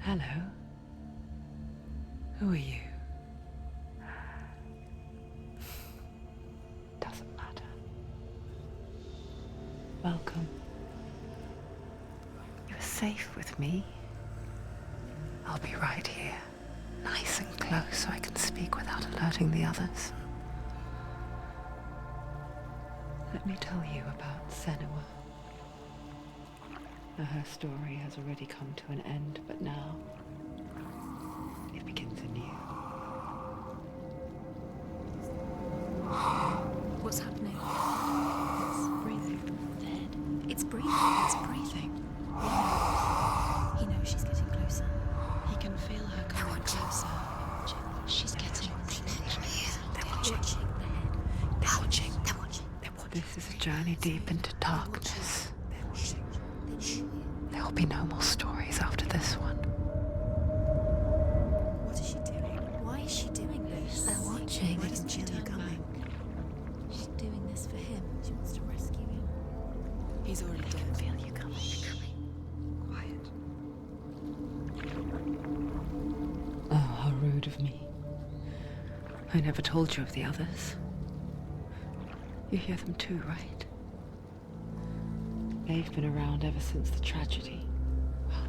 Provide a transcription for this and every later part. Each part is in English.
Hello. Who are you? Doesn't matter. Welcome. You're safe with me. I'll be right here, nice and close so I can speak without alerting the others. Let me tell you about Senua. Now, her story has already come to an end, but now it begins anew. What's happening? It's breathing. Dead. It's breathing. It's breathing. He knows she's getting closer. He can feel her coming closer. She's getting closer. They're watching. They're watching. They're watching. They're watching. This is a journey deep into darkness. There will be no more stories after this one. What is she doing? Why is she doing this? They're watching. Why doesn't she turn back? She's doing this for him. She wants to rescue him. He's already dead. I feel you coming. Quiet. Oh, how rude of me. I never told you of the others. You hear them too, right? They've been around ever since the tragedy. Well,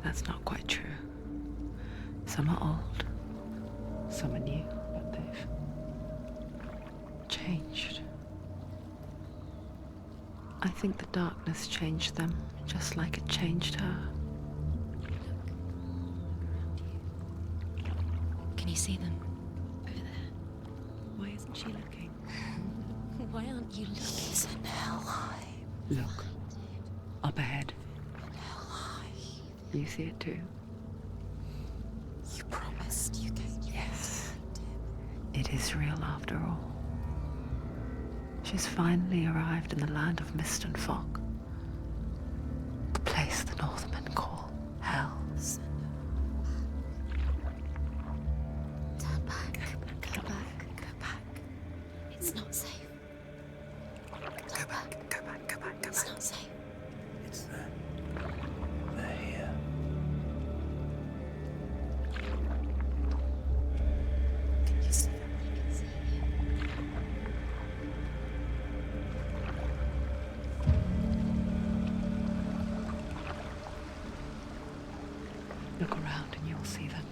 that's not quite true. Some are old, some are new, but they've changed. I think the darkness changed them, just like it changed her. Can you see them? Over there. Why isn't she looking? Why aren't you looking? He's in Helheim. Look, up ahead. Helheim. You see it too? You promised you gave Yes. It is real after all. She's finally arrived in the land of mist and fog. The place the Northmen call Hell. Turn back. Go back. Go back. It's not safe. Go back. Go back. Go back. Go It's back. not safe. It's them. They're here. Can you see them? I can see you. Look around and you'll see them.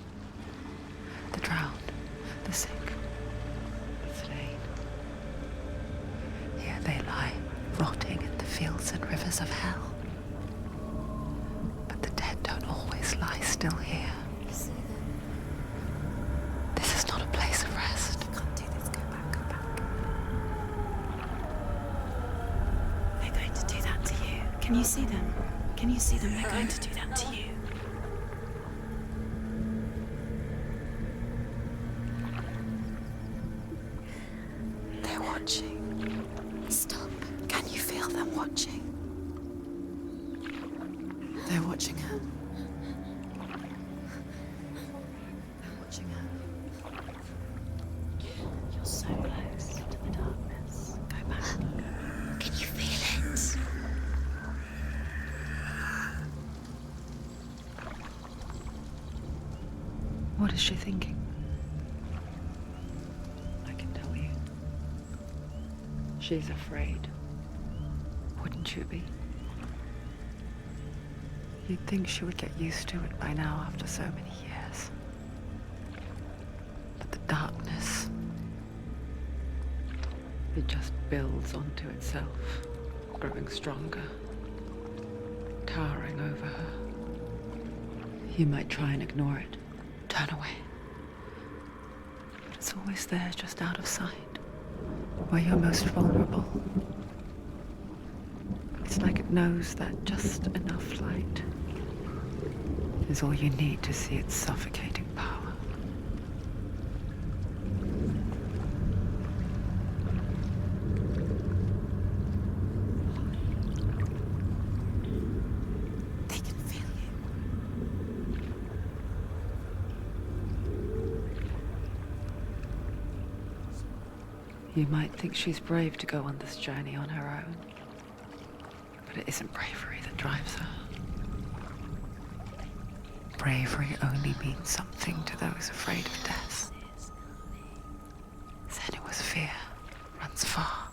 The drowned, the sick, the slain. Here they lie, rotting in the fields and rivers of hell. But the dead don't always lie still here. You see them? This is not a place of rest. You can't do this. Go back. Go back. They're going to do that to you. Can you see them? Can you see them? They're going to do that to you. They're watching. Stop. Can you feel them watching? They're watching her. They're watching her. You're so close to the darkness. Go back. Can you feel it? What is she thinking? I can tell you. She's afraid. Wouldn't you be? You'd think she would get used to it by now after so many years. But the darkness, it just builds onto itself, growing stronger, towering over her. You might try and ignore it, turn away. But it's always there, just out of sight, where you're most vulnerable. It's like it knows that just enough light is all you need to see its suffocating power. They can feel you. You might think she's brave to go on this journey on her own, but it isn't bravery that drives her. bravery only means something to those afraid of death. Senua's fear runs far,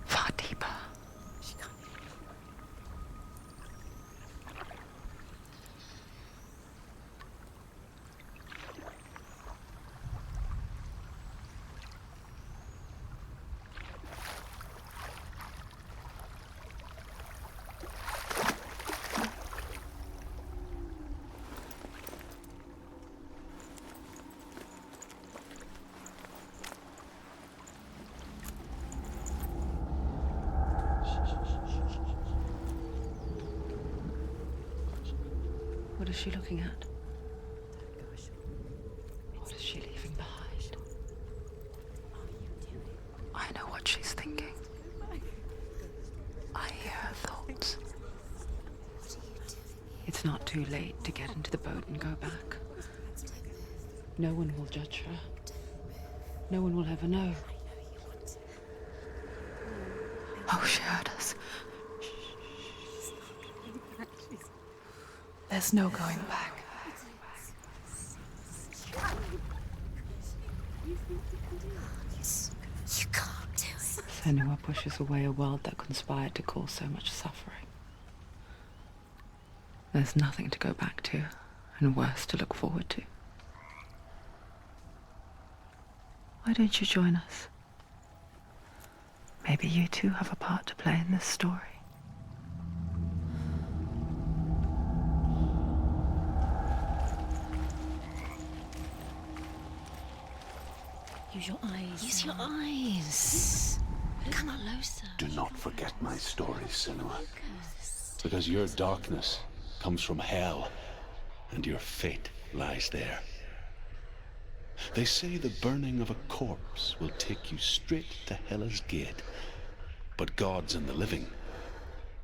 far deeper. What is she looking at? What is she leaving behind? I know what she's thinking. I hear her thoughts. It's not too late to get into the boat and go back. No one will judge her. No one will ever know. Oh, she heard us. There's no going back. You can't do it. Senua pushes away a world that conspired to cause so much suffering. There's nothing to go back to, and worse to look forward to. Why don't you join us? Maybe you too have a part to play in this story. Use your eyes. Use your eyes. Come closer. Do not forget my story, Senua. Because your darkness comes from hell, and your fate lies there. They say the burning of a corpse will take you straight to Hela's gate, but gods and the living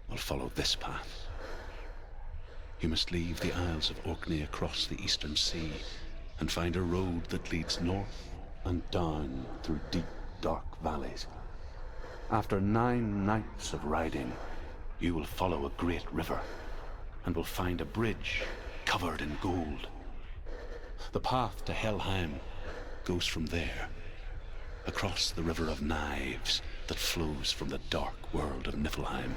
will follow this path. You must leave the Isles of Orkney across the eastern sea and find a road that leads north and down through deep, dark valleys. After 9 nights of riding, you will follow a great river and will find a bridge covered in gold. The path to Helheim goes from there, across the river of knives that flows from the dark world of Niflheim.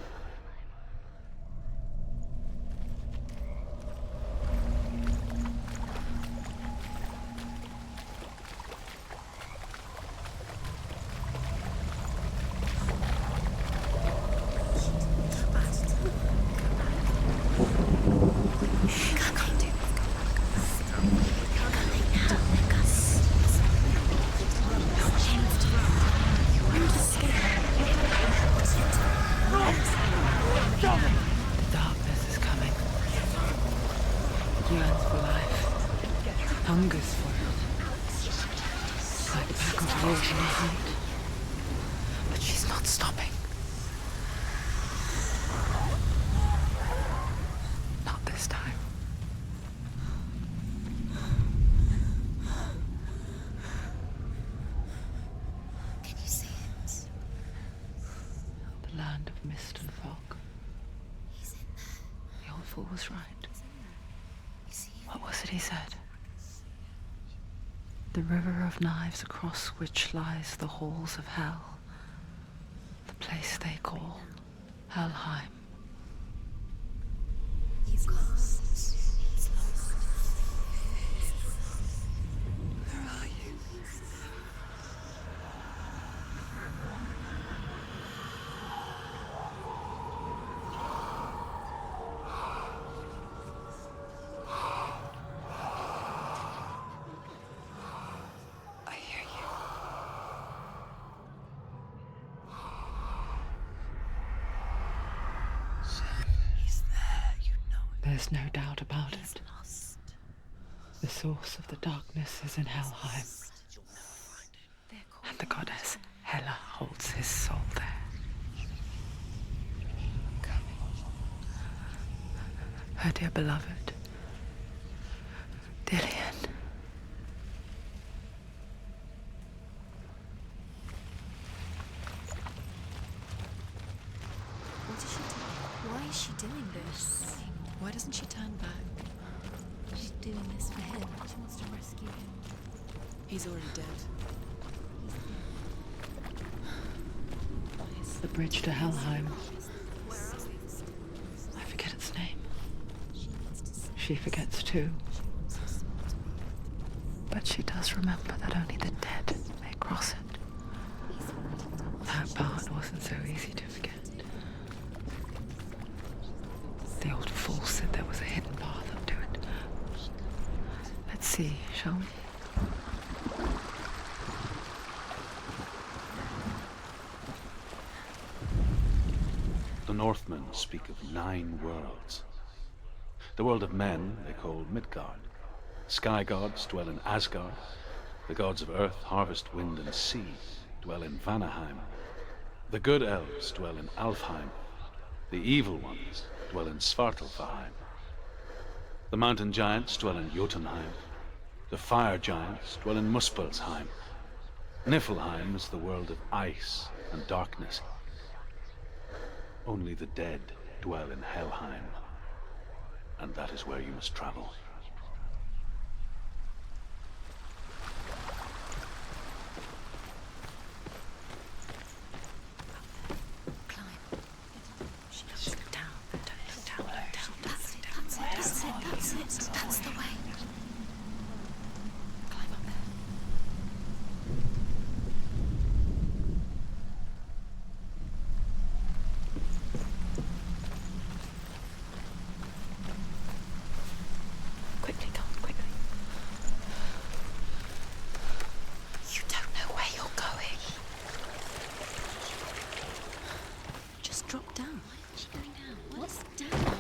Yearns for life, hungers for it, like a pack of wolves in a hunt. But she's not stopping. Not this time. Can you see it? The land of mist and fog. He's in there. The old fool was right. You see him? What was it he said? The river of knives across which lies the halls of hell. The place they call Helheim. He's lost. He's lost. Where are you? I hear you. He's there, you know it. There's no doubt about He's it. lost. The source of the darkness is in Helheim, and the goddess Hela holds his soul there. Her dear beloved, Dillian. What is she doing? Why is she doing this? Why doesn't she turn back? She's doing this for him. She wants to rescue him. He's already dead. The bridge to Helheim. I forget its name. She forgets too. But she does remember that only the dead may cross it. That part wasn't so easy to forget. The old fool said there was a hidden path up to it. Let's see, shall we? The Northmen speak of 9 worlds. The world of men they call Midgard. Sky gods dwell in Asgard. The gods of earth, harvest, wind, and sea dwell in Vanaheim. The good elves dwell in Alfheim. The evil ones dwell in Svartalfheim. The mountain giants dwell in Jotunheim. The fire giants dwell in Muspelheim. Niflheim is the world of ice and darkness. Only the dead dwell in Helheim, and that is where you must travel. That's the way. Climb up there. Quickly, Tom, quickly. You don't know where you're going. Just drop down. Why did she go down? What's down?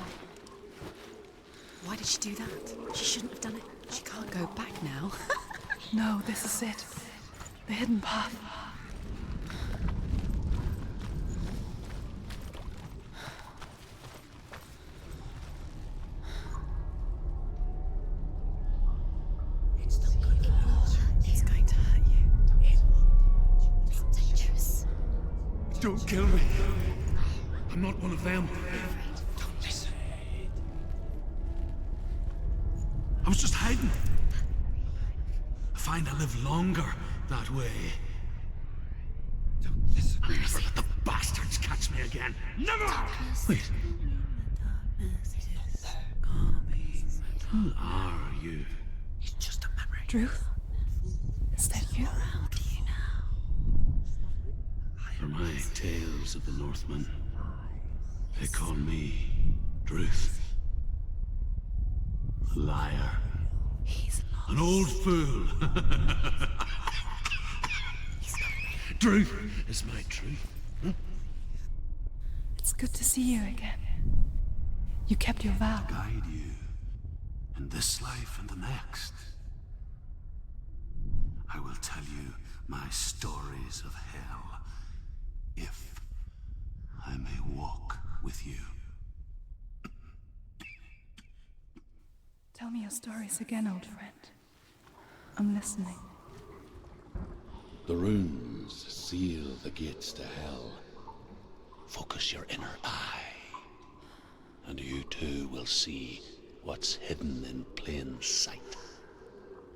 Why did she do that? She shouldn't have done it. She can't go back now. No, this is it. The hidden path. It's going to hurt you. It's dangerous. Don't kill me. I'm not one of them. Don't listen. I was just hiding. I find I live longer that way. Don't listen. I'll never let the bastards catch me again. Never! Wait. Who are you? It's just a memory. Druth? Is that you? How do you For my tales of the Northmen, they call me Druth. A liar. He's lost. An old fool. Truth is my truth. It's good to see you again. You kept your vow. Guide you in this life and the next. I will tell you my stories of hell, if I may walk with you. Tell me your stories again, old friend. I'm listening. The runes seal the gates to hell. Focus your inner eye, and you too will see what's hidden in plain sight.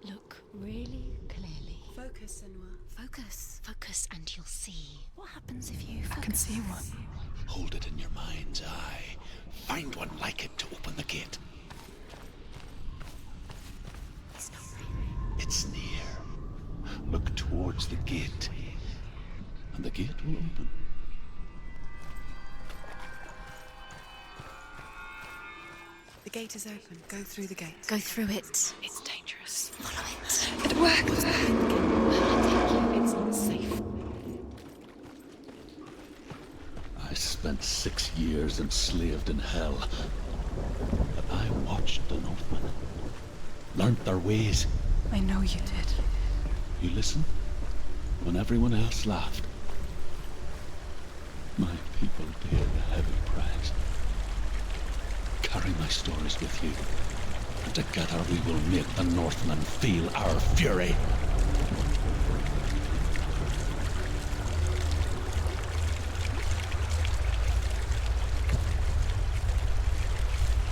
Look really clearly. Focus, Senua. Focus. Focus and you'll see. What happens if you focus? I can see one. Hold it in your mind's eye. Find one like it to open the gate. It's not right. It's near. Look towards the gate, and the gate will open. The gate is open. Go through the gate. Go through it. It's dangerous. Follow it. It works. It's not safe. I spent 6 years enslaved in hell. But I watched the Northmen, learnt their ways. I know you did. You listened when everyone else laughed. My people paid a heavy price. Carry my stories with you, and together we will make the Northmen feel our fury.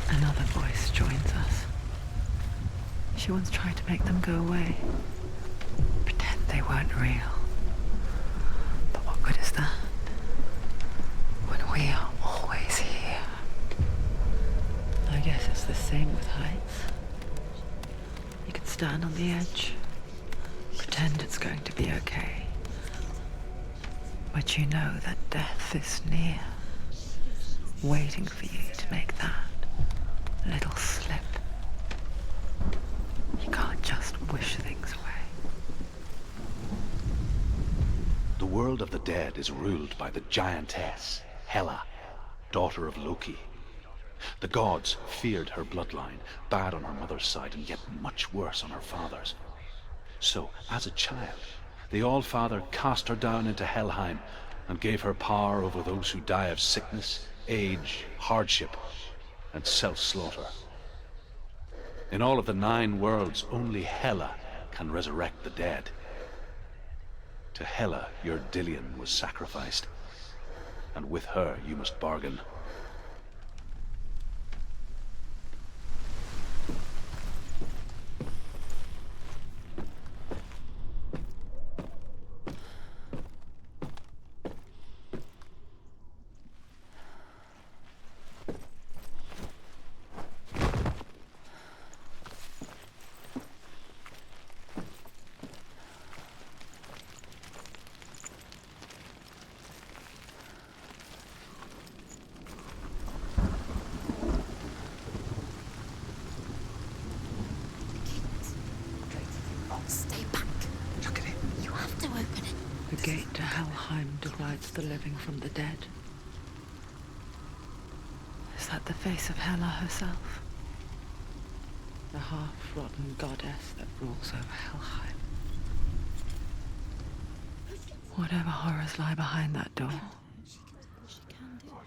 Another voice joins us. She once tried to make them go away. Pretend they weren't real. But what good is that? When we are always here. I guess it's the same with heights. You can stand on the edge, pretend it's going to be okay. But you know that death is near, waiting for you to make that little slip. You can't just wish things away. The world of the dead is ruled by the giantess, Hela, daughter of Loki. The gods feared her bloodline, bad on her mother's side and yet much worse on her father's. So, as a child, the All-Father cast her down into Helheim and gave her power over those who die of sickness, age, hardship, and self-slaughter. In all of the 9 worlds, only Hela can resurrect the dead. To Hela, your Dillion was sacrificed, and with her you must bargain. Stay back. Look at it. You have to open it. The gate to Helheim divides the living from the dead. Is that the face of Hela herself? The half-rotten goddess that rules over Helheim. Whatever horrors lie behind that door,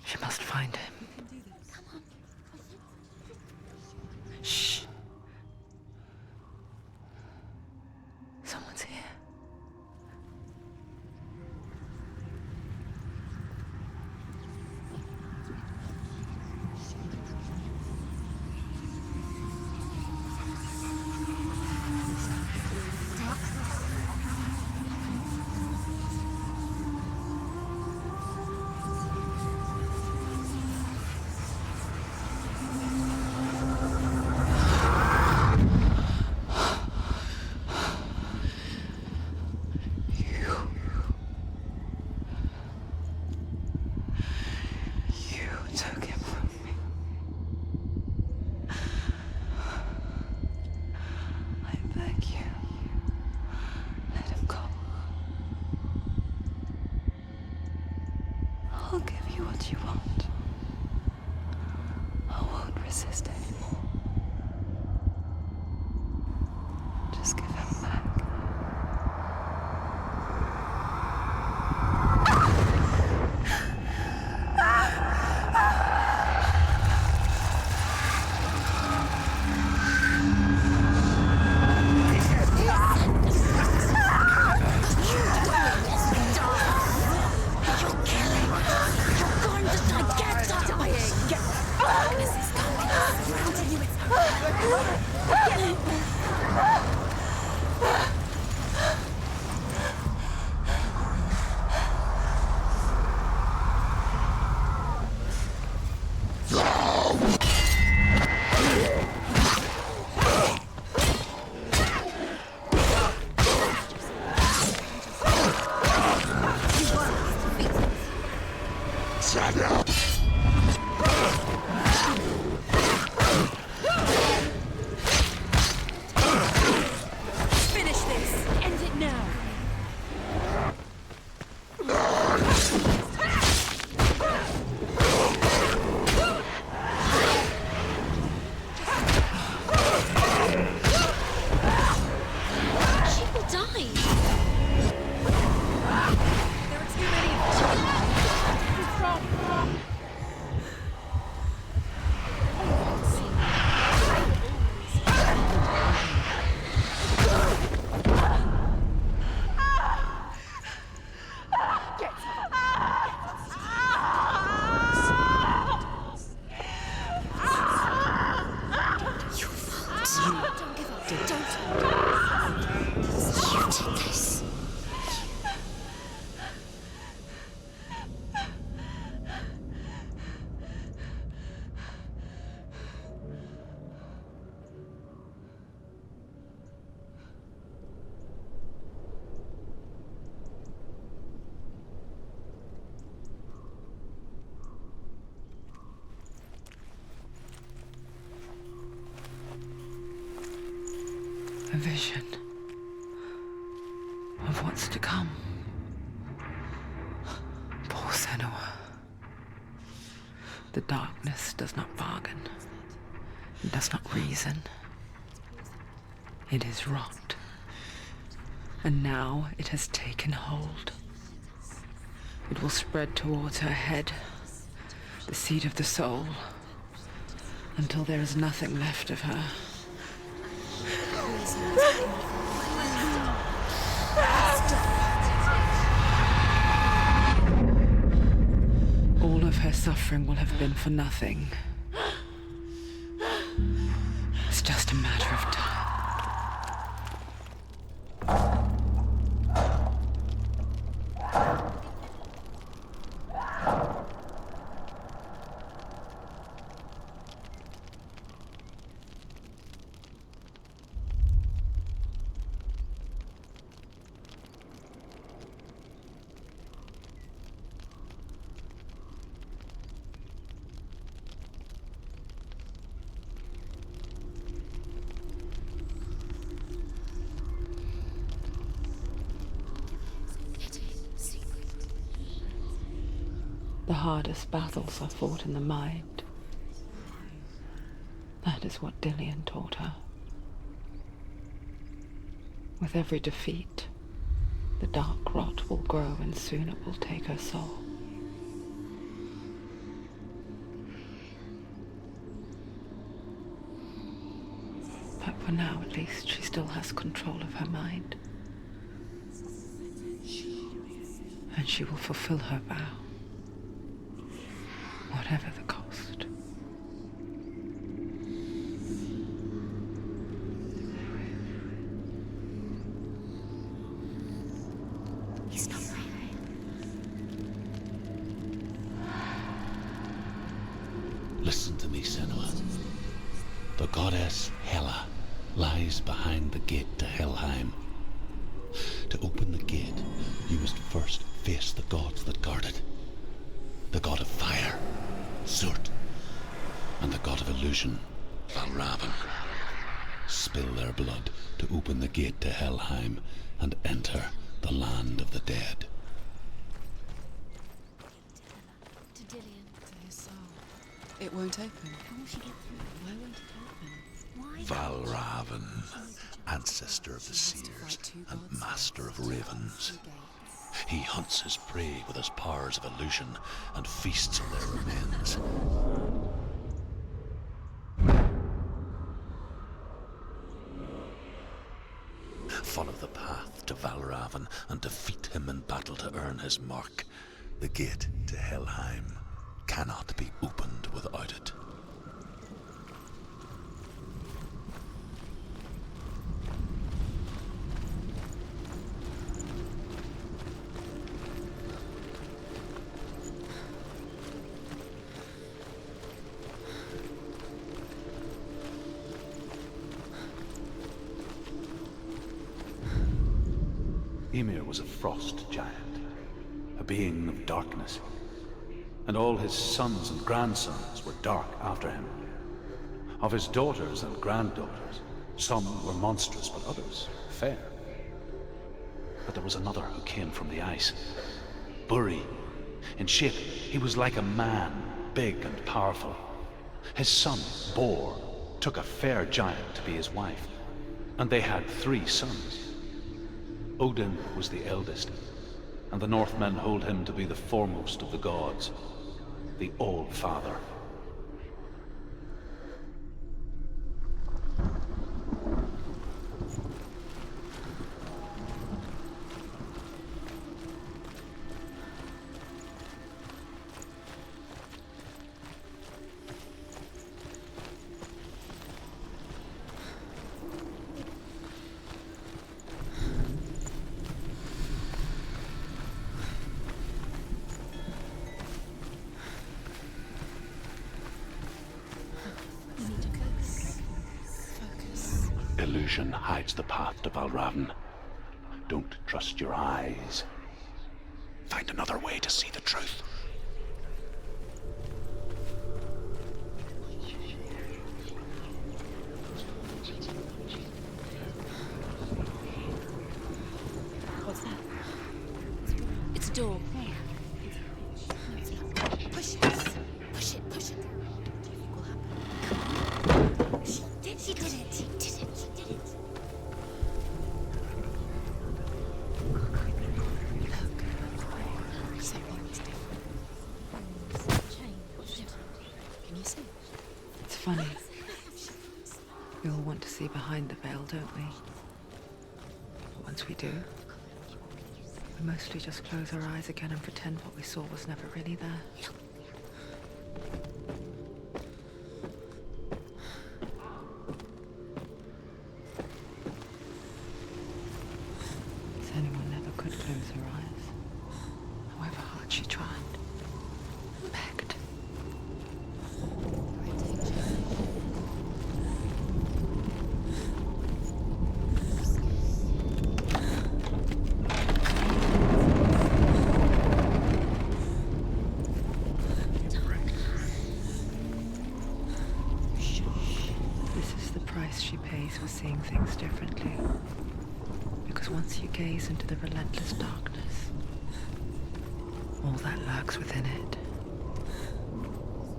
she must find him. Shh. Someone's here. I'll give you what you want. I won't resist anymore. Just give him back. A vision of what's to come. Poor Senua. The darkness does not bargain. It does not reason. It is rot. And now it has taken hold. It will spread towards her head, the seat of the soul, until there is nothing left of her. All of her suffering will have been for nothing. It's just a matter of time. The hardest battles are fought in the mind. That is what Dillian taught her. With every defeat, the dark rot will grow and soon it will take her soul. But for now, at least, she still has control of her mind. And she will fulfill her vow. Whatever the cost. He's not right. Listen to me, Senua. The goddess Hela lies behind the gate to Helheim. To open the gate, you must first face the gods that guard it. The god of fire, Surt, and the god of illusion, Valravn. Spill their blood to open the gate to Helheim and enter the land of the dead. To Dillian. To his soul. It won't open. How will she get through? Why won't it open? Why? Valravn, ancestor of the seers and master of ravens. He hunts his prey with his powers of illusion and feasts on their remains. Follow the path to Valravn and defeat him in battle to earn his mark. The gate to Helheim cannot be opened without it. Ymir was a frost giant, a being of darkness, and all his sons and grandsons were dark after him. Of his daughters and granddaughters, some were monstrous, but others fair. But there was another who came from the ice. Buri. In shape, he was like a man, big and powerful. His son, Bor, took a fair giant to be his wife, and they had 3 sons. Odin was the eldest, and the Northmen hold him to be the foremost of the gods, the All-Father. Illusion hides the path to Valravn. Don't trust your eyes. Find another way to see the truth. Push it, push it. What do you think will happen? She did it. She did it. She did it. Look. Something's different. Change. Can you see? It's funny. We all want to see behind the veil, don't we? But once we do, we mostly just close our eyes again and pretend what we saw was never really there. Senua never could close her eyes, however hard she tried. Begged. She pays for seeing things differently. Because once you gaze into the relentless darkness, all that lurks within it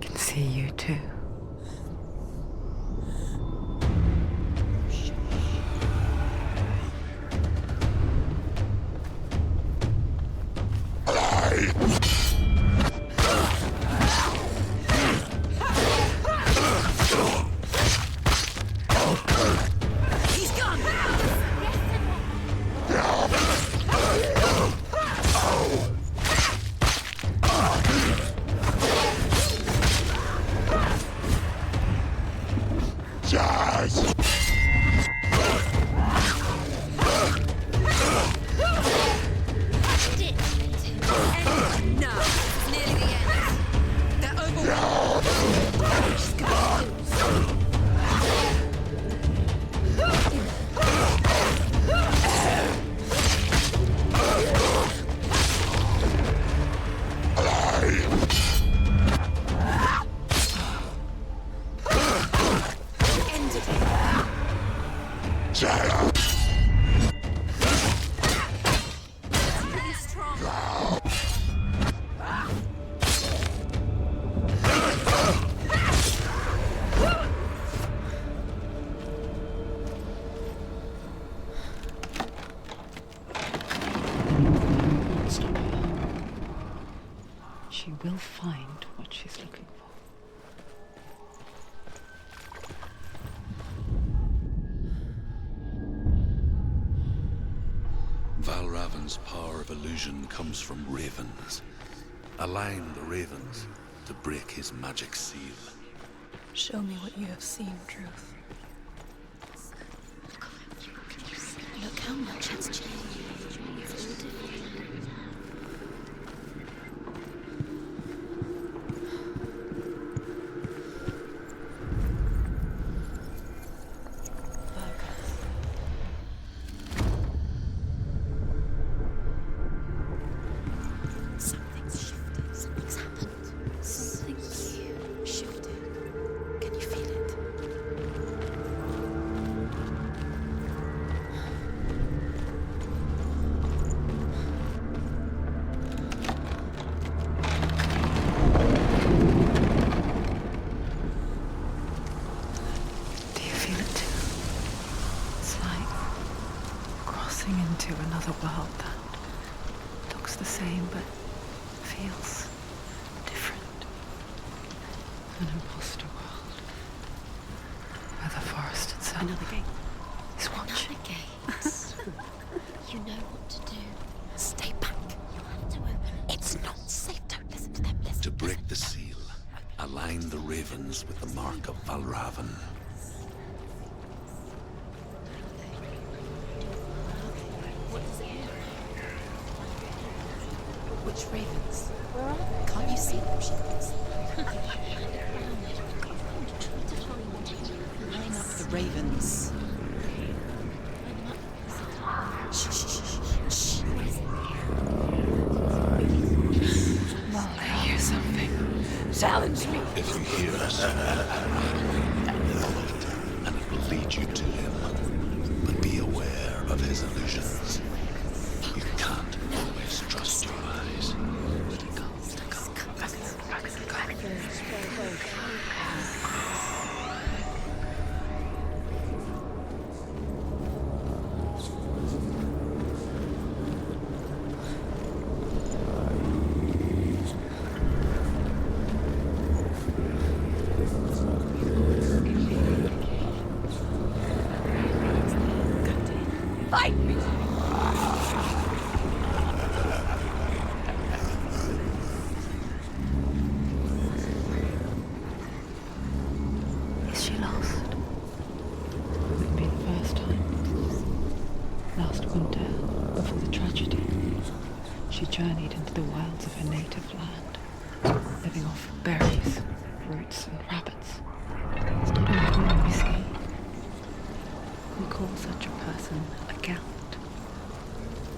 can see you too. She will find what she's looking for. Valravan's power of illusion comes from ravens. Align the ravens to break his magic seal. Show me what you have seen, Truth. Look how much it's changed. It's all different. Into another world that looks the same but feels different. An imposter world where the forest itself Another gate. is watching. Another gate. You know what to do. Stay back. You have to open it. It's not safe. Don't listen to them. Listen. To break the seal, align the ravens with the mark of Valravan. Which ravens? Where are they? Can't you see them? She calls. Line up the ravens. Shh, shh, shh, shh. Well, I hear something. Challenge me. If you hear us, follow it, and it will lead you to him. But be aware of his illusions. You can't always trust your eyes. Come back. she journeyed into the wilds of her native land, living off berries, roots, and rabbits. It's not uncommon, you see. We call such a person a Gelt.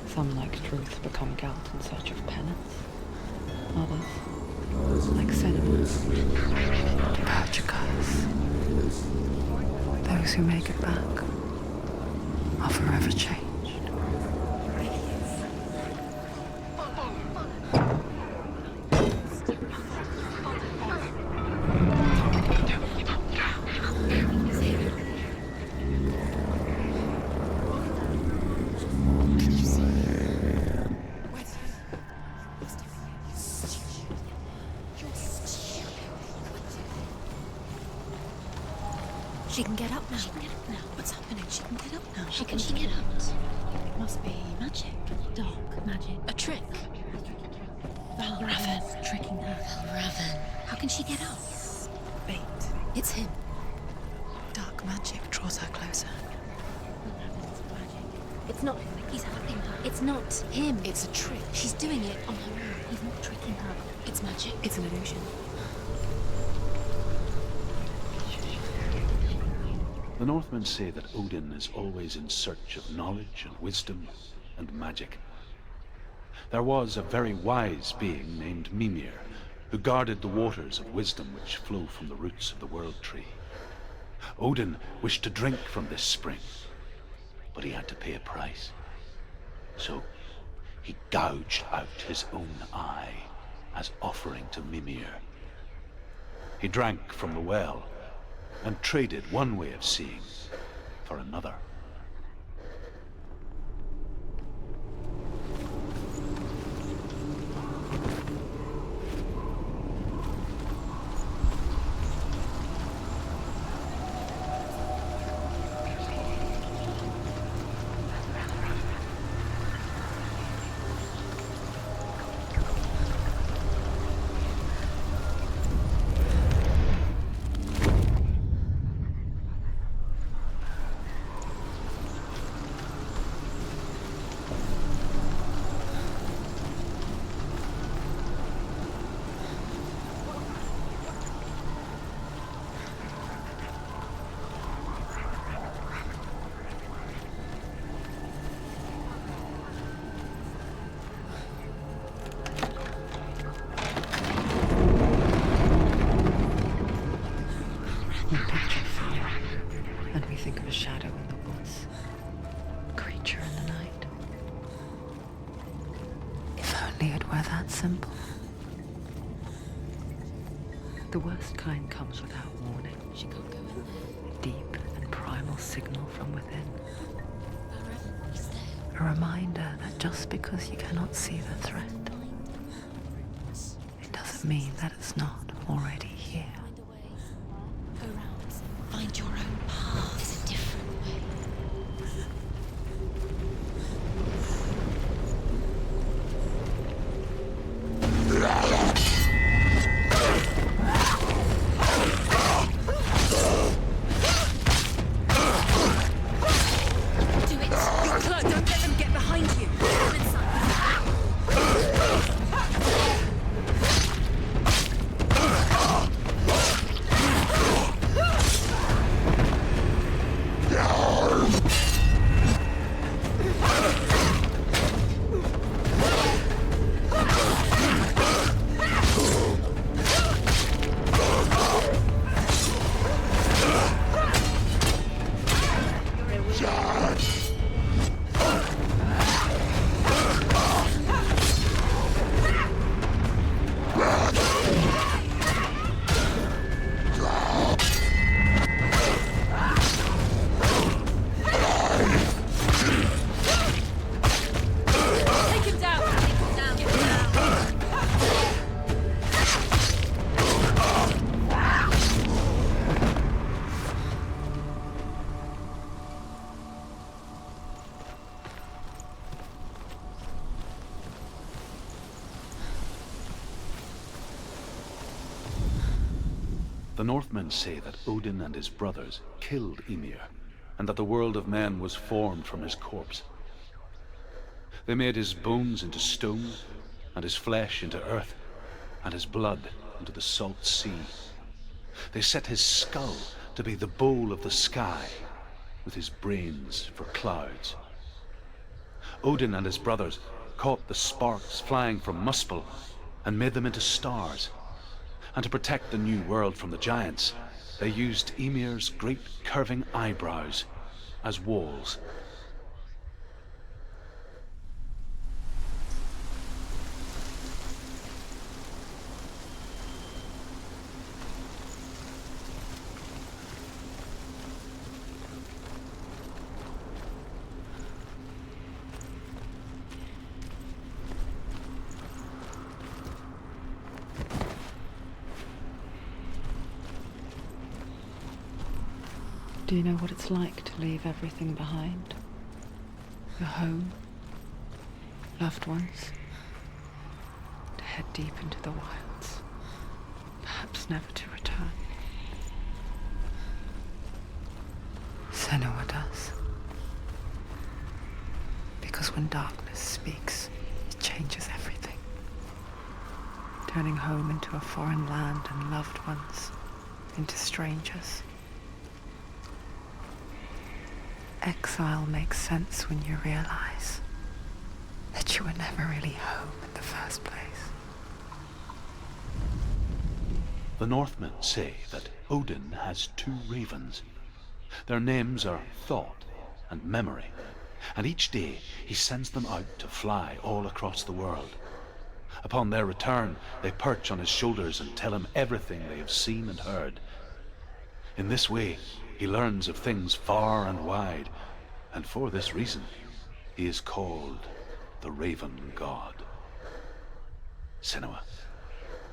Some, like truth, become Gelt in search of penance. Others, like Senua, purge a curse. Those who make it back are forever changed. She can get up now. She can get up now. What's happening? She can get up now. How can she get out? It must be magic. Dark magic. A trick. Valravan tricking her. Valravan. How can she get out? Fate. It's him. Dark magic draws her closer. It's not him. He's helping her. It's not him. It's a trick. She's doing it on her own. He's not tricking her. It's magic. It's an illusion. The Northmen say that Odin is always in search of knowledge and wisdom and magic. There was a very wise being named Mimir, who guarded the waters of wisdom which flow from the roots of the world tree. Odin wished to drink from this spring, but he had to pay a price. So he gouged out his own eye as offering to Mimir. He drank from the well and traded one way of seeing for another. Simple. The worst kind comes without warning. She can't go in there. Deep and primal signal from within. He's there. A reminder that just because you cannot see the threat, it doesn't mean that it's not already here. Find a way. Go round. Find your own path. There's a different way. The Northmen say that Odin and his brothers killed Ymir, and that the world of men was formed from his corpse. They made his bones into stone, and his flesh into earth, and his blood into the salt sea. They set his skull to be the bowl of the sky, with his brains for clouds. Odin and his brothers caught the sparks flying from Muspel and made them into stars. And to protect the new world from the giants, they used Ymir's great curving eyebrows as walls. Do you know what it's like to leave everything behind? Your home, loved ones, to head deep into the wilds, perhaps never to return. Senua does. Because when darkness speaks, it changes everything, turning home into a foreign land and loved ones into strangers. Exile makes sense when you realize that you were never really home in the first place. The Northmen say that Odin has 2 ravens. Their names are Thought and Memory, and each day he sends them out to fly all across the world. Upon their return, they perch on his shoulders and tell him everything they have seen and heard. In this way, he learns of things far and wide, and for this reason, he is called the Raven God. Senua,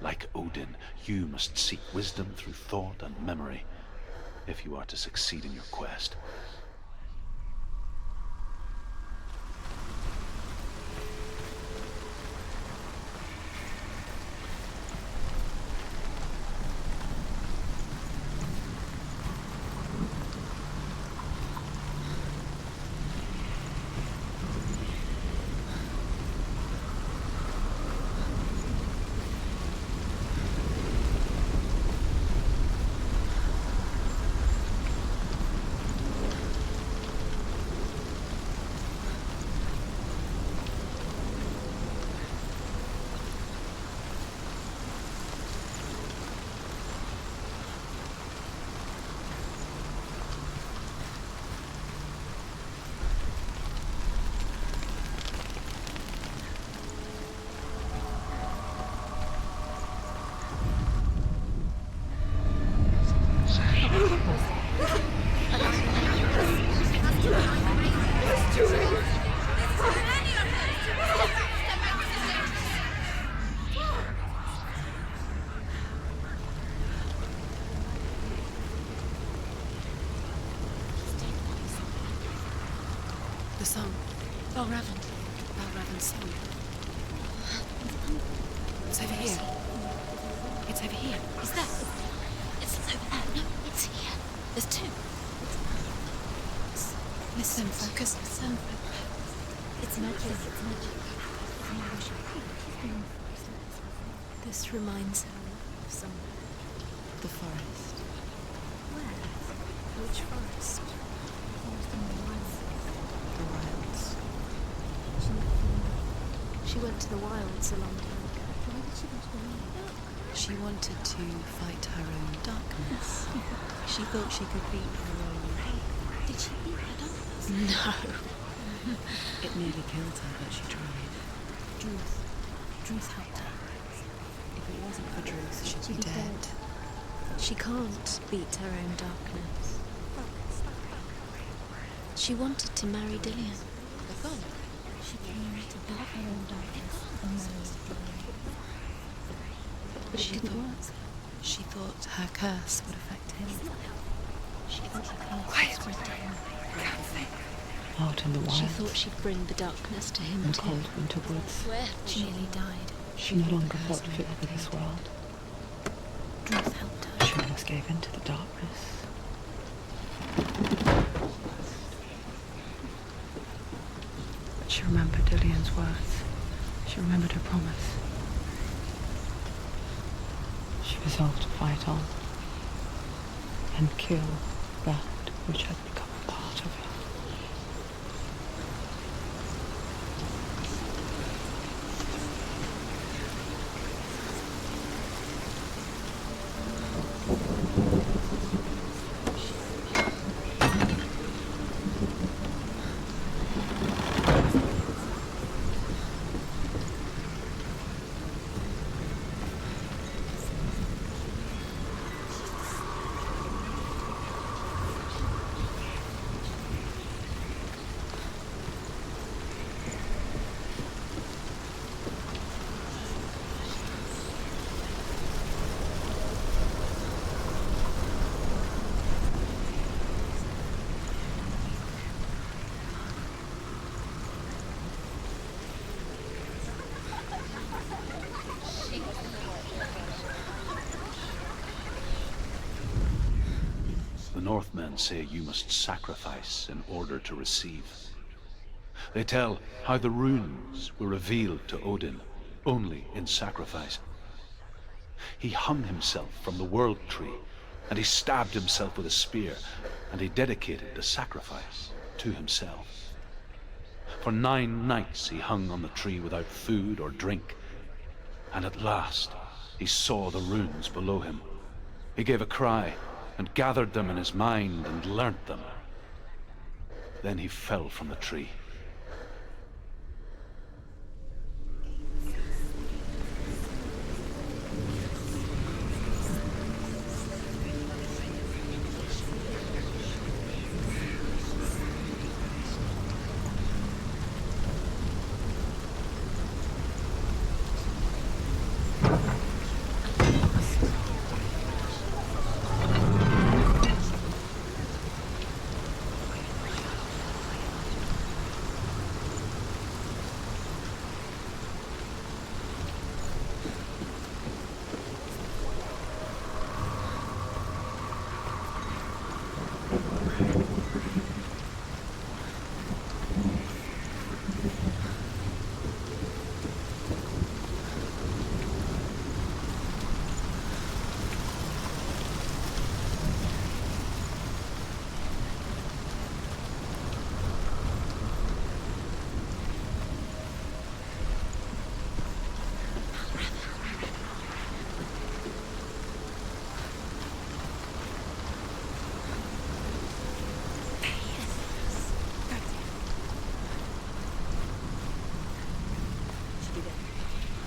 like Odin, you must seek wisdom through thought and memory if you are to succeed in your quest. The song. Balraven's song. It's over here. It's over here. Is that? It's over there. No, it's here. There's 2. Listen, focus. Listen. It's magic. It's magic. This reminds her of somewhere. The forest. Where? Which forest? The wilds. She went to the wilds a long time ago. Why did she go to the wilds? She wanted to fight her own darkness. She thought she could beat her own. Did she beat her darkness? No. It nearly killed her, but she tried. Druth helped her. If it wasn't for Druth, she'd be dead. She can't beat her own darkness. She wanted to marry Dillian. The god. She came to beat her own darkness and marry Dillian. But she thought her curse would affect him. She thought her curse would affect him. Out in the wilds. She thought she'd bring the darkness to him in too. cold winter woods. She nearly died. She no longer felt fit for this world. Druth helped her. She almost gave in to the darkness. But she remembered Dillian. words. She remembered her promise. She resolved to fight on and kill that which had become a part of her. The Northmen say you must sacrifice in order to receive. They tell how the runes were revealed to Odin only in sacrifice. He hung himself from the world tree, and he stabbed himself with a spear, and he dedicated the sacrifice to himself. For 9 nights he hung on the tree without food or drink, and at last he saw the runes below him. He gave a cry, and gathered them in his mind and learnt them. Then he fell from the tree.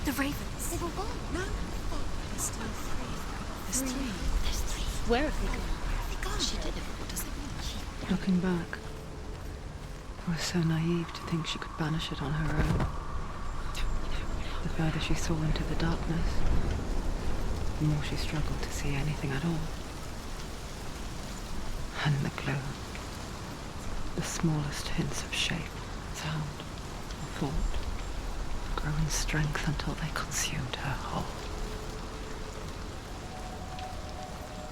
The ravens. They were gone. No. There's still 3. There's 3. There's 3. Where have they gone? Where have they gone? She did it. What does it mean? Looking back, I was so naive to think she could banish it on her own. The further she saw into the darkness, the more she struggled to see anything at all. And the glow, the smallest hints of shape, sound, or thought, grow in strength until they consumed her whole.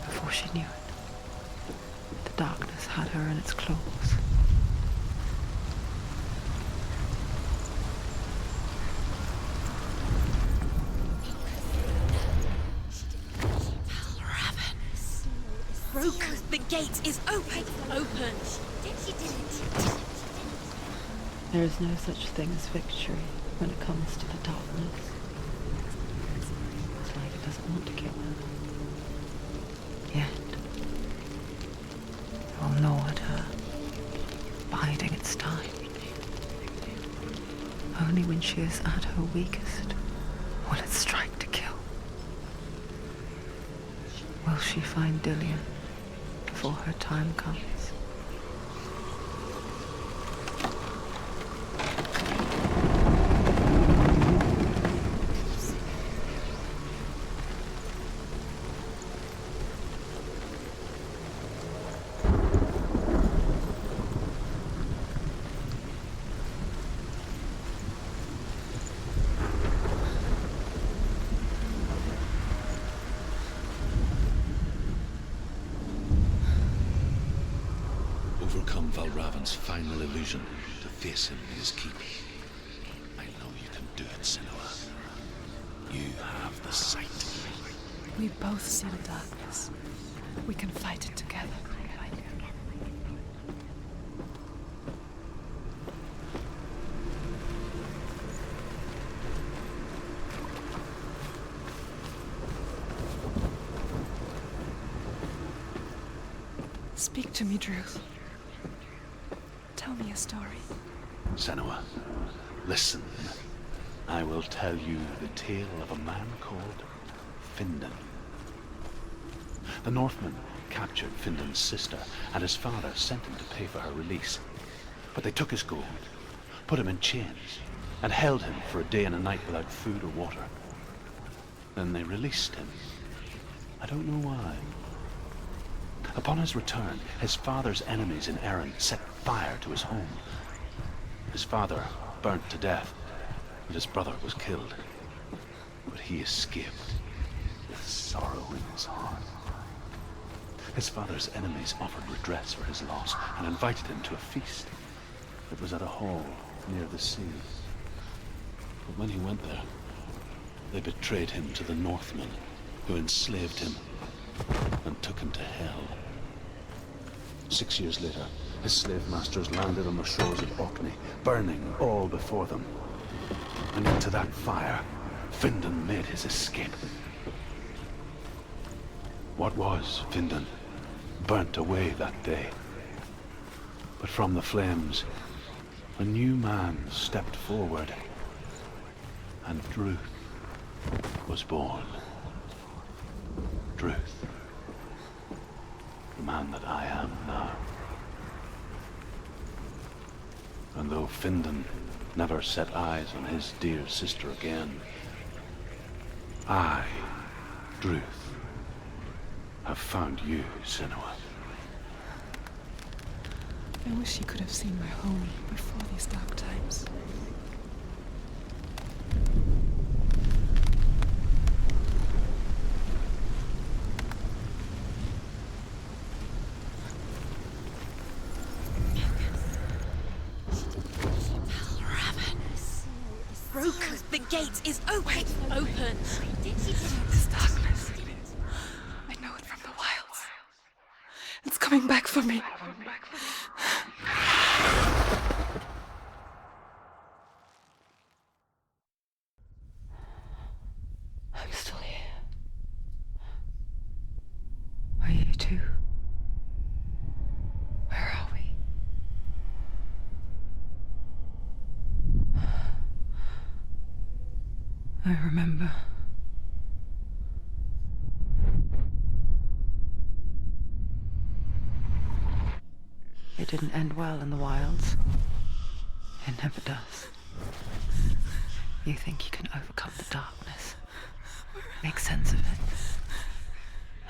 Before she knew it, the darkness had her in its claws. Broken. The gate is open. Open. She did it. There is no such thing as victory when it comes to the darkness. It's like it doesn't want to kill her. Yet, it will gnaw at her, biding its time. Only when she is at her weakest will it strike to kill. Will she find Dillion before her time comes? Overcome Valravan's final illusion to face him in his keep. I the sight. We both see the darkness. We can fight it together. Speak to me, Druth. Tell me a story. Senua, listen. I will tell you the tale of a man called Findan. The Northmen captured Findan's sister, and his father sent him to pay for her release. But they took his gold, put him in chains, and held him for a day and a night without food or water. Then they released him. I don't know why. Upon his return, his father's enemies in Erin set fire to his home. His father burnt to death, and his brother was killed. But he escaped with sorrow in his heart. His father's enemies offered redress for his loss and invited him to a feast. It was at a hall near the sea. But when he went there, they betrayed him to the Northmen, who enslaved him and took him to hell. 6 years later, his slave masters landed on the shores of Orkney, burning all before them. And into that fire, Findan made his escape. What was Findan burnt away that day. But from the flames, a new man stepped forward, and Druth was born. Druth. The man that I am now. And though Findan never set eyes on his dear sister again, I, Druth, have found you, Senua. I wish you could have seen my home before these dark times. Broken. The gate is open. Open. This darkness. I know it from the wilds. It's coming back for me. I'm still here. Are you too? Where are we? I remember. It didn't end well in the wilds. It never does. You think you can overcome the darkness, make sense of it,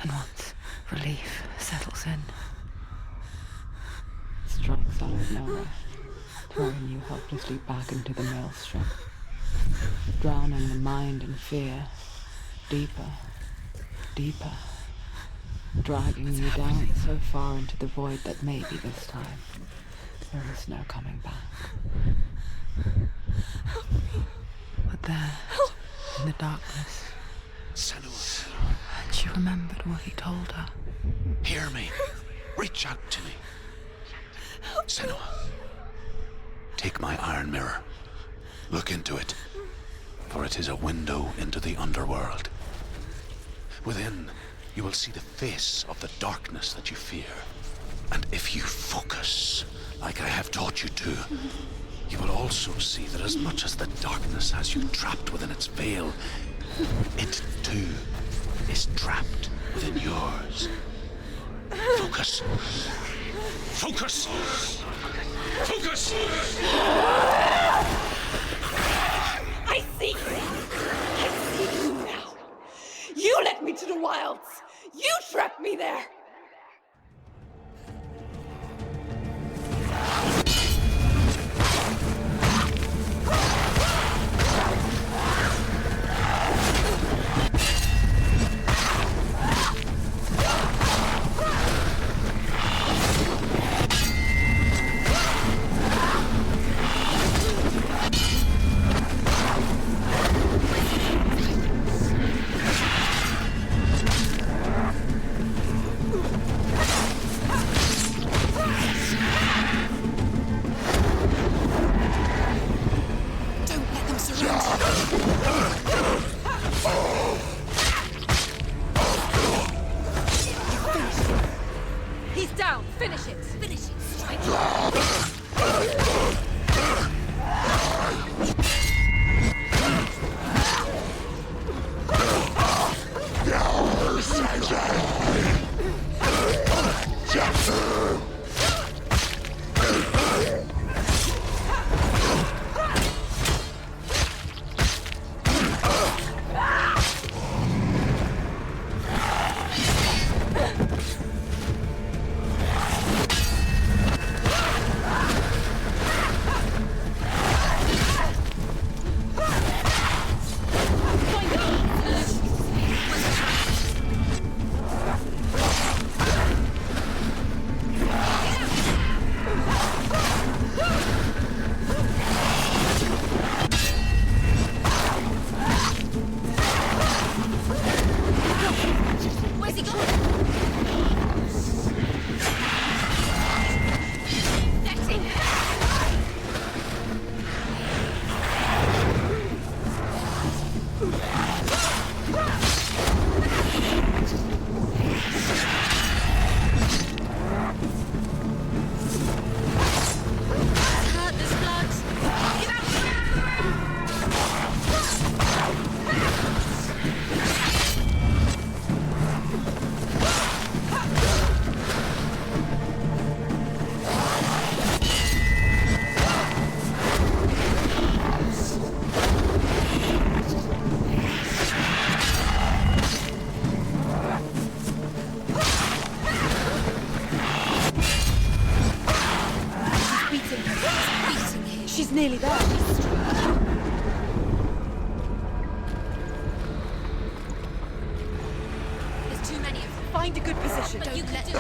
and once relief settles in, it strikes out of nowhere, throwing you helplessly back into the maelstrom, drowning the mind in fear, deeper, deeper, dragging you down so far into the void that maybe this time there is no coming back. But there, in the darkness, Senua, and she remembered what he told her. hear me. Reach out to me. Senua, take my iron mirror. Look into it, for it is a window into the underworld. Within, you will see the face of the darkness that you fear. And if you focus, like I have taught you to, you will also see that as much as the darkness has you trapped within its veil, it too is trapped within yours. Focus. Focus! Focus! I see you! I see you now! You led me to the wilds! You trapped me there! nearly there. There's too many of them. Find a good position. But you can do it.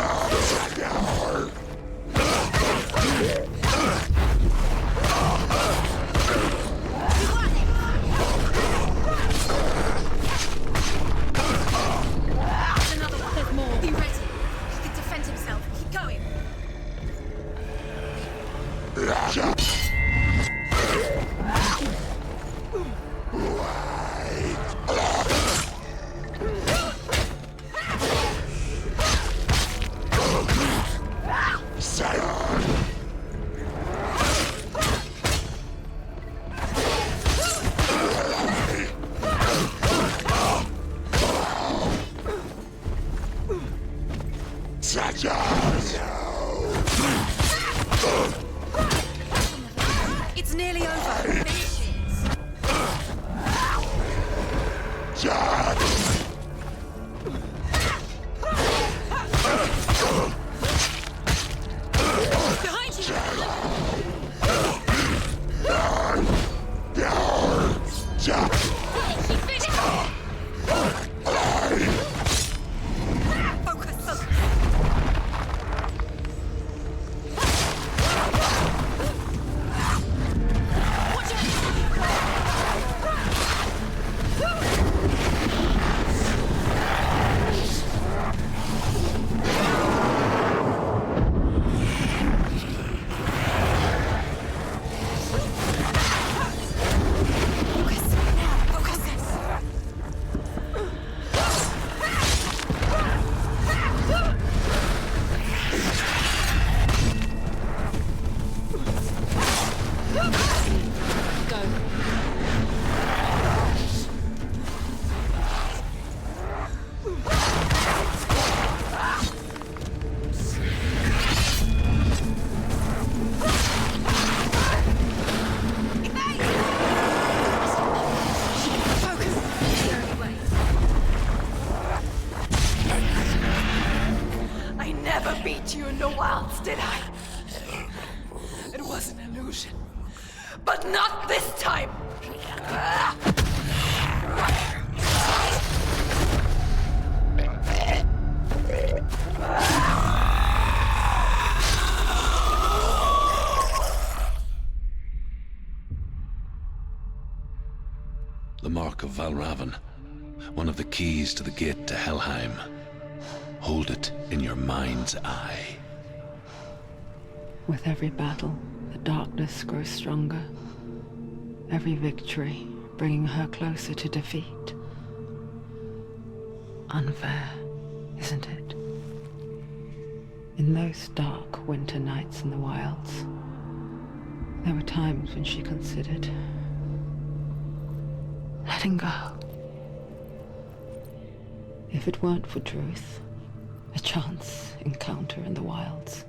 It's nearly over. Finish it. Behind you. Finish it. Focus. You in the wilds, did I? It was an illusion. But not this time! The Mark of Valravn, one of the keys to the gate to Helheim. Hold it in your mind's eye. With every battle, the darkness grows stronger. Every victory bringing her closer to defeat. Unfair, isn't it? In those dark winter nights in the wilds, there were times when she considered letting go. If it weren't for Druth, a chance encounter in the wilds,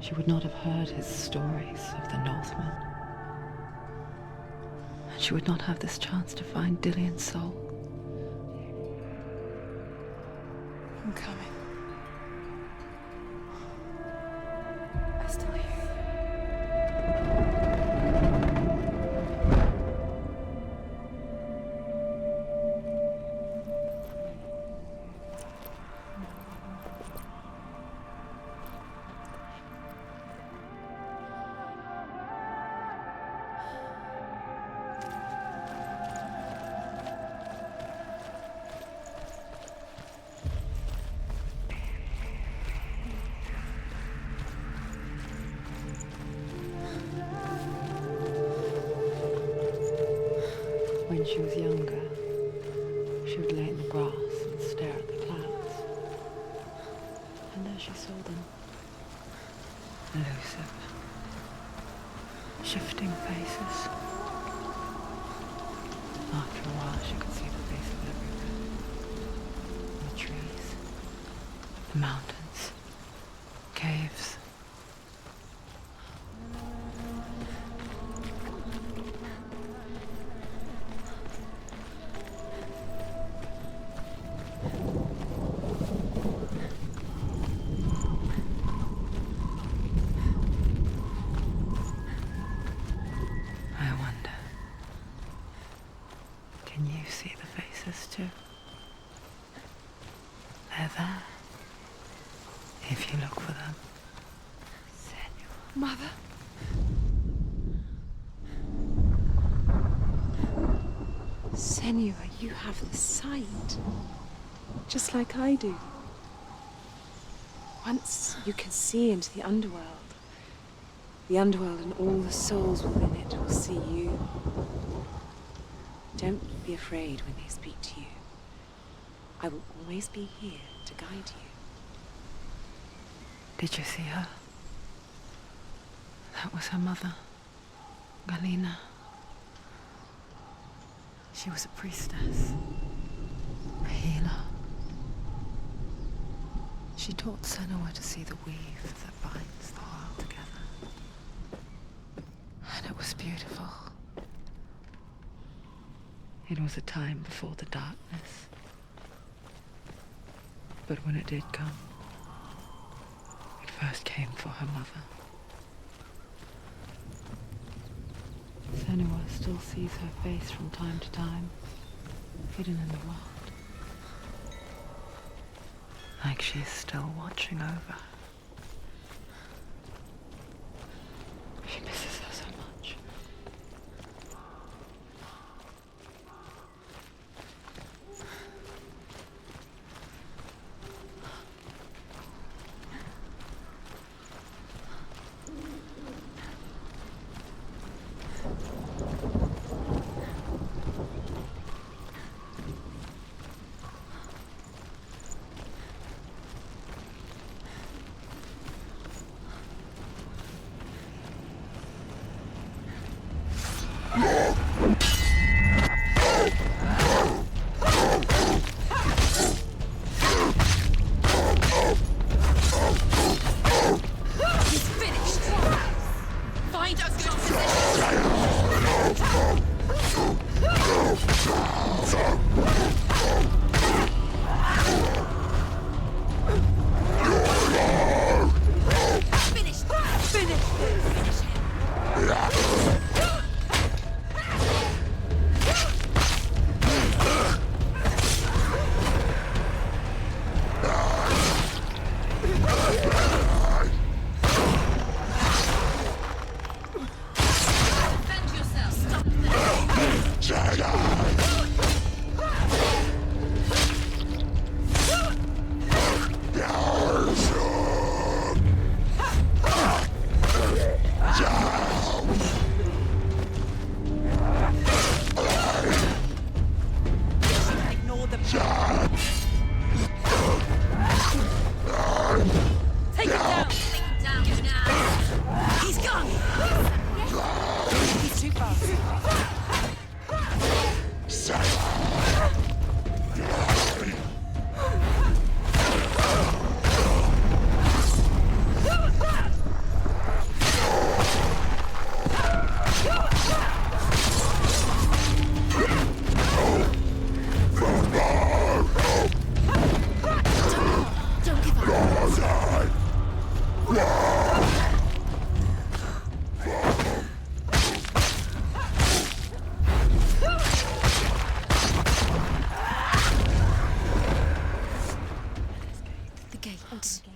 she would not have heard his stories of the Northmen. And she would not have this chance to find Dillion's soul. I'm coming. I still hear you. When she was younger, she would lay in the grass and stare at the clouds. And there she saw them. Elusive, shifting faces. After a while, she could see the faces everywhere. The trees, the mountains, caves. They're there. If you look for them. Mother? Senua, you have the sight. Just like I do. Once you can see into the underworld and all the souls within it will see you. Don't be afraid when they speak to you. I will always be here to guide you. Did you see her? That was her mother, Galina. She was a priestess, a healer. She taught Senua to see the weave that binds the world together. And it was beautiful. It was a time before the darkness. But when it did come, it first came for her mother. Senua still sees her face from time to time, hidden in the world. Like she's still watching over. She misses her so much.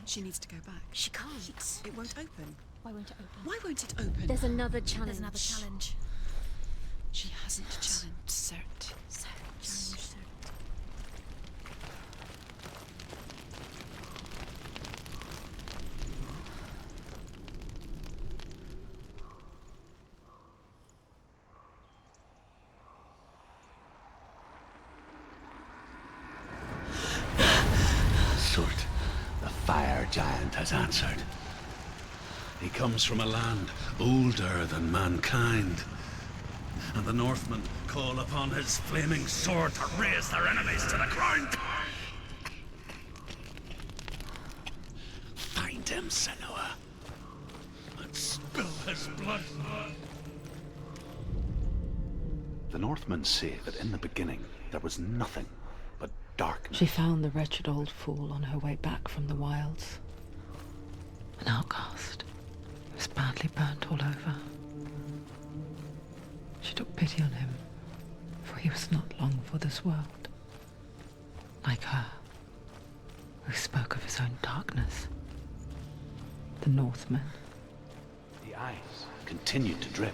She needs to go back. She can't. It won't open. Why won't it open? Why won't it open? There's another challenge. There's another challenge. She hasn't challenged Cert. Challenge Cert. Surt, the fire giant, has answered. He comes from a land older than mankind. And the Northmen call upon his flaming sword to raise their enemies to the ground. Find him, Senua, and spill his blood. The Northmen say that in the beginning there was nothing but darkness. She found the wretched old fool on her way back from the wilds. An outcast. He was badly burnt all over. She took pity on him, for he was not long for this world. Like her. who spoke of his own darkness. The Northmen. The eyes continued to drip,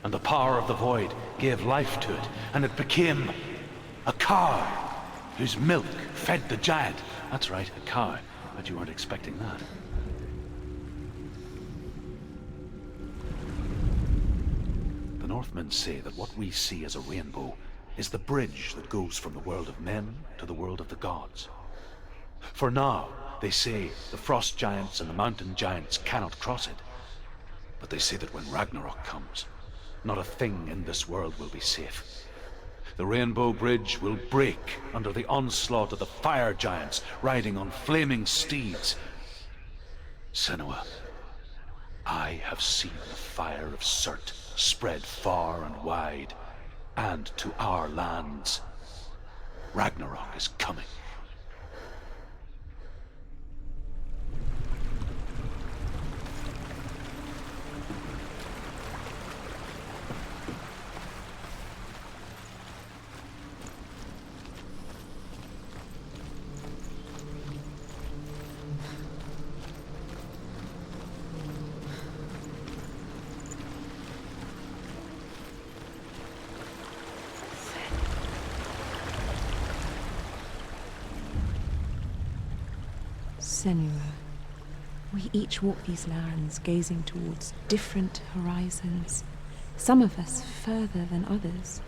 and the power of the void gave life to it, and it became a cow whose milk fed the giant. That's right, a cow. But you weren't expecting that. The Northmen say that what we see as a rainbow is the bridge that goes from the world of men to the world of the gods. For now, they say the frost giants and the mountain giants cannot cross it. But they say that when Ragnarok comes, not a thing in this world will be safe. The Rainbow Bridge will break under the onslaught of the fire giants riding on flaming steeds. Senua, I have seen the fire of Surt spread far and wide, and to our lands. Ragnarok is coming. Senua, we each walk these lands gazing towards different horizons, some of us further than others.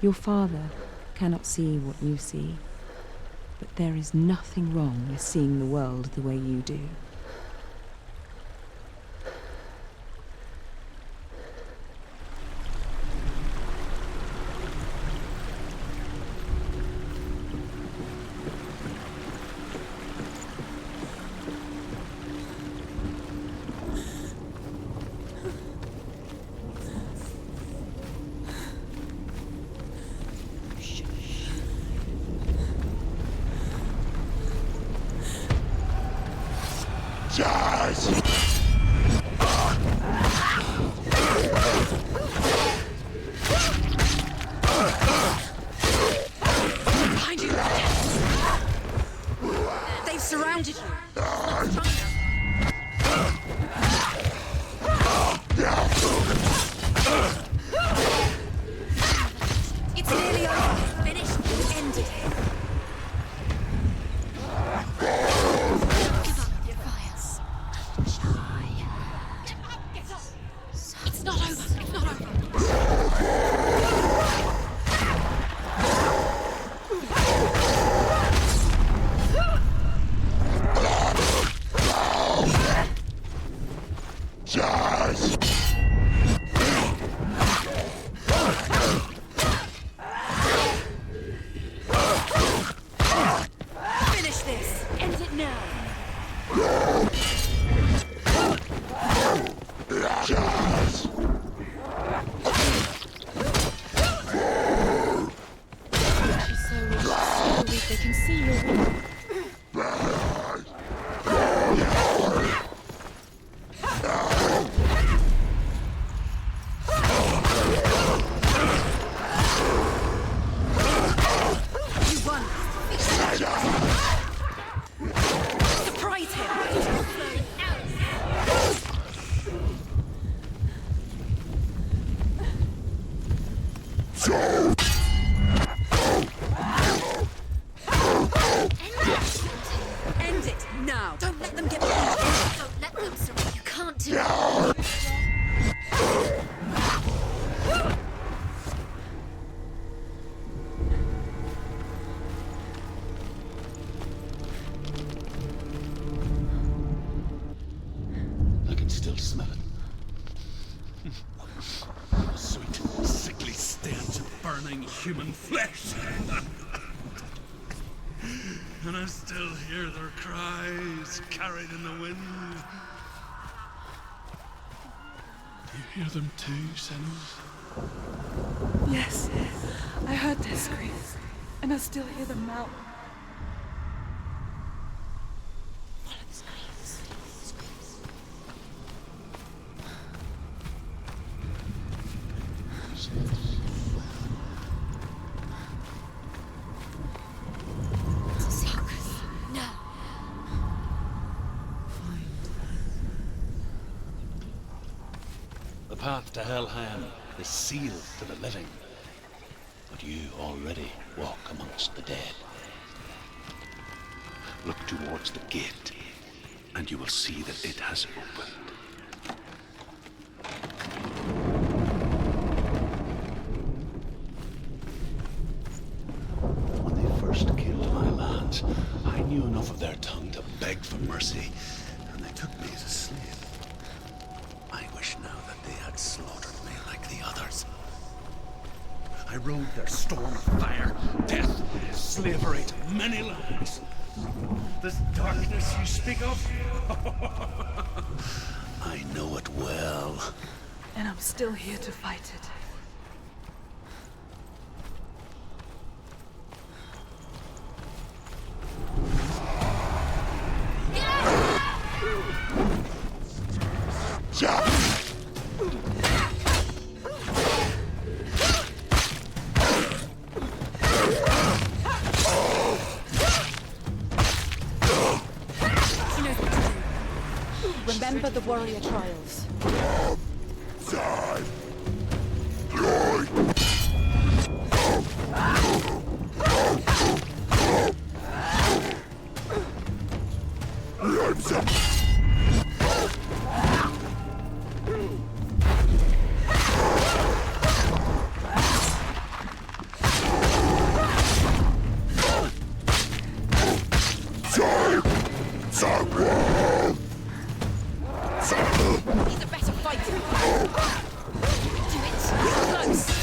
Your father cannot see what you see, but there is nothing wrong with seeing the world the way you do. Behind you! They've surrounded you! It's nearly over! Finished! Ended! Give up your fires. It's not over! It's not over! Finish this! End it now! She's so weak they can see your wound. You won! Surprise him! End it now! Don't let them get behind you! Don't let them surrender. You can't do it. I can still smell it. The sweet, sickly stench of burning human flesh. And I still hear their cries carried in the wind. Do you hear them too, Senua? Yes, I heard their screams, and I still hear them now. Follow the screams. It's a secret. path to Helheim is sealed to the living, but you already walk amongst the dead. Look towards the gate, and you will see that it has opened. When they first came to my lands, I knew enough of their tongue to beg for mercy, and they took me as a slave. I wish now that they had slaughtered me like the others. I rode their storm of fire, death, slavery to many lands. This darkness you speak of? I know it well. And I'm still here to fight it. Remember the warrior trials. He's a better fighter. Do it. Close.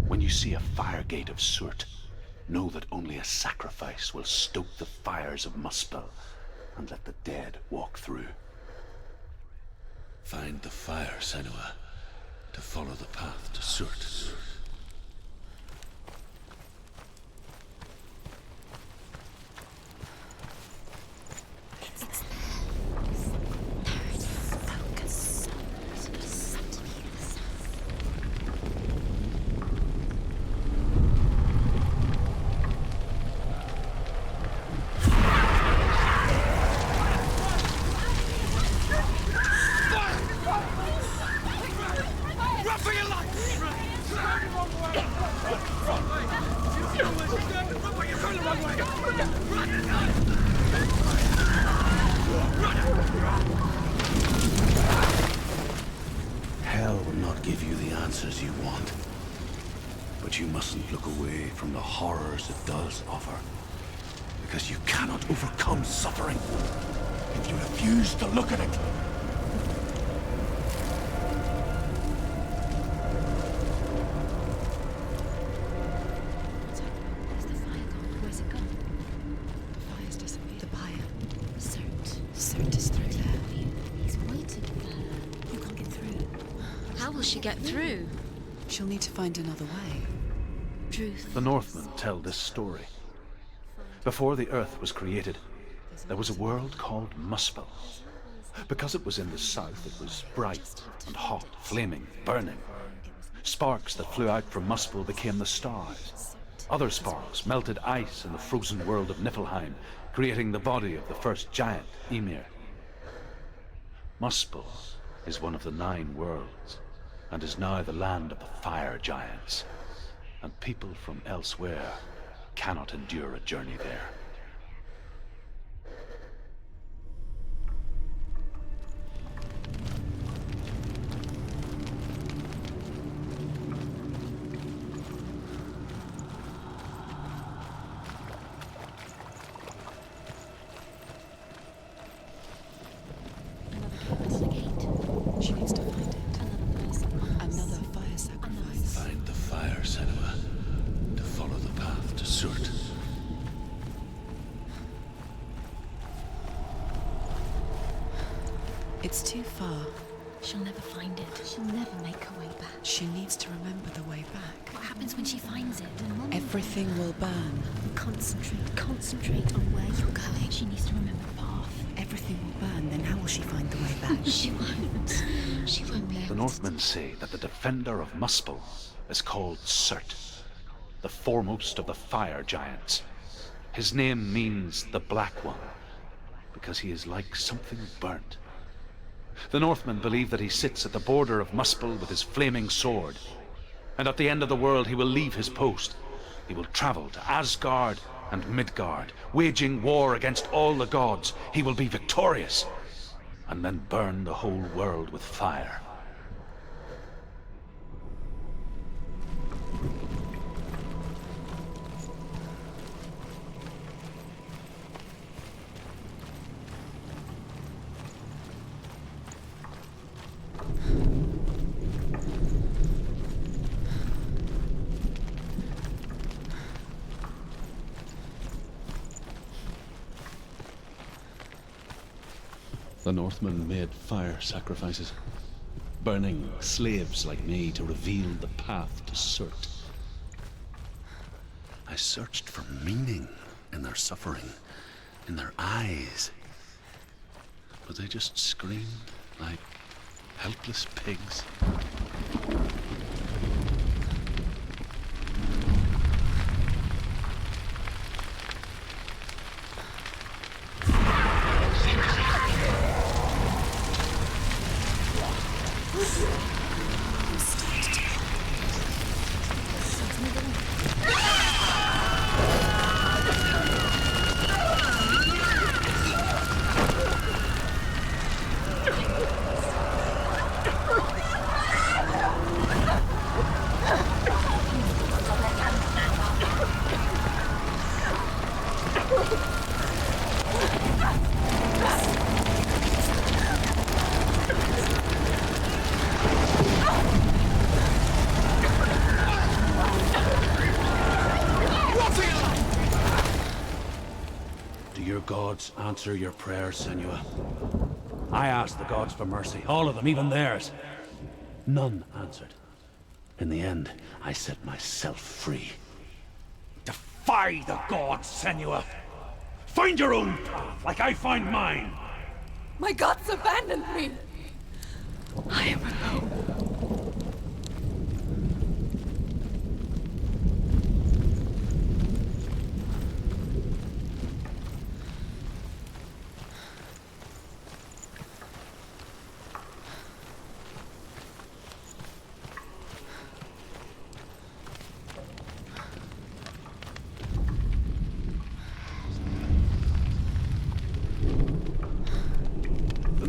When you see a fire gate of soot, know that only a sacrifice will stoke the fires of Muspel and let the dead walk through. Find the fire, Senua, to follow the path to Surt. Hell will not give you the answers you want. But you mustn't look away from the horrors it does offer. Because you cannot overcome suffering if you refuse to look at it. Where's the fire gone? Where's it gone? The fire's disappeared. The pyre. Surt is through there. He's waiting for her. You can't get through. How will she get through? She'll need to find another way. Truth. The Northmen tell this story. Before the earth was created, there was a world called Muspel. Because it was in the south, it was bright and hot, flaming, burning. Sparks that flew out from Muspel became the stars. Other sparks melted ice in the frozen world of Niflheim, creating the body of the first giant, Ymir. Muspel is one of the 9 worlds, and is now the land of the fire giants. And people from elsewhere cannot endure a journey there. It's too far. She'll never find it. She'll never make her way back. She needs to remember the way back. What happens when she finds it? Everything will burn. Concentrate on where you're going. She needs to remember the path. Everything will burn, then how will she find the way back? She won't. She won't be The able Northmen say that the defender of Muspel is called Surt, the foremost of the fire giants. His name means the Black One, because he is like something burnt. The Northmen believe that he sits at the border of Muspel with his flaming sword, and at the end of the world he will leave his post. He will travel to Asgard and Midgard, waging war against all the gods. He will be victorious, and then burn the whole world with fire. The Northmen made fire sacrifices, burning slaves like me to reveal the path to Surt. I searched for meaning in their suffering, in their eyes, but they just screamed like helpless pigs. Gods answer your prayers, Senua. I asked the gods for mercy, all of them, even theirs. None answered. In the end, I set myself free. Defy the gods, Senua! Find your own path, like I find mine! My gods abandoned me! I am alone.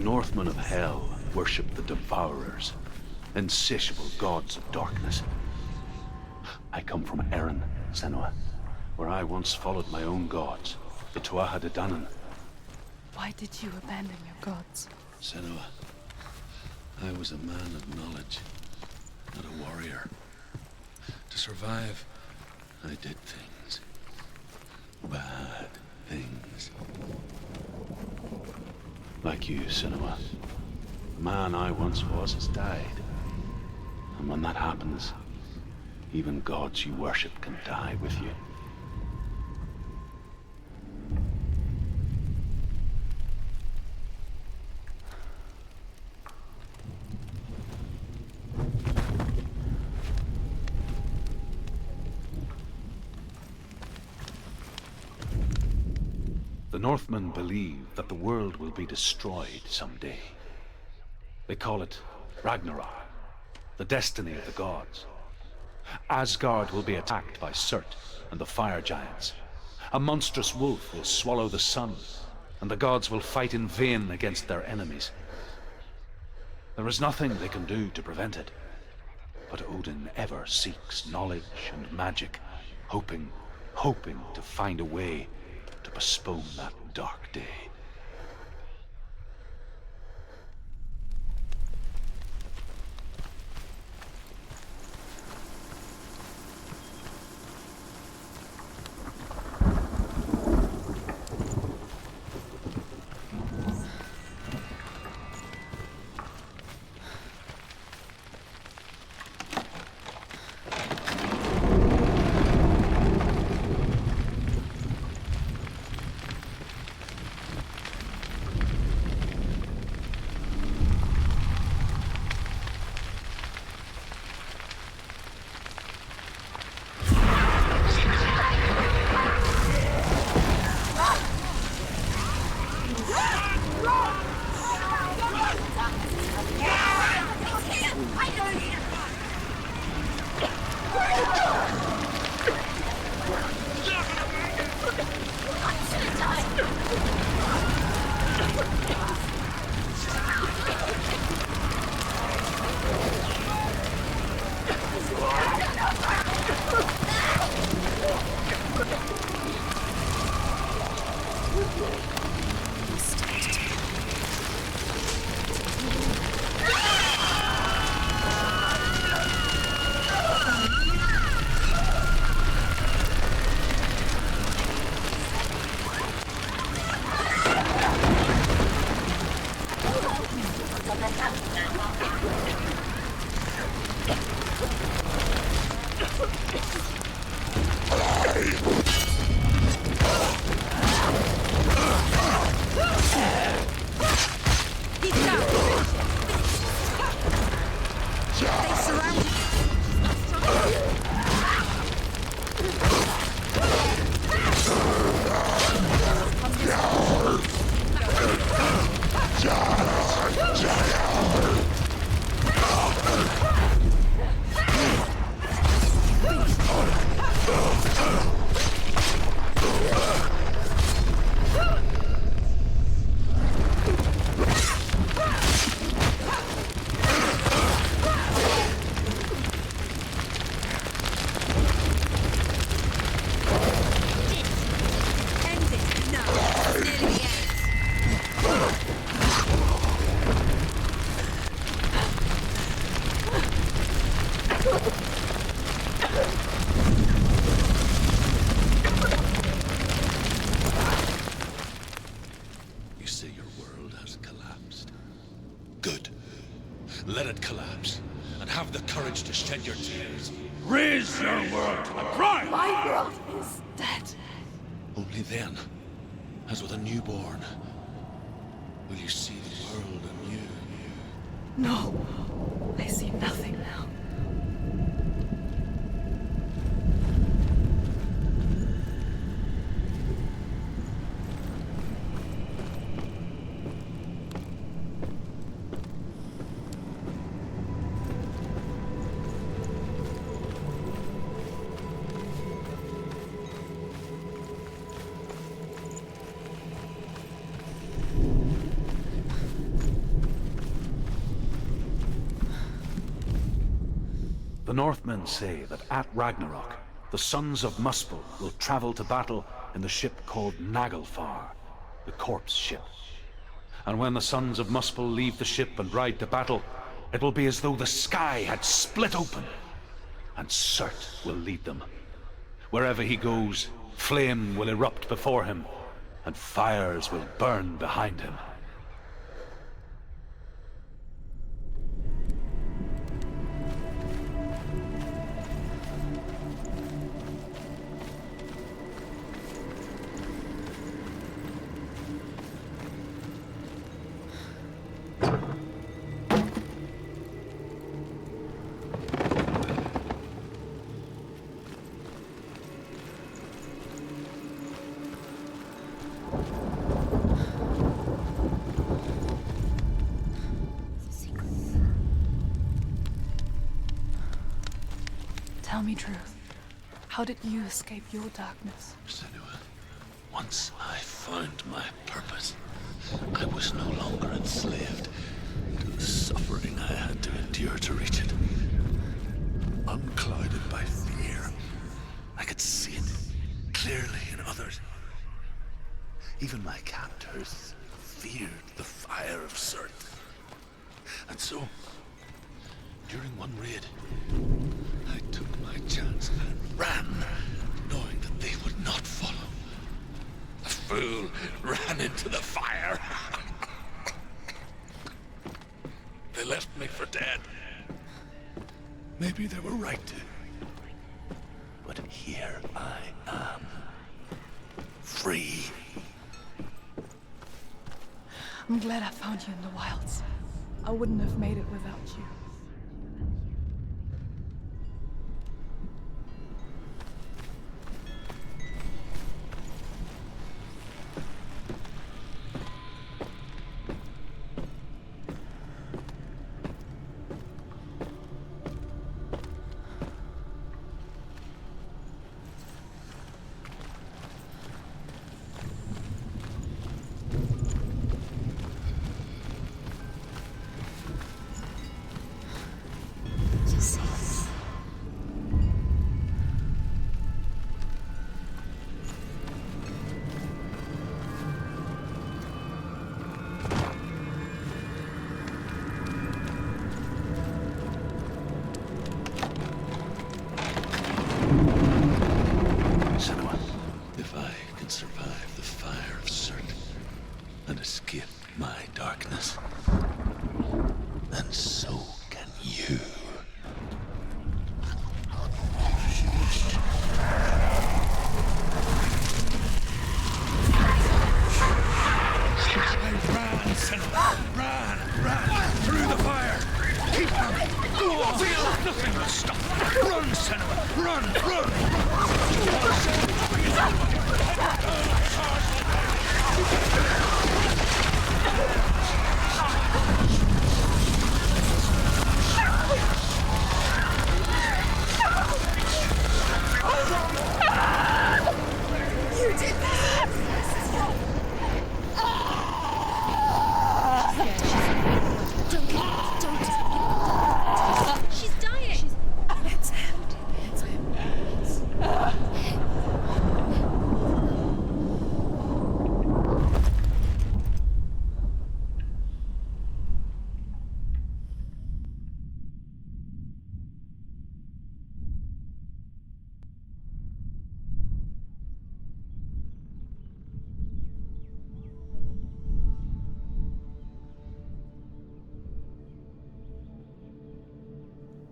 Northmen of Hell worship the Devourers, insatiable gods of darkness. I come from Erin, Senua, where I once followed my own gods, the Tuatha De Danann. Why did you abandon your gods? Senua, I was a man of knowledge, not a warrior. To survive, I did things. Bad things. Like you, Senua. The man I once was has died. And when that happens, even gods you worship can die with you. The Northmen believe that the world will be destroyed someday. They call it Ragnarok, the destiny of the gods. Asgard will be attacked by Surt and the fire giants. A monstrous wolf will swallow the sun, and the gods will fight in vain against their enemies. There is nothing they can do to prevent it, but Odin ever seeks knowledge and magic, hoping to find a way to postpone that dark day. You say your world has collapsed. Good. Let it collapse, and have the courage to shed your tears. Raise your world to the prime! My world is dead. Only then, as with a newborn, will you see the world anew. No, I see nothing now. The Northmen say that at Ragnarok, the sons of Muspel will travel to battle in the ship called Naglfar, the corpse ship. And when the sons of Muspel leave the ship and ride to battle, it will be as though the sky had split open, and Surt will lead them. Wherever he goes, flame will erupt before him, and fires will burn behind him. Tell me truth. How did you escape your darkness? Senua, once I found my purpose, I was no longer enslaved to the suffering I had to endure to reach it. Unclouded by fear, I could see it clearly in others. Even my captors feared the fire of Surt. And so, during one raid, I took my chance and ran, knowing that they would not follow. The fool ran into the fire. They left me for dead. Maybe they were right to. But here I am. Free. I'm glad I found you in the wilds. I wouldn't have made it without you.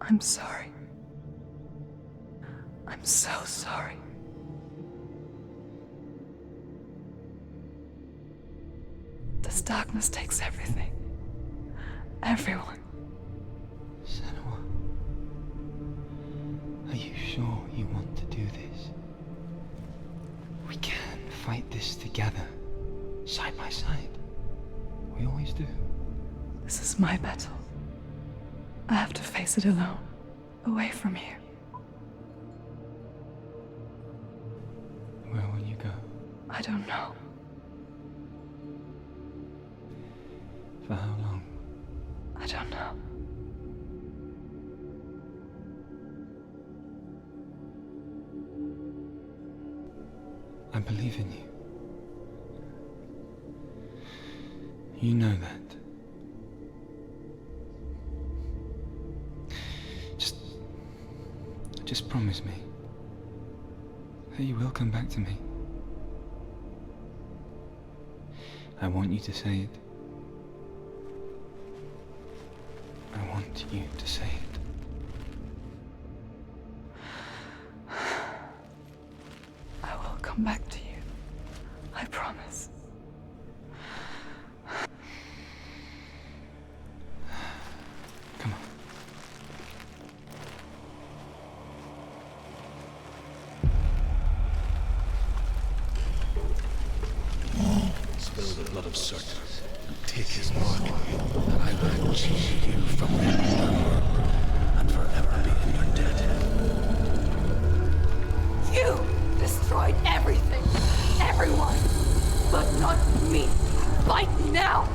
I'm sorry. I'm so sorry. This darkness takes everything. Everyone. Senua, are you sure you want to do this? We can fight this together, side by side. We always do. This is my battle. I have to face it alone, away from here. Where will you go? I don't know. For how long? I don't know. I believe in you. You know that. Just promise me that you will come back to me. I want you to say it. I want you to say it. I will come back to you. I promise. Come on. Spill the blood of Surt and take his mark, and I will achieve you from the underworld and forever be in your debt. You destroyed everything, everyone, but not me. Fight now!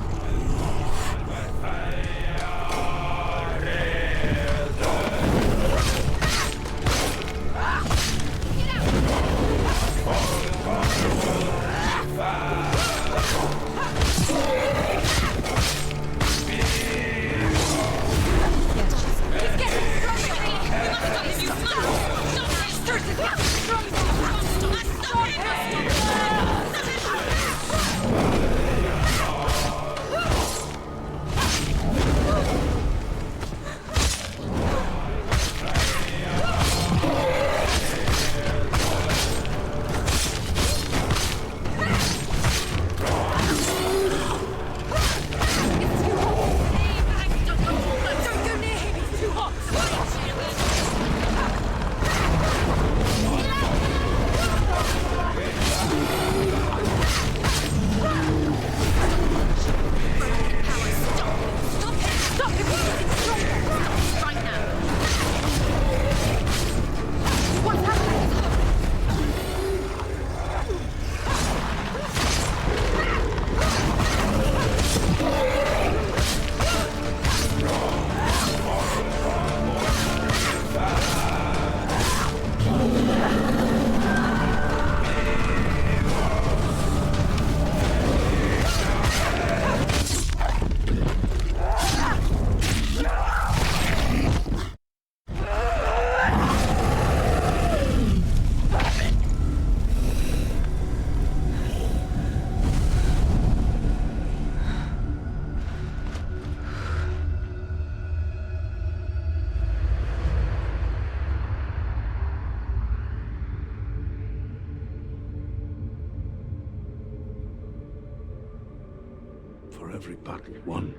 For every battle won,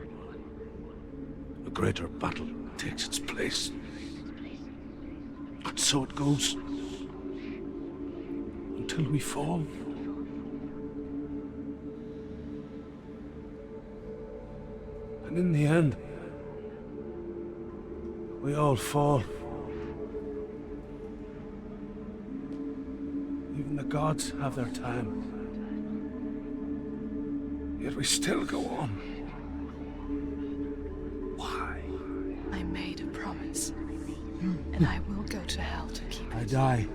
a greater battle takes its place. And so it goes. Until we fall. And in the end, we all fall. Even the gods have their time. Yet we still go on. Why? I made a promise. And I will go to hell to keep it. I die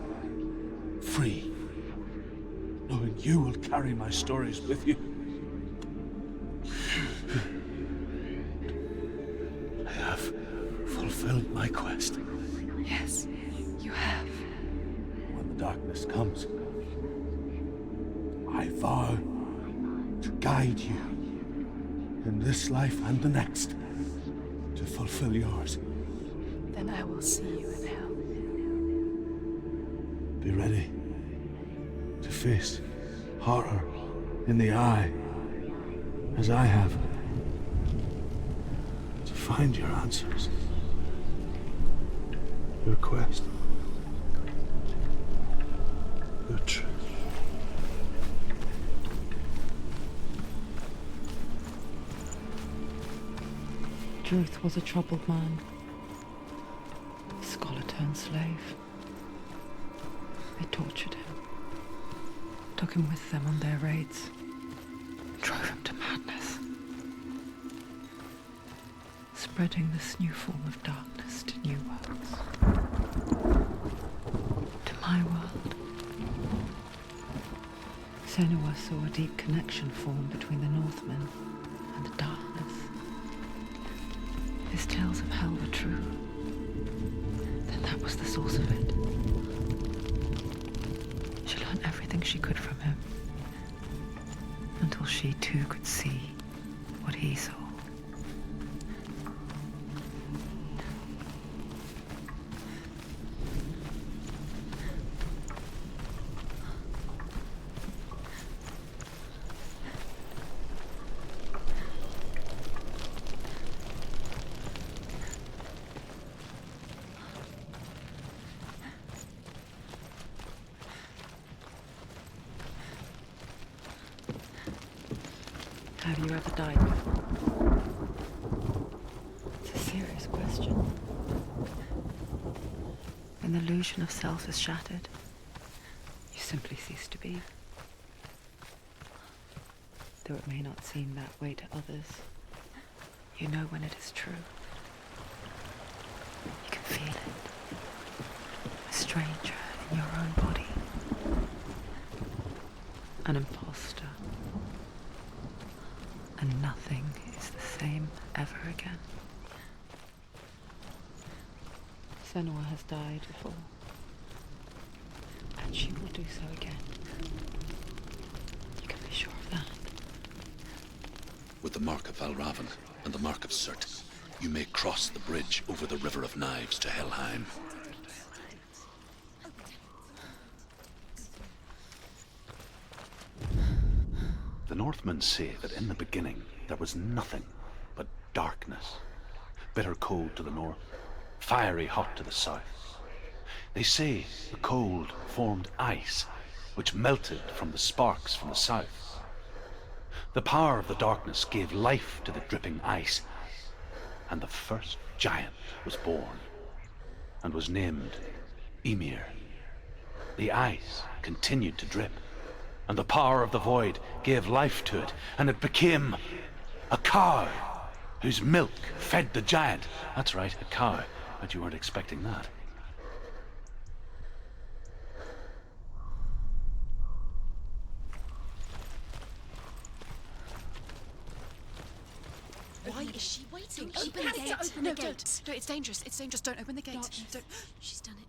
free, knowing you will carry my stories with you. I have fulfilled my quest. Yes, you have. When the darkness comes, I vow to guide you in this life and the next to fulfill yours. Then I will see you in hell. Be ready to face horror in the eye, as I have. To find your answers. Your quest. Your truth. Druth was a troubled man. Scholar turned slave. They tortured him. Took him with them on their raids. Drove him to madness. Spreading this new form of darkness to new worlds. To my world. Senua saw a deep connection form between the Northmen and the darkness. His tales of hell were true. Then that was the source of it. She learned everything she could from him. Until she too could see what he saw. Have you ever died before? It's a serious question. When the illusion of self is shattered, you simply cease to be. Though it may not seem that way to others, you know when it is true. You can feel it. A stranger in your own body. An imposter. And nothing is the same ever again. Senua has died before, and she will do so again. You can be sure of that. With the mark of Valravan and the mark of Surt, you may cross the bridge over the River of Knives to Helheim. The Northmen say that in the beginning there was nothing but darkness. Bitter cold to the north, fiery hot to the south. They say the cold formed ice, which melted from the sparks from the south. The power of the darkness gave life to the dripping ice, and the first giant was born, and was named Ymir. The ice continued to drip, and the power of the void gave life to it, and it became a cow, whose milk fed the giant. That's right, a cow. But you weren't expecting that. Why is she waiting? Open the gate. Open the gate. No, it's dangerous. It's dangerous. Don't open the gate. Don't. She's done it.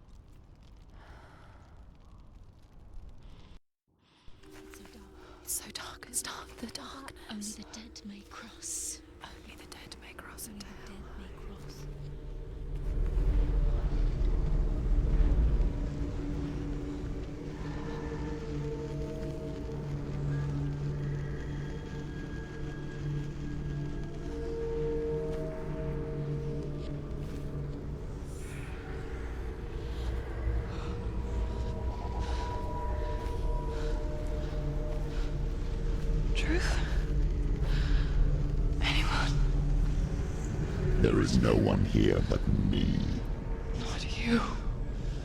It's so dark. It's dark. The dark. Only the dead may cross. Only the dead may cross Only into the hell. dead may cross. Truth? Anyone? There is no one here but me. Not you.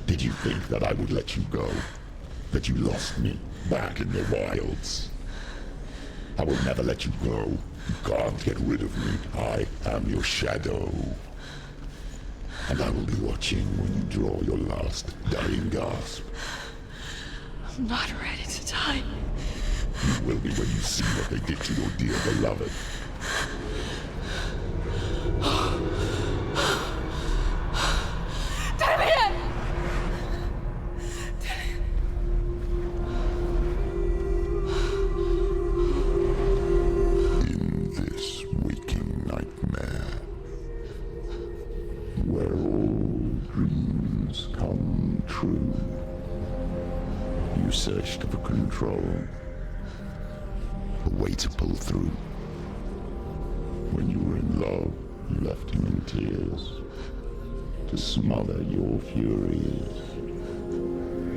Did you think that I would let you go? That you lost me back in the wilds? I will never let you go. You can't get rid of me. I am your shadow. And I will be watching when you draw your last dying gasp. I'm not ready to die. You will be when you see what they did to your dear beloved. In this waking nightmare, where all true. You searched for control, a way to pull through. When you were in love, you left him in tears, to smother your furies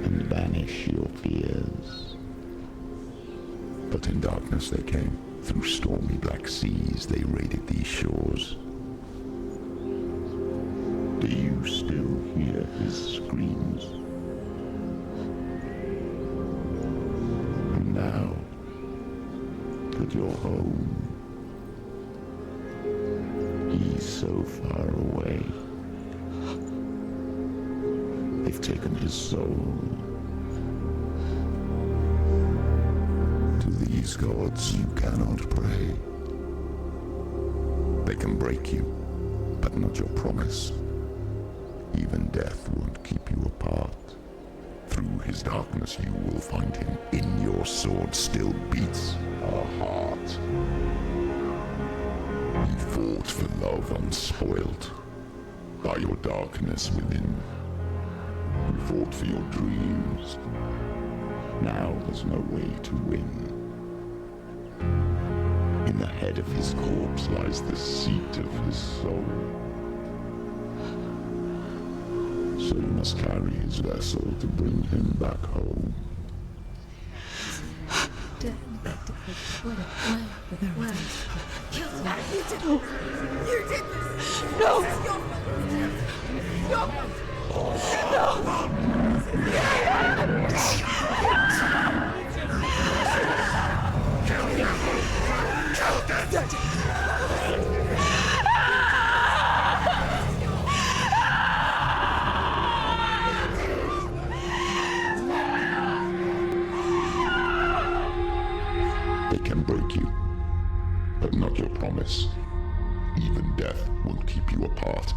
and banish your fears. But in darkness they came, through stormy black seas they raided these shores. Do you still hear his screams? And now that you're home, he's so far away. They've taken his soul. To these gods you cannot pray. They can break you, but not your promise. Even death won't keep you apart. Through his darkness you will find him. In your sword still beats a heart. You fought for love unspoilt by your darkness within. You fought for your dreams. Now there's no way to win. In the head of his corpse lies the seat of his soul. So you must carry his vessel to bring him back home. Where? Kill him. You did this. You did this. No. This is your fault. They can break you, but not your promise. Even death won't keep you apart.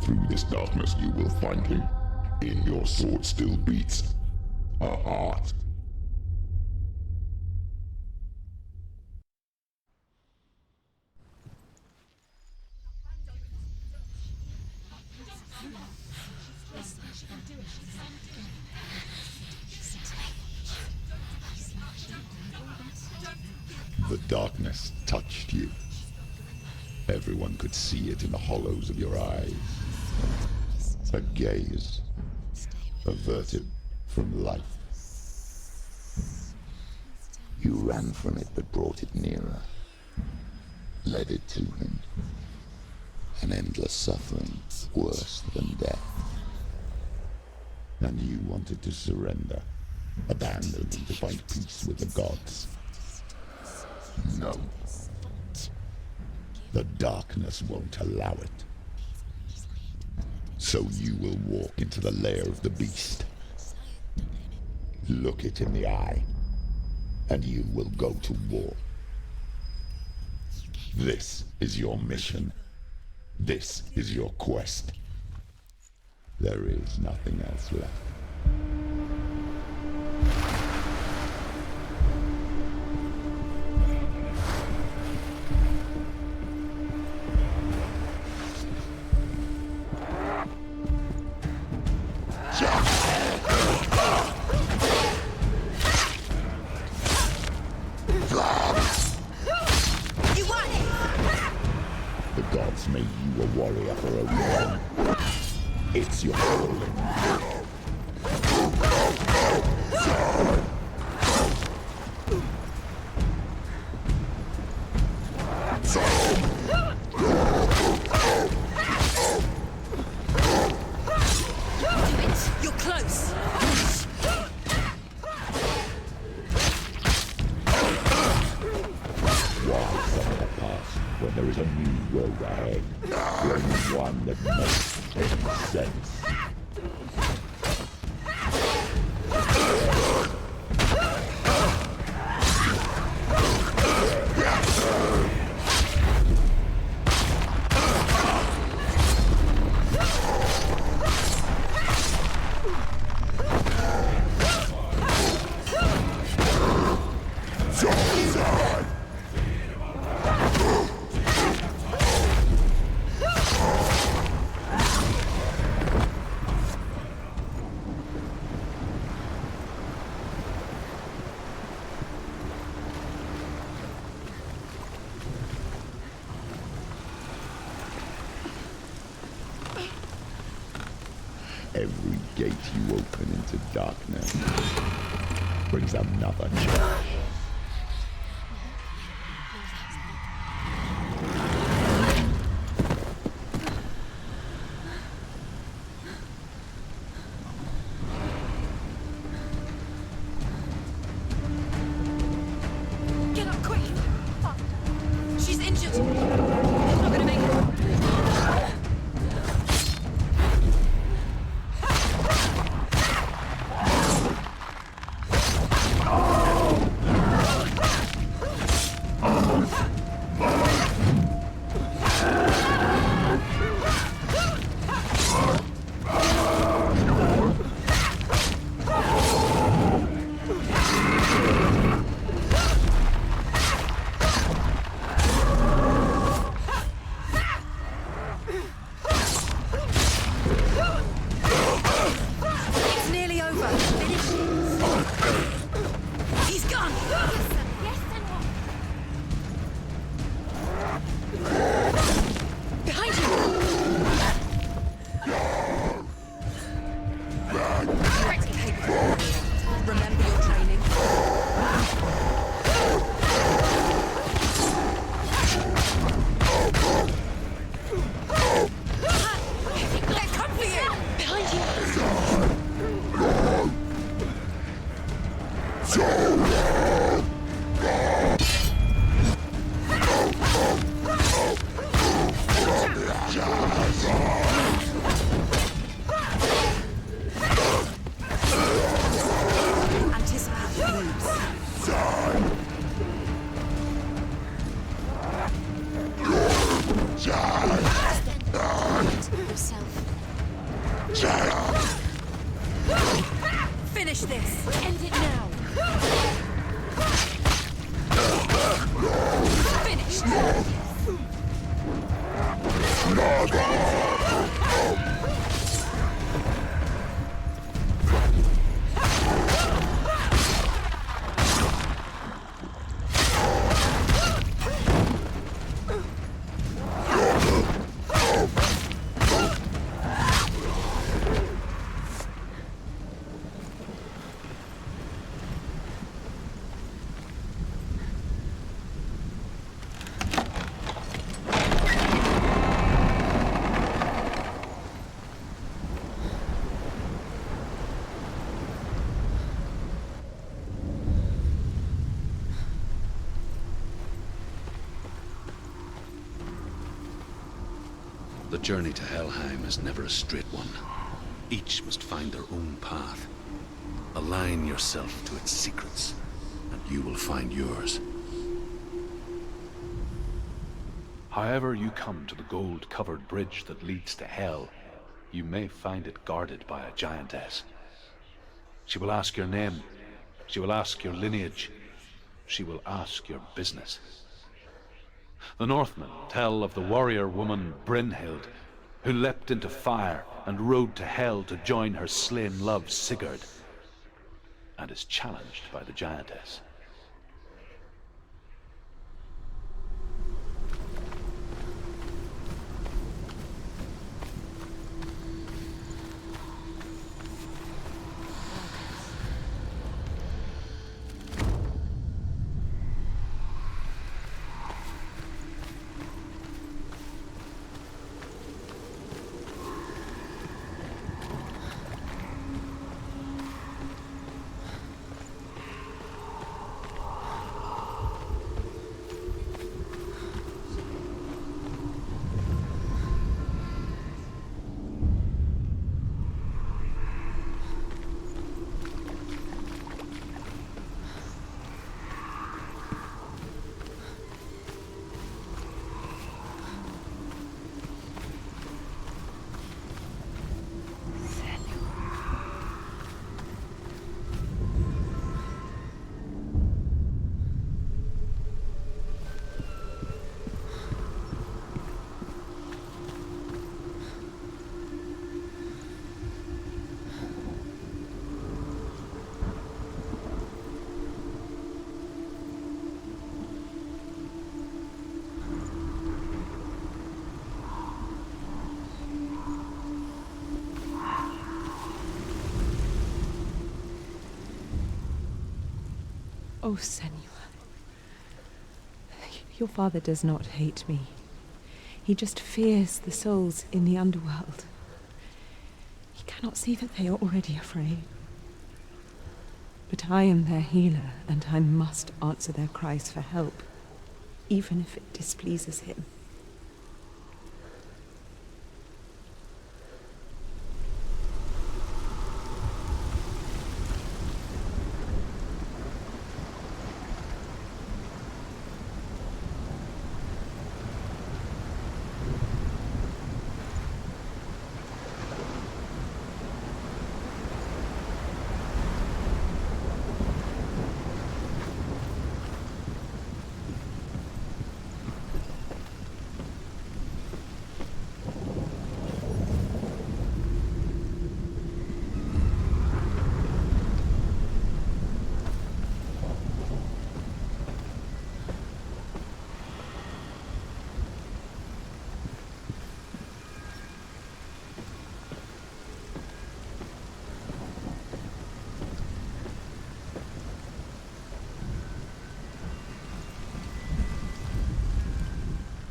Through this darkness you will find him. In your sword still beats a heart. The darkness touched you. Everyone could see it in the hollows of your eyes. A gaze averted from life. You ran from it but brought it nearer, led it to him. An endless suffering, worse than death. And you wanted to surrender, abandon and to find peace with the gods. No. The darkness won't allow it. So you will walk into the lair of the beast. Look it in the eye, and you will go to war. This is your mission. This is your quest. There is nothing else left. The gods made you a warrior for a reason. It's your calling. You're close. Why suffer the past when there is a new road ahead? Only one that makes any sense. every gate you open into darkness brings another change. Get up quick! Fuck. She's injured! She's not gonna make it. It's nearly over. Finish it. He's gone! Yes, Senua. Behind you! Practically. Remember your training. They've come for you! Behind you! Anticipate your moves. Finish this! End it now! Finished! The journey to Helheim is never a straight one. Each must find their own path. Align yourself to its secrets, and you will find yours. However you come to the gold-covered bridge that leads to Hell, you may find it guarded by a giantess. She will ask your name. She will ask your lineage. She will ask your business. The Northmen tell of the warrior woman Brynhild, who leapt into fire and rode to Hell to join her slain love Sigurd, and is challenged by the giantess. Oh, Senua. Your father does not hate me. He just fears the souls in the underworld. He cannot see that they are already afraid. But I am their healer, and I must answer their cries for help, even if it displeases him.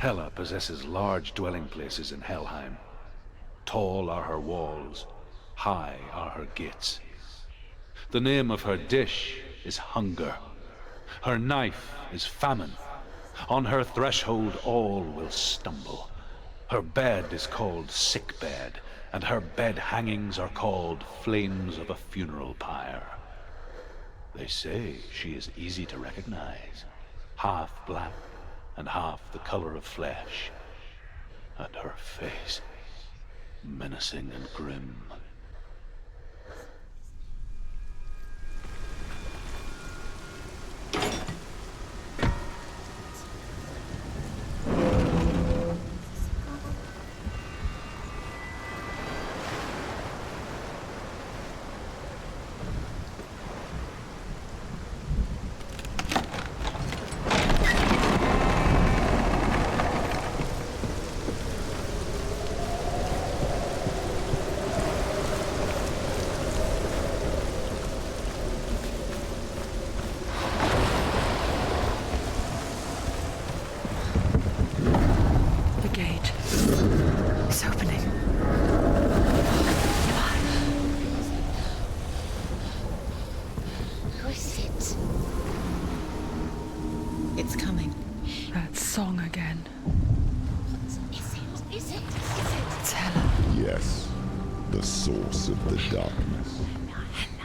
Hela possesses large dwelling places in Helheim. Tall are her walls, high are her gates. The name of her dish is hunger. Her knife is famine. On her threshold all will stumble. Her bed is called sick bed, and her bed hangings are called flames of a funeral pyre. They say she is easy to recognize, half black and half the color of flesh, and her face menacing and grim.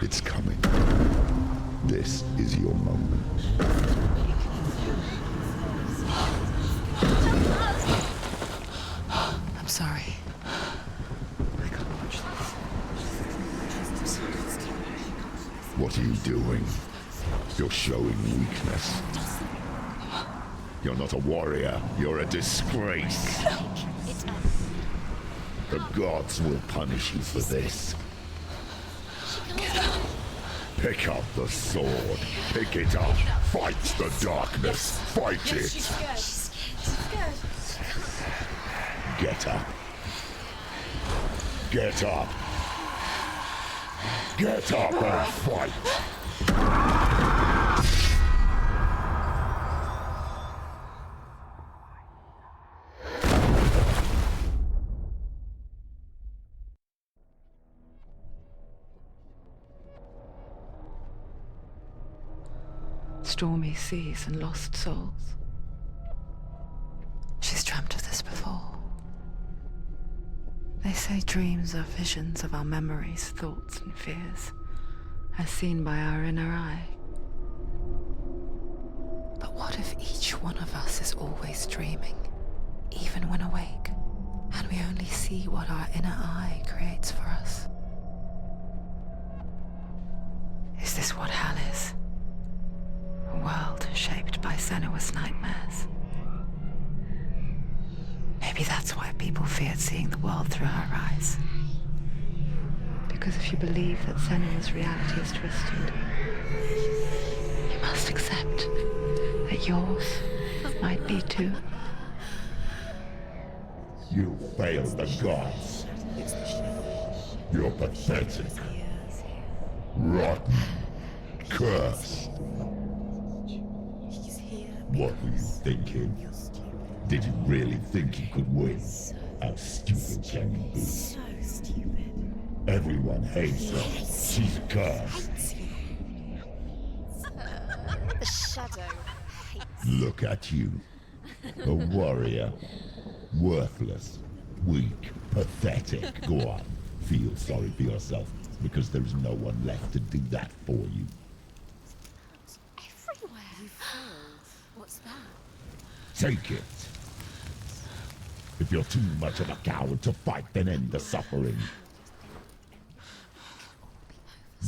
It's coming. This is your moment. I'm sorry. I can't watch this. What are you doing? You're showing weakness. You're not a warrior. You're a disgrace. The gods will punish you for this. Pick up the sword. Pick it up. Fight the darkness. Fight it. She's scared. Get up. Get up. Get up and fight. Stormy seas and lost souls. She's dreamt of this before. They say dreams are visions of our memories, thoughts and fears, as seen by our inner eye. But what if each one of us is always dreaming, even when awake, and we only see what our inner eye creates for us? Is this what hell is? A world shaped by Senua's nightmares. Maybe that's why people feared seeing the world through her eyes. Because if you believe that Senua's reality is twisted, you must accept that yours might be too. You failed the gods. You're pathetic. Rotten. Cursed. What were you thinking? Did you really think you could win? How stupid can you be? So stupid. Everyone hates her. She's cursed. The shadow hates. Look at you. A warrior. Worthless. Weak. Pathetic. Go on. Feel sorry for yourself, because there's no one left to do that for you. Everywhere. You failed. What's that? Take it. If you're too much of a coward to fight, then end the suffering.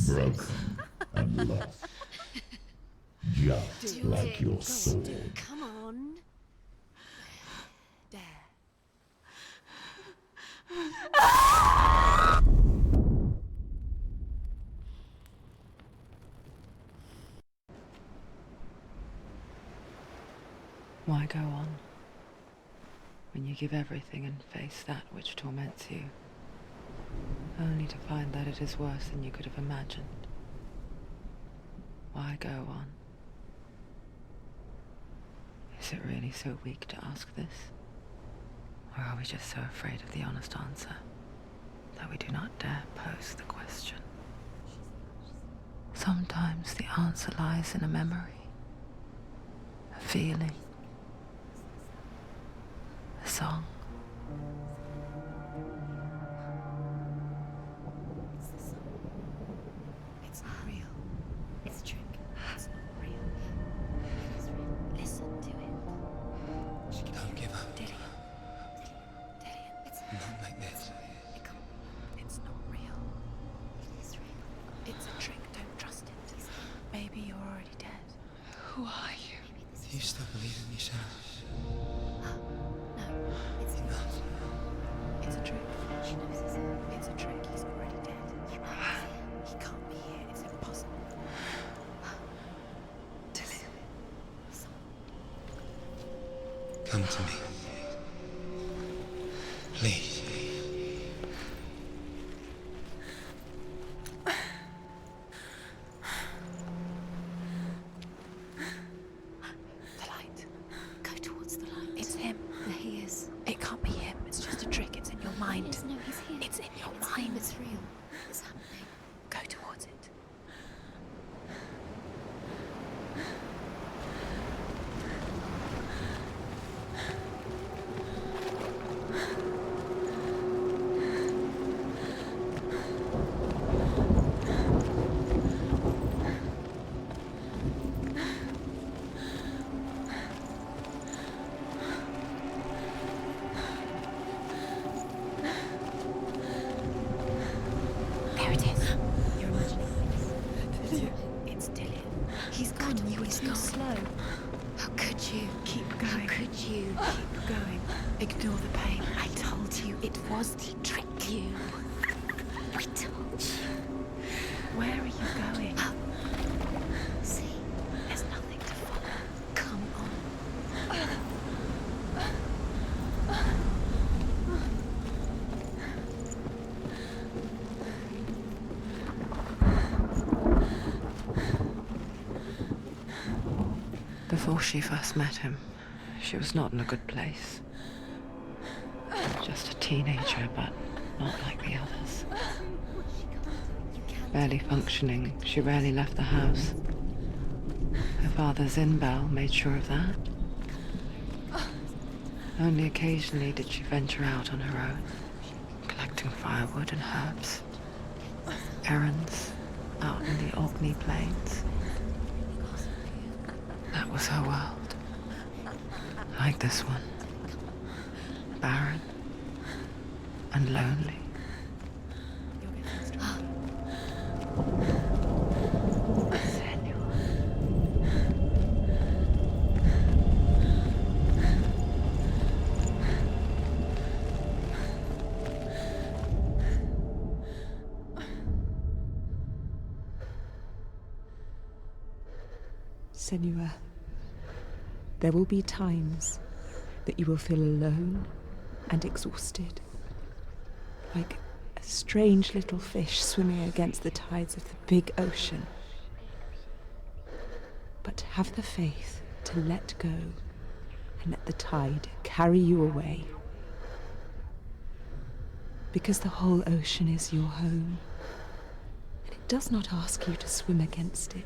Broken and lost. Just like your sword. Come on. Dare. Why go on when you give everything and face that which torments you, only to find that it is worse than you could have imagined? Why go on? Is it really so weak to ask this? Or are we just so afraid of the honest answer that we do not dare pose the question? Sometimes the answer lies in a memory, a feeling, a song. It's not real. It's a trick. It's not real. It is real. Listen to it. Don't give up. Dillian. It's Not like this. It can't. It's not real. It is real. It's a trick. Don't trust it. Maybe you're already dead. Who are you? Do you still believe in me, Senua? No, it's not. It's a trick. She knows it's a trick. He's already dead. He can't be here. It's impossible. Come to me. Please. The light. Go towards the light. It's him. There he is. It can't be him. It's just a trick. It's in your mind. No, he's here. It's in your mind. It's real. It's happening. Go towards it. There it is. You're imagining things. It's Dillian. He's gone. You were too slow. How could you? Keep going. How could you? Keep going. Ignore the pain. I told you it was to trick you. I told you. Where are you going? See, there's nothing to follow. Come on. Before she first met him, she was not in a good place. Just a teenager, but not like the others. Barely functioning, she rarely left the house. Her father's in-bell made sure of that. Only occasionally did she venture out on her own, collecting firewood and herbs. Errands out in the Orkney Plains. That was her world. Like this one. Barren and lonely. Senua, there will be times that you will feel alone and exhausted, like a strange little fish swimming against the tides of the big ocean. But have the faith to let go and let the tide carry you away. Because the whole ocean is your home, and it does not ask you to swim against it.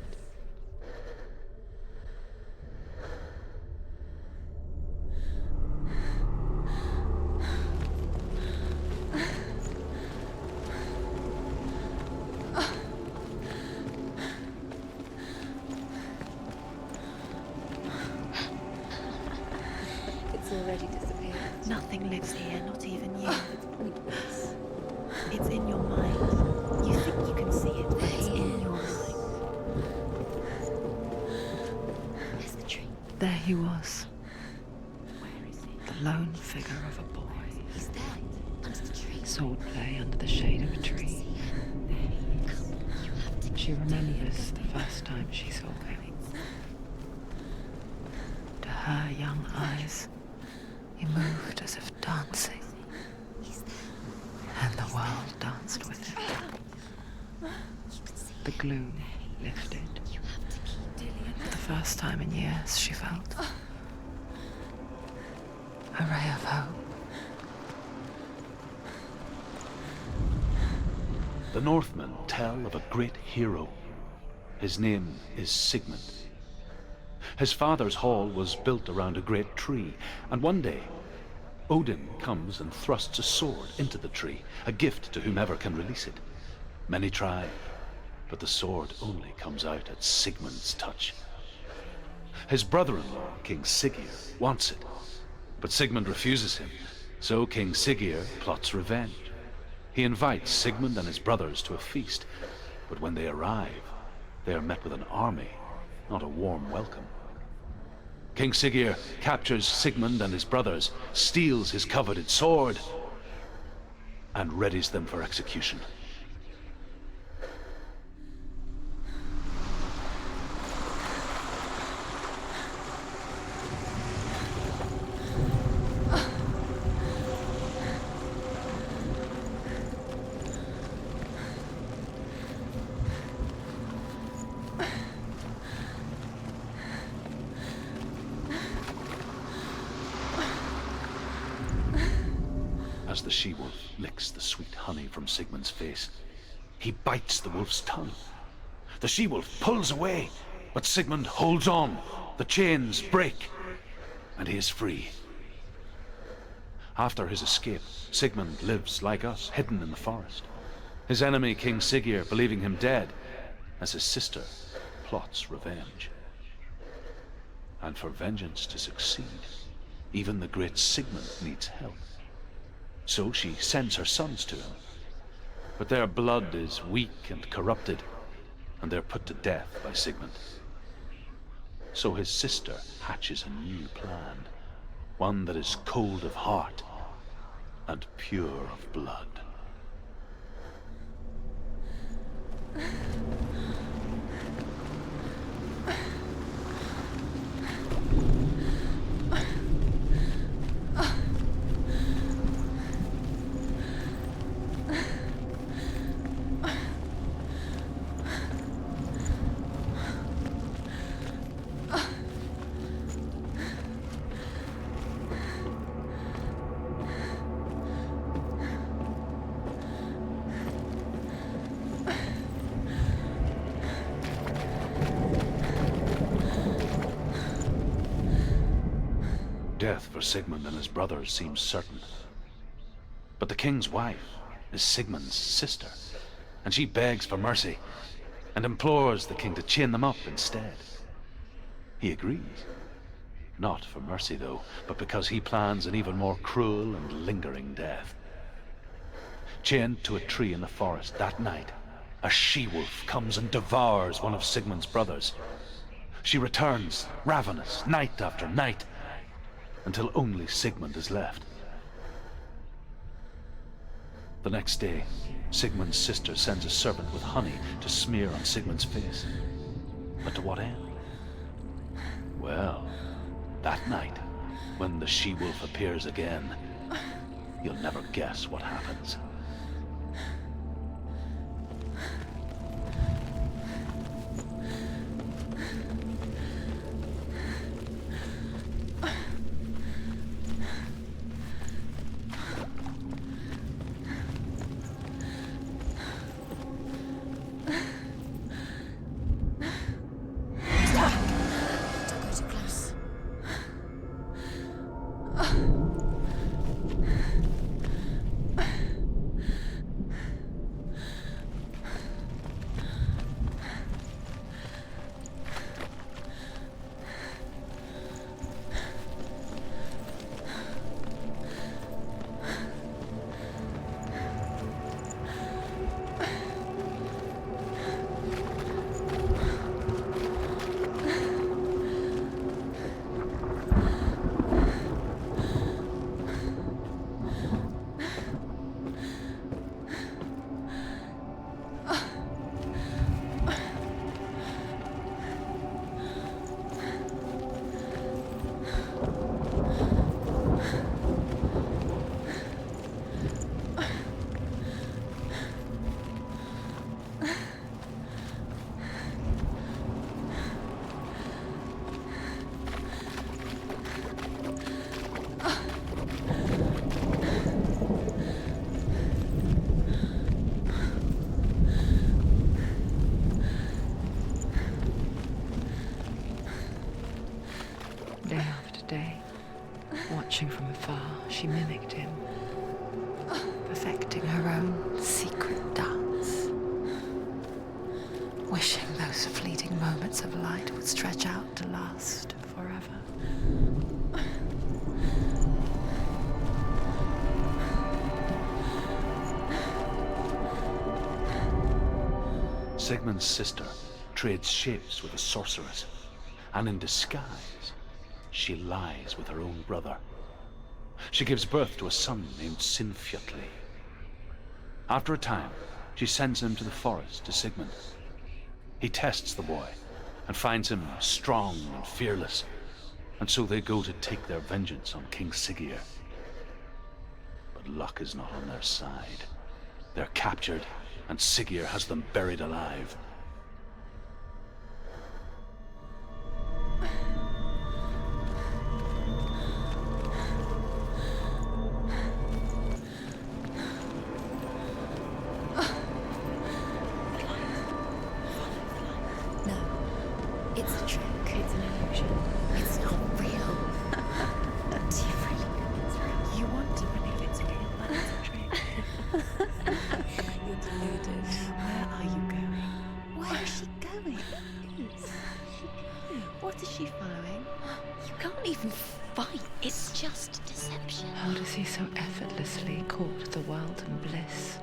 Already disappeared. Nothing lives here, not even you. It's in your mind. You think you can see it, but it's in your mind. There's the tree. There he was, Where is he? the lone figure of a boy. He's there, under the tree. Swordplay under the shade of a tree. She remembers the first time she saw him. To her young eyes, he moved as if dancing, and the world danced with him. The gloom lifted. For the first time in years, she felt a ray of hope. The Northmen tell of a great hero. His name is Sigmund. His father's hall was built around a great tree, and one day, Odin comes and thrusts a sword into the tree, a gift to whomever can release it. Many try, but the sword only comes out at Sigmund's touch. His brother-in-law, King Siggeir, wants it, but Sigmund refuses him, so King Siggeir plots revenge. He invites Sigmund and his brothers to a feast, but when they arrive, they are met with an army, not a warm welcome. King Siggeir captures Sigmund and his brothers, steals his coveted sword, and readies them for execution. As the she-wolf licks the sweet honey from Sigmund's face, he bites the wolf's tongue. The she-wolf pulls away, but Sigmund holds on. The chains break, and he is free. After his escape, Sigmund lives like us, hidden in the forest. His enemy, King Siggeir, believing him dead, as his sister plots revenge. And for vengeance to succeed, even the great Sigmund needs help. So she sends her sons to him. But their blood is weak and corrupted, and they're put to death by Sigmund. So his sister hatches a new plan, one that is cold of heart and pure of blood. Death for Sigmund and his brothers seems certain. But the king's wife is Sigmund's sister, and she begs for mercy and implores the king to chain them up instead. He agrees. Not for mercy, though, but because he plans an even more cruel and lingering death. Chained to a tree in the forest that night, a she-wolf comes and devours one of Sigmund's brothers. She returns, ravenous, night after night, until only Sigmund is left. The next day, Sigmund's sister sends a servant with honey to smear on Sigmund's face. But to what end? Well, that night, when the she-wolf appears again, you'll never guess what happens. she mimicked him, perfecting her own secret dance, wishing those fleeting moments of light would stretch out to last forever. Sigmund's sister trades shapes with a sorceress, and in disguise, she lies with her own brother. She gives birth to a son named Senua. After a time, she sends him to the forest to Sigmund. He tests the boy and finds him strong and fearless, and so they go to take their vengeance on King Siggeir. But luck is not on their side. They're captured, and Siggeir has them buried alive. It's a trick. It's an illusion. It's not real. Do you really think it's real? You want to believe it's real, but it's a trick. You're deluded. Where are you going? Where is she going? What is she following? You can't even fight. It's just deception. How does he so effortlessly court the world and bliss?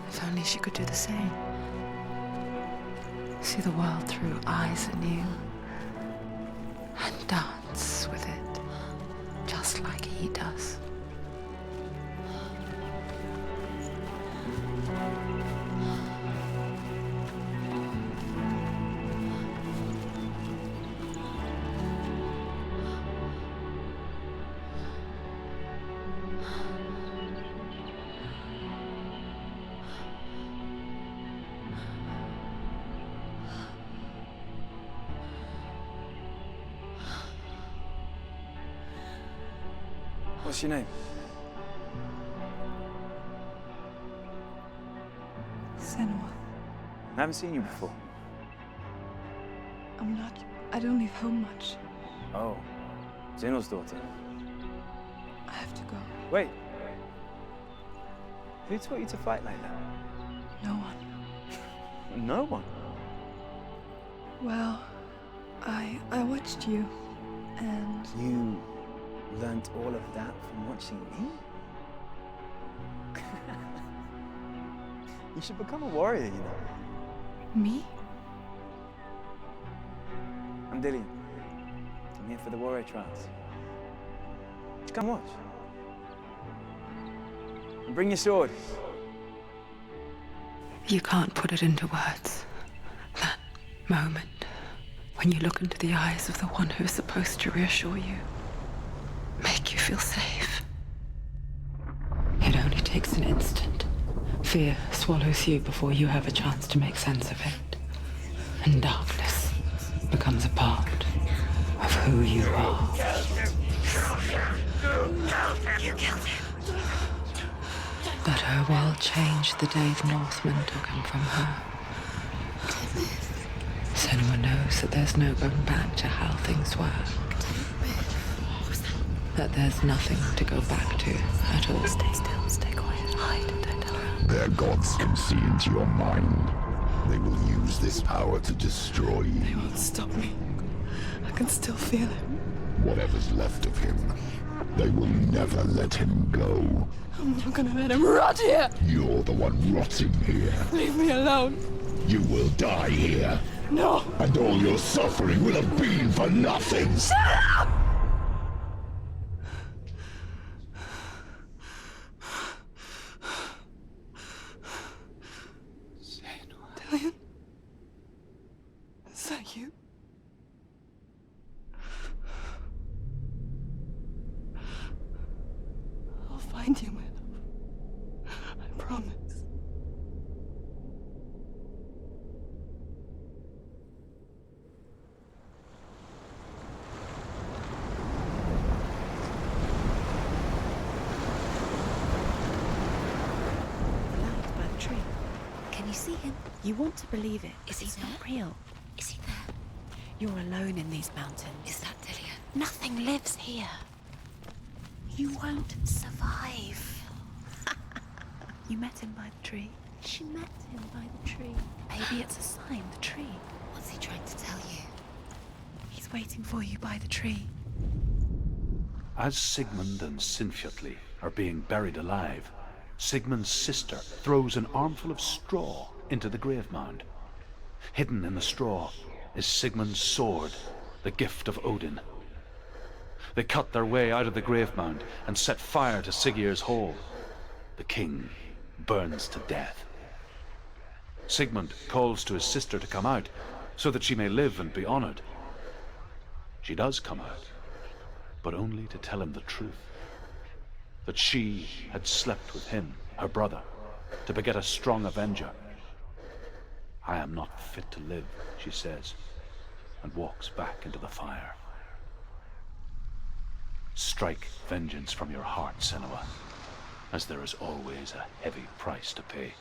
If only she could do the same. See the world through eyes anew and dance with it, just like he does. What's your name? Senua. I haven't seen you before. I don't leave home much. Oh, Zenua's daughter. I have to go. Wait. Who taught you to fight like that? No one. No one? Well, I watched you, and... You learned all of that from watching me? You should become a warrior, you know. Me? I'm Dillian. I'm here for the warrior trials. Come watch. And bring your sword. You can't put it into words. That moment when you look into the eyes of the one who is supposed to reassure you, make you feel safe. It only takes an instant. Fear swallows you before you have a chance to make sense of it. And darkness becomes a part of who you are. You killed him. But her world changed the day the Northmen took him from her. Senua knows that there's no going back to how things were. That there's nothing to go back to at all. Stay still, stay quiet, hide, don't tell her. Their gods can see into your mind. They will use this power to destroy you. They won't stop me. I can still feel him. Whatever's left of him, they will never let him go. I'm not gonna let him rot here! You're the one rotting here. Leave me alone. You will die here. No! And all your suffering will have been for nothing. Shut up! Dillian? Is that you? I'll find you, my love. I promise. Can you see him? You want to believe it. Is he not real? Is he there? You're alone in these mountains. Is that Dillian? Nothing lives here. You won't survive. You met him by the tree? She met him by the tree. Maybe it's a sign, the tree. What's he trying to tell you? He's waiting for you by the tree. As Sigmund and Sinfjotli are being buried alive, Sigmund's sister throws an armful of straw into the grave mound. Hidden in the straw is Sigmund's sword, the gift of Odin. They cut their way out of the grave mound and set fire to Siggeir's hole. The king burns to death. Sigmund calls to his sister to come out so that she may live and be honored. She does come out, but only to tell him the truth. That she had slept with him, her brother, to beget a strong avenger. I am not fit to live, she says, and walks back into the fire. Strike vengeance from your heart, Senua, as there is always a heavy price to pay.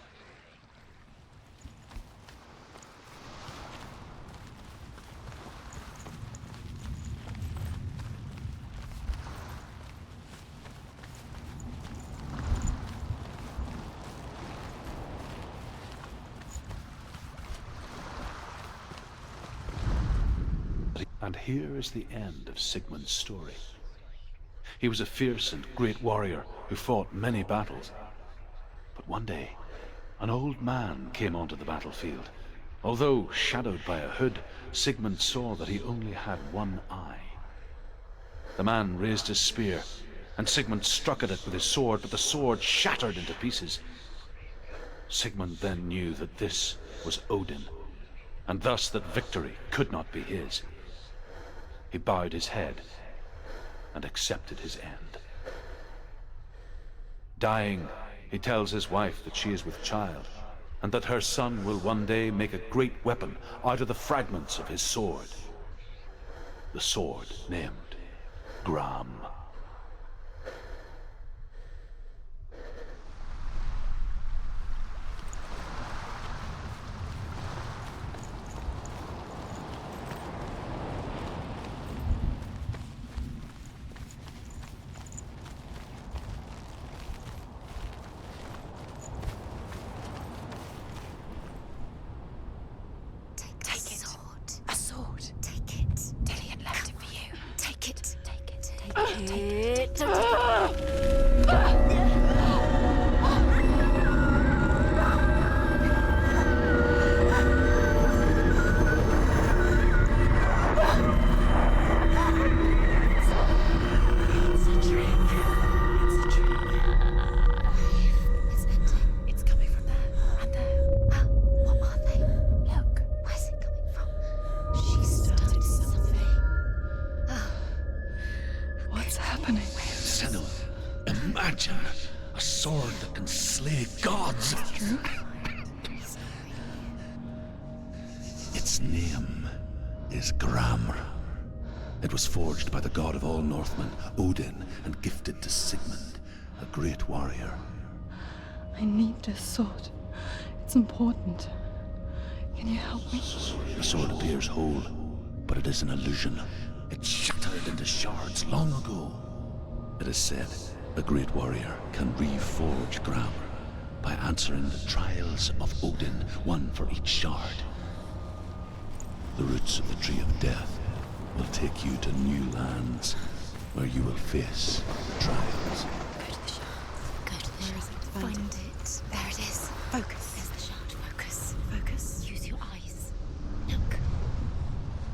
And here is the end of Sigmund's story. He was a fierce and great warrior who fought many battles. But one day, an old man came onto the battlefield. Although shadowed by a hood, Sigmund saw that he only had one eye. The man raised his spear, and Sigmund struck at it with his sword, but the sword shattered into pieces. Sigmund then knew that this was Odin, and thus that victory could not be his. He bowed his head and accepted his end. Dying, he tells his wife that she is with child, and that her son will one day make a great weapon out of the fragments of his sword. The sword named Gram. Its name is Gram. It was forged by the god of all Northmen, Odin, and gifted to Sigmund, a great warrior. I need this sword. It's important. Can you help me? The sword appears whole, but it is an illusion. It shattered into shards long ago. It is said a great warrior can reforge Gram by answering the trials of Odin, one for each shard. The roots of the Tree of Death will take you to new lands where you will face the trials. Go to the shard. Go to the shard. Find it. There it is. Focus. There's the shard. Focus. Focus. Use your eyes. Look.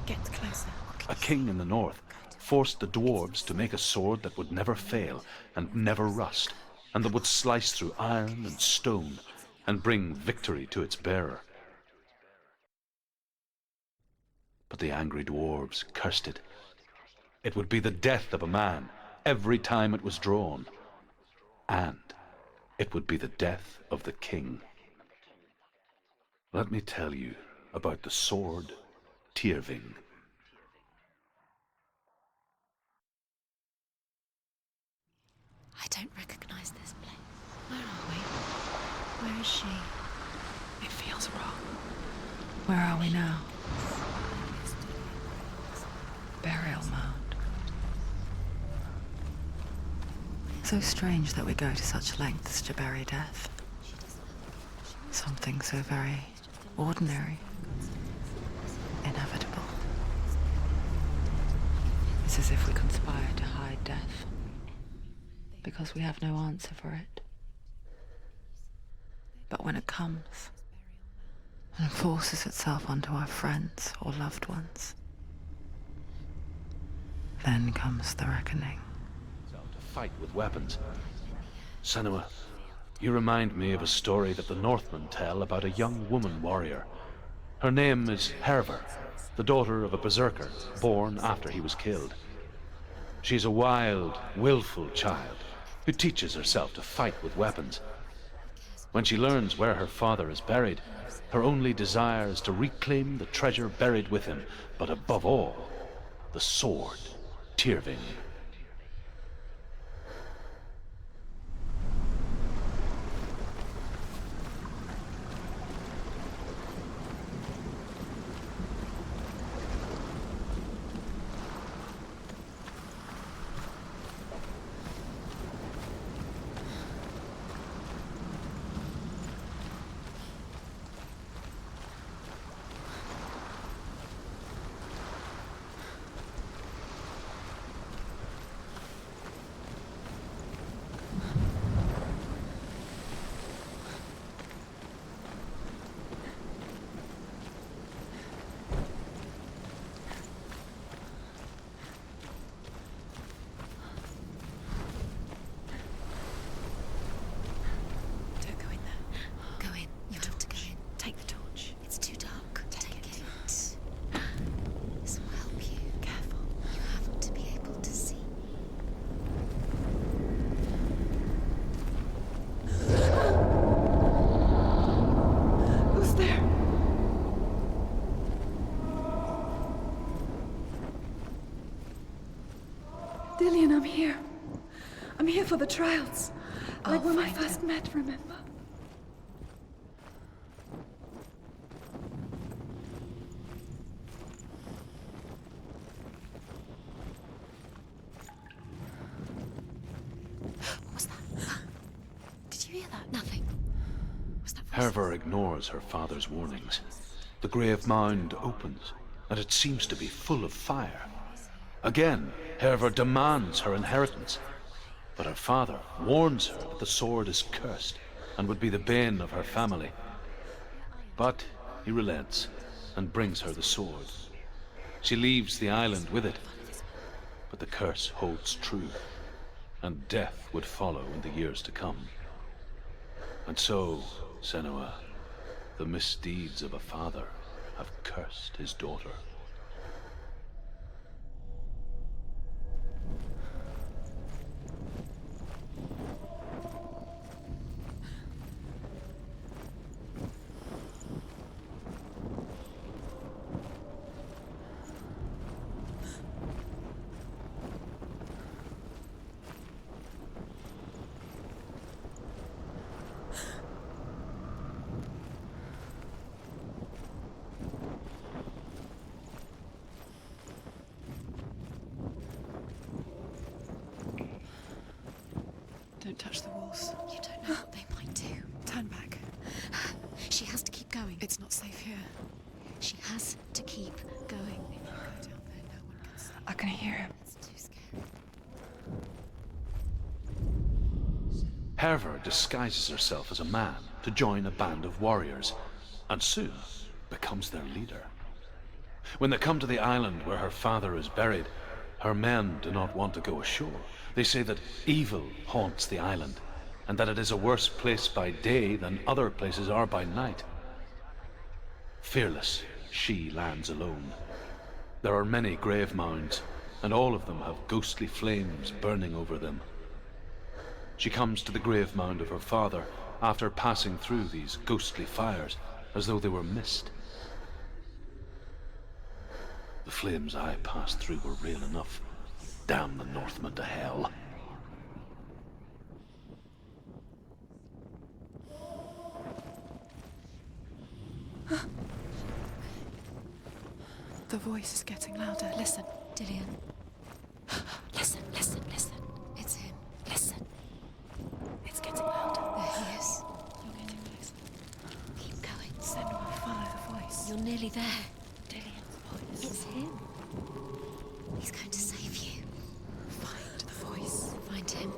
Get closer. A king in the north forced the dwarves to make a sword that would never fail and never rust, and that would slice through iron and stone and bring victory to its bearer. But the angry dwarves cursed it. It would be the death of a man every time it was drawn. And it would be the death of the king. Let me tell you about the sword Tyrving. I don't recognize this place. Where are we? Where is she? It feels wrong. Where are we now? Burial mound. So strange that we go to such lengths to bury death. Something so very ordinary, inevitable. It's as if we conspire to hide death, because we have no answer for it. But when it comes, and forces itself onto our friends or loved ones, then comes the reckoning. To fight with weapons. Senua, you remind me of a story that the Northmen tell about a young woman warrior. Her name is Hervor, the daughter of a berserker born after he was killed. She's a wild, willful child who teaches herself to fight with weapons. When she learns where her father is buried, her only desire is to reclaim the treasure buried with him, but above all, the sword, Tyrving. Dillian, I'm here. I'm here for the trials. Like when we first met, remember? What was that? Did you hear that? Nothing. Was that Hervor ignores her father's warnings. The grave mound opens, and it seems to be full of fire. Again, Hervor demands her inheritance, but her father warns her that the sword is cursed and would be the bane of her family. But he relents and brings her the sword. She leaves the island with it, but the curse holds true, and death would follow in the years to come. And so, Senua, the misdeeds of a father have cursed his daughter. Don't touch the walls. You don't know what they might do. Turn back. She has to keep going. It's not safe here. She has to keep going. If you go down there, no one can see. I can hear him. It's too scary. Hervor disguises herself as a man to join a band of warriors, and soon becomes their leader. When they come to the island where her father is buried, her men do not want to go ashore. They say that evil haunts the island, and that it is a worse place by day than other places are by night. Fearless, she lands alone. There are many grave mounds, and all of them have ghostly flames burning over them. She comes to the grave mound of her father after passing through these ghostly fires, as though they were mist. The flames I passed through were real enough. Damn the Northmen to hell. The voice is getting louder. Listen, Dillian. Listen, listen, listen. It's him. Listen. voice. You're nearly there. Dillian's voice. It's him. He's going to save you. Find the voice. Find him.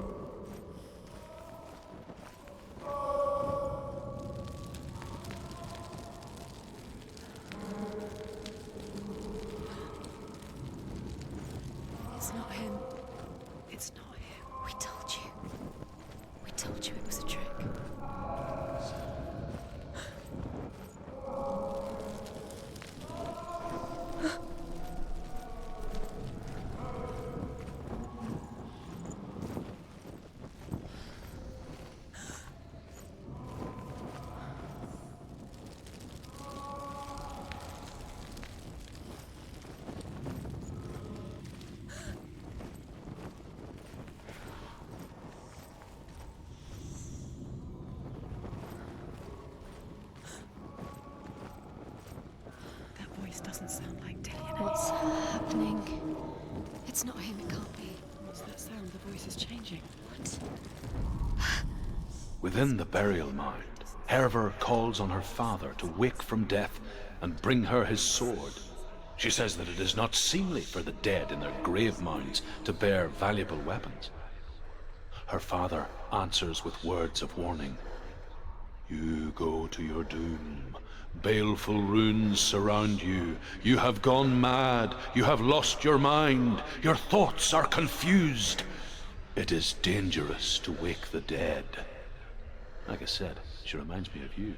It's not him. It's not him. We told you. We told you it was a trick. Doesn't sound like Dillian. What's happening? It's not him, it can't be. What's that sound? The voice is changing. What? Within the burial mound, Hervor calls on her father to wake from death and bring her his sword. She says that it is not seemly for the dead in their grave mounds to bear valuable weapons. Her father answers with words of warning. You go to your doom. Baleful runes surround you. You have gone mad. You have lost your mind. Your thoughts are confused. It is dangerous to wake the dead. Like I said, she reminds me of you.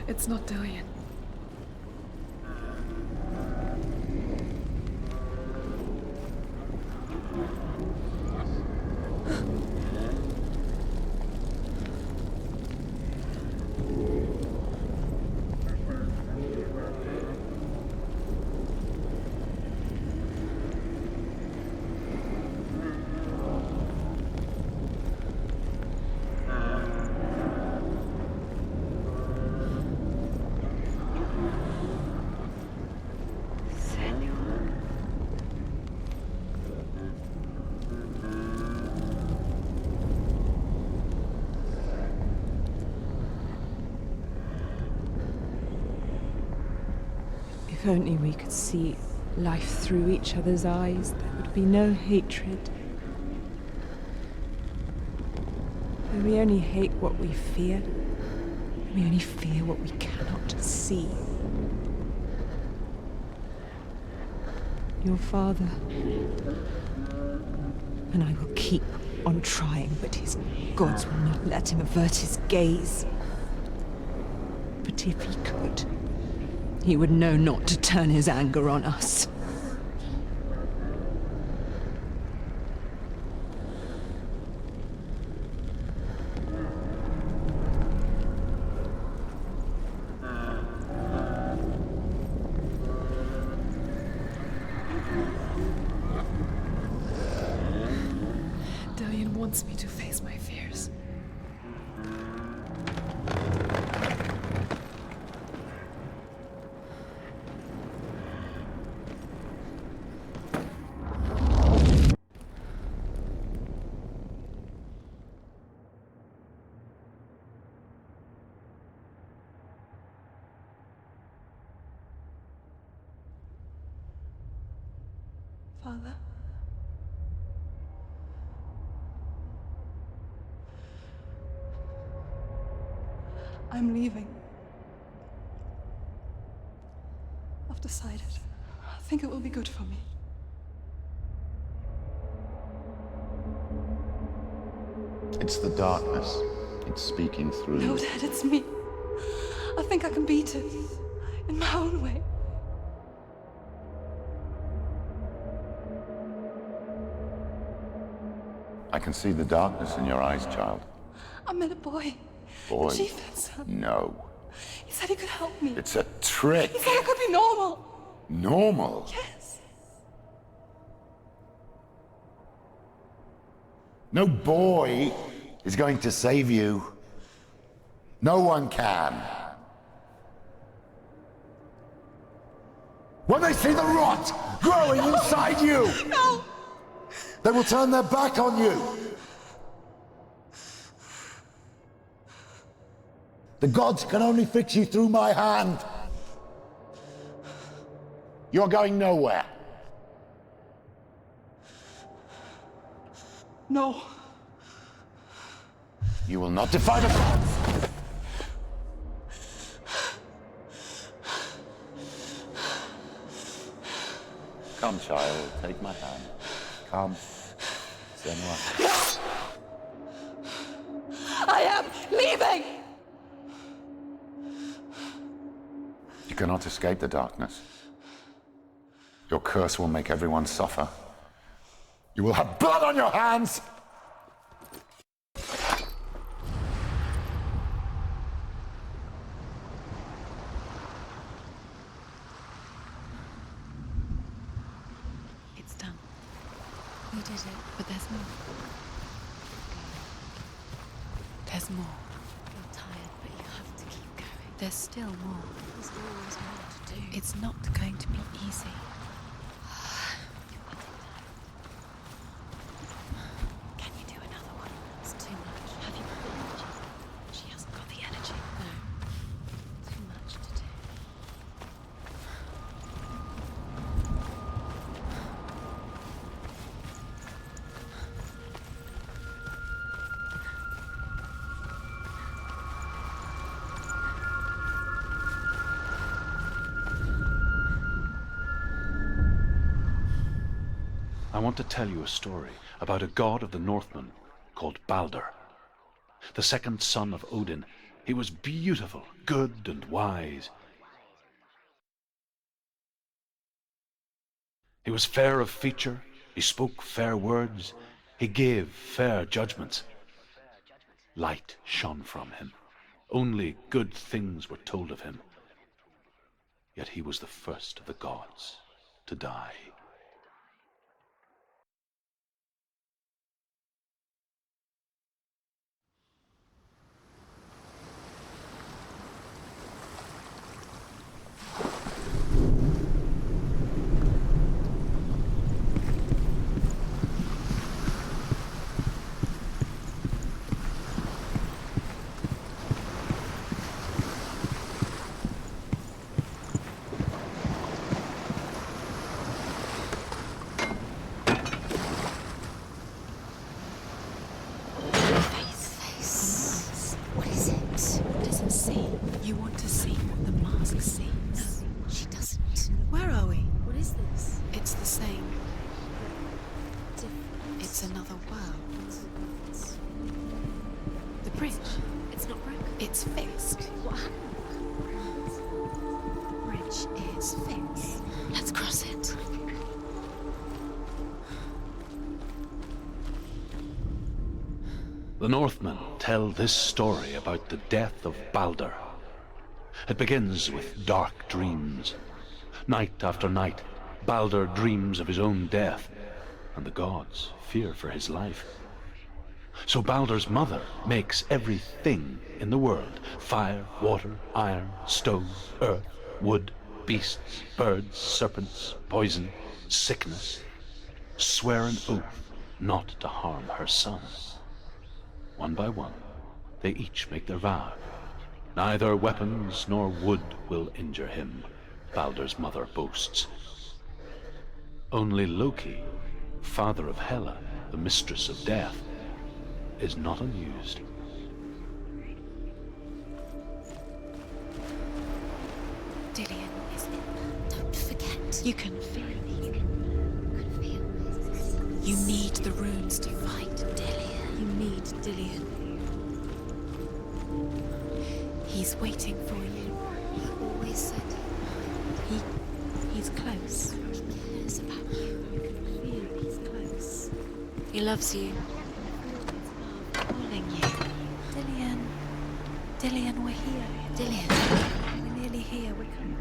It's not Dillian. If only we could see life through each other's eyes, there would be no hatred. But we only hate what we fear. We only fear what we cannot see. Your father. And I will keep on trying, but his gods will not let him avert his gaze. But if he could, he would know not to turn his anger on us. Dillian wants me to face my fears. Father? I'm leaving. I've decided. I think it will be good for me. It's the darkness. It's speaking through No, you. Dad, it's me. I think I can beat it. In my own way. I can see the darkness in your eyes, child. I met a boy. Boy? The chieftain's son. No. He said he could help me. It's a trick. He said I could be normal. Normal? Yes. No boy is going to save you. No one can. When they see the rot growing inside you, No! they will turn their back on you. The gods can only fix you through my hand. You're going nowhere. No. You will not defy the gods. Come, child, take my hand. Come, Senua. I am leaving! You cannot escape the darkness. Your curse will make everyone suffer. You will have blood on your hands! It's done. We did it, but there's more. There's more. You're tired, but you have to keep going. There's still more. There's always more to do. It's not going to be easy. Can you do another one? It's too much. Have you got the energy? She hasn't got the energy. No. Too much to do. I want to tell you a story about a god of the Northmen called Balder. The second son of Odin. He was beautiful, good and wise. He was fair of feature, he spoke fair words, he gave fair judgments. Light shone from him. Only good things were told of him. Yet he was the first of the gods to die. What is it? Doesn't see. You want to see what the mask sees. No, she doesn't. Where are we? What is this? It's the same. Different. It's another world. The bridge. It's not broken. It's fixed. What happened? The bridge is fixed. Let's cross it. The Northmen tell this story about the death of Balder. It begins with dark dreams. Night after night, Balder dreams of his own death, and the gods fear for his life. So Balder's mother makes everything in the world: fire, water, iron, stone, earth, wood, beasts, birds, serpents, poison, sickness, swear an oath not to harm her son. One by one, they each make their vow. Neither weapons nor wood will injure him, Balder's mother boasts. Only Loki, father of Hela, the mistress of death, is not amused. Dillion is in. Don't forget. You can feel it. You need the runes to fight Dillion. You need Dillion. He's waiting for you. He always said he's close. He cares about you. You can feel he's close. He loves you. Calling you. Dillion. Dillion, we're here. Dillion. We're nearly here. We're coming.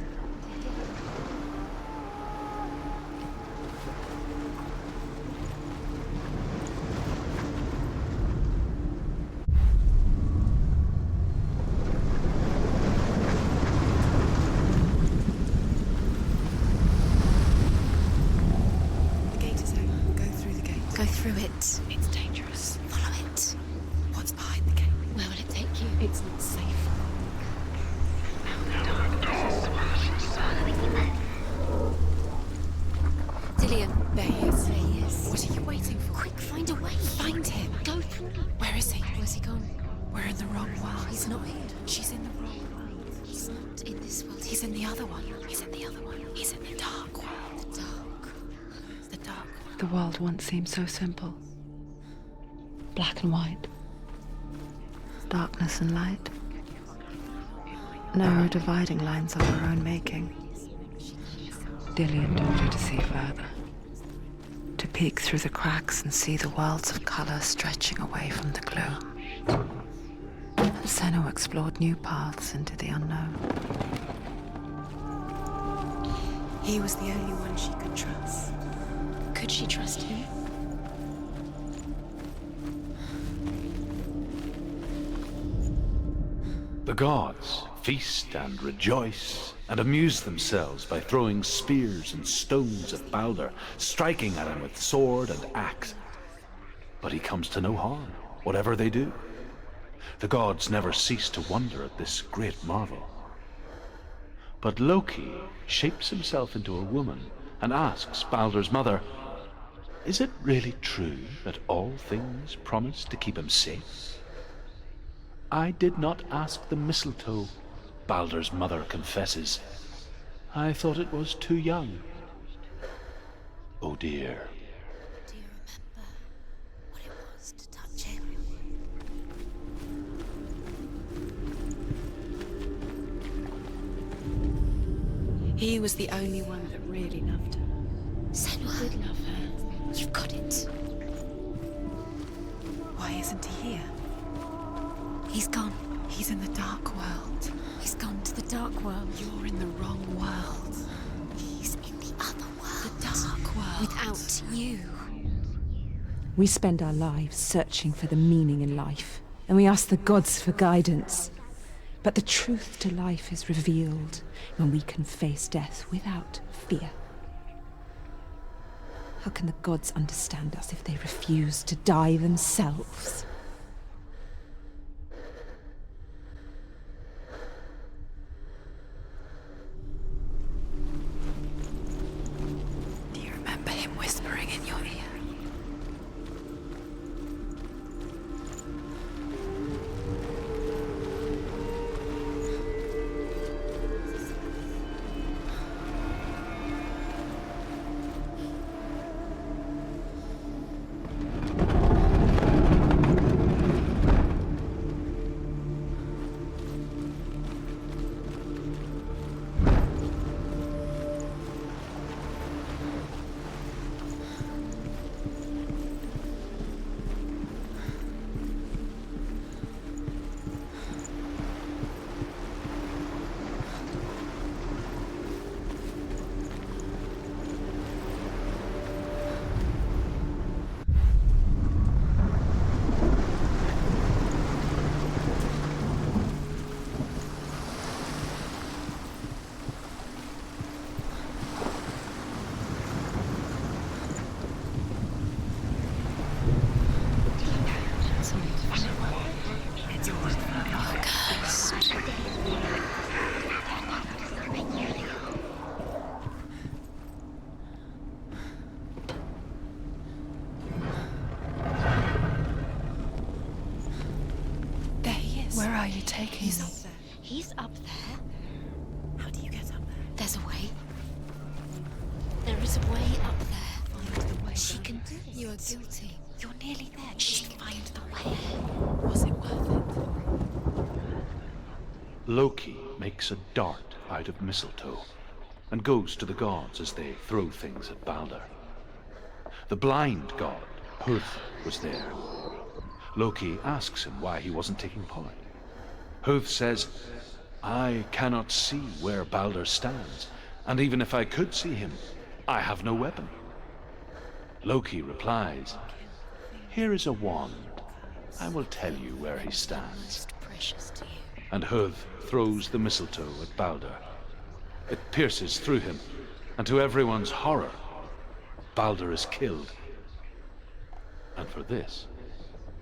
Go through it. It's dangerous. Follow it. What's behind the gate? Where will it take you? It's not safe. Dillion. There he is. There he is. What are you waiting for? Quick, find a way. Find him. Go through. Where is he? Where's he gone? We're in the wrong world. He's not here. She's in the wrong world. He's not in this world. He's in the other one. He's in the other one. He's in the dark world. The dark. The dark. The world once seemed so simple. Black and white. Darkness and light. Narrow dividing lines of her own making. Dillion told her to see further. To peek through the cracks and see the worlds of colour stretching away from the gloom. Senua explored new paths into the unknown. He was the only one she could trust. Could she trust him? The gods feast and rejoice and amuse themselves by throwing spears and stones at Balder, striking at him with sword and axe. But he comes to no harm, whatever they do. The gods never cease to wonder at this great marvel. But Loki shapes himself into a woman and asks Balder's mother, "Is it really true that all things promise to keep him safe?" "I did not ask the mistletoe," Balder's mother confesses. "I thought it was too young." Oh dear. Do you remember what it was to touch him? He was the only one that really loved her. Senua did love her. You've got it. Why isn't he here? He's gone. He's in the dark world. He's gone to the dark world. You're in the wrong world. He's in the other world. The dark world. Without you. We spend our lives searching for the meaning in life, and we ask the gods for guidance. But the truth to life is revealed when we can face death without fear. How can the gods understand us if they refuse to die themselves? Do you remember him whispering in your ear? Where are you taking him? He's up there. How do you get up there? It's way up there. Find the way. She can do it. You are guilty. You're nearly there. Just find the way. Was it worth it? Loki makes a dart out of mistletoe and goes to the gods as they throw things at Balder. The blind god, Hud, was there. Loki asks him why he wasn't taking part. Hud says, I cannot see where Balder stands, and even if I could see him, I have no weapon. Loki replies, here is a wand. I will tell you where he stands. And Hud throws the mistletoe at Balder. It pierces through him, and to everyone's horror, Balder is killed. And for this,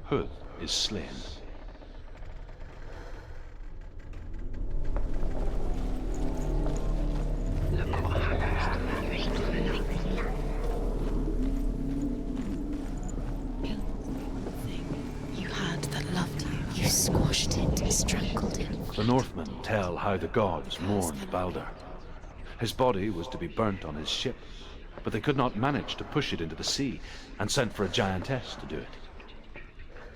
Hud is slain. You had that loved you. You squashed it, strangled it. The Northmen tell how the gods mourned Balder. His body was to be burnt on his ship, but they could not manage to push it into the sea, and sent for a giantess to do it.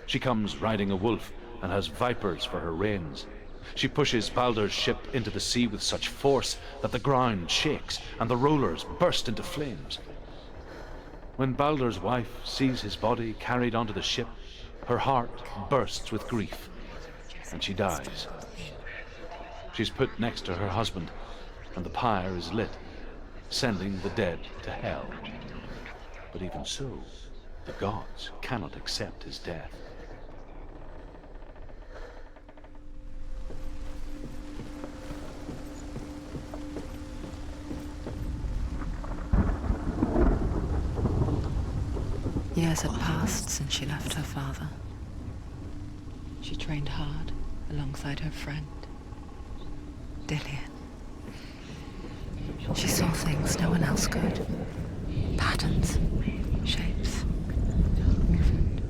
She comes riding a wolf and has vipers for her reins. She pushes Balder's ship into the sea with such force that the ground shakes and the rollers burst into flames. When Balder's wife sees his body carried onto the ship, her heart bursts with grief, and she dies. She's put next to her husband, and the pyre is lit, sending the dead to hell. But even so, the gods cannot accept his death. Years had passed since she left her father. She trained hard alongside her friend, Dillian. She saw things no one else could. Patterns, shapes, movement.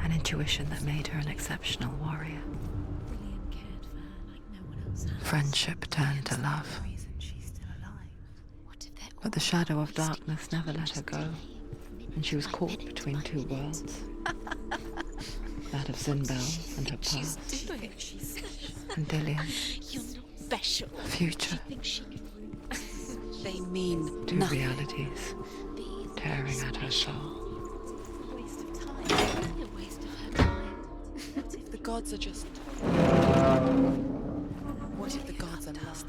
An intuition that made her an exceptional warrior. Friendship turned to love. But the shadow of darkness never let her go, and she was caught between two worlds. That of Zinbel and her past, and Dillian, Special. future. They mean Two nothing. realities tearing at her soul. A waste of time. A waste of her time. What if the gods are just... What if the gods are not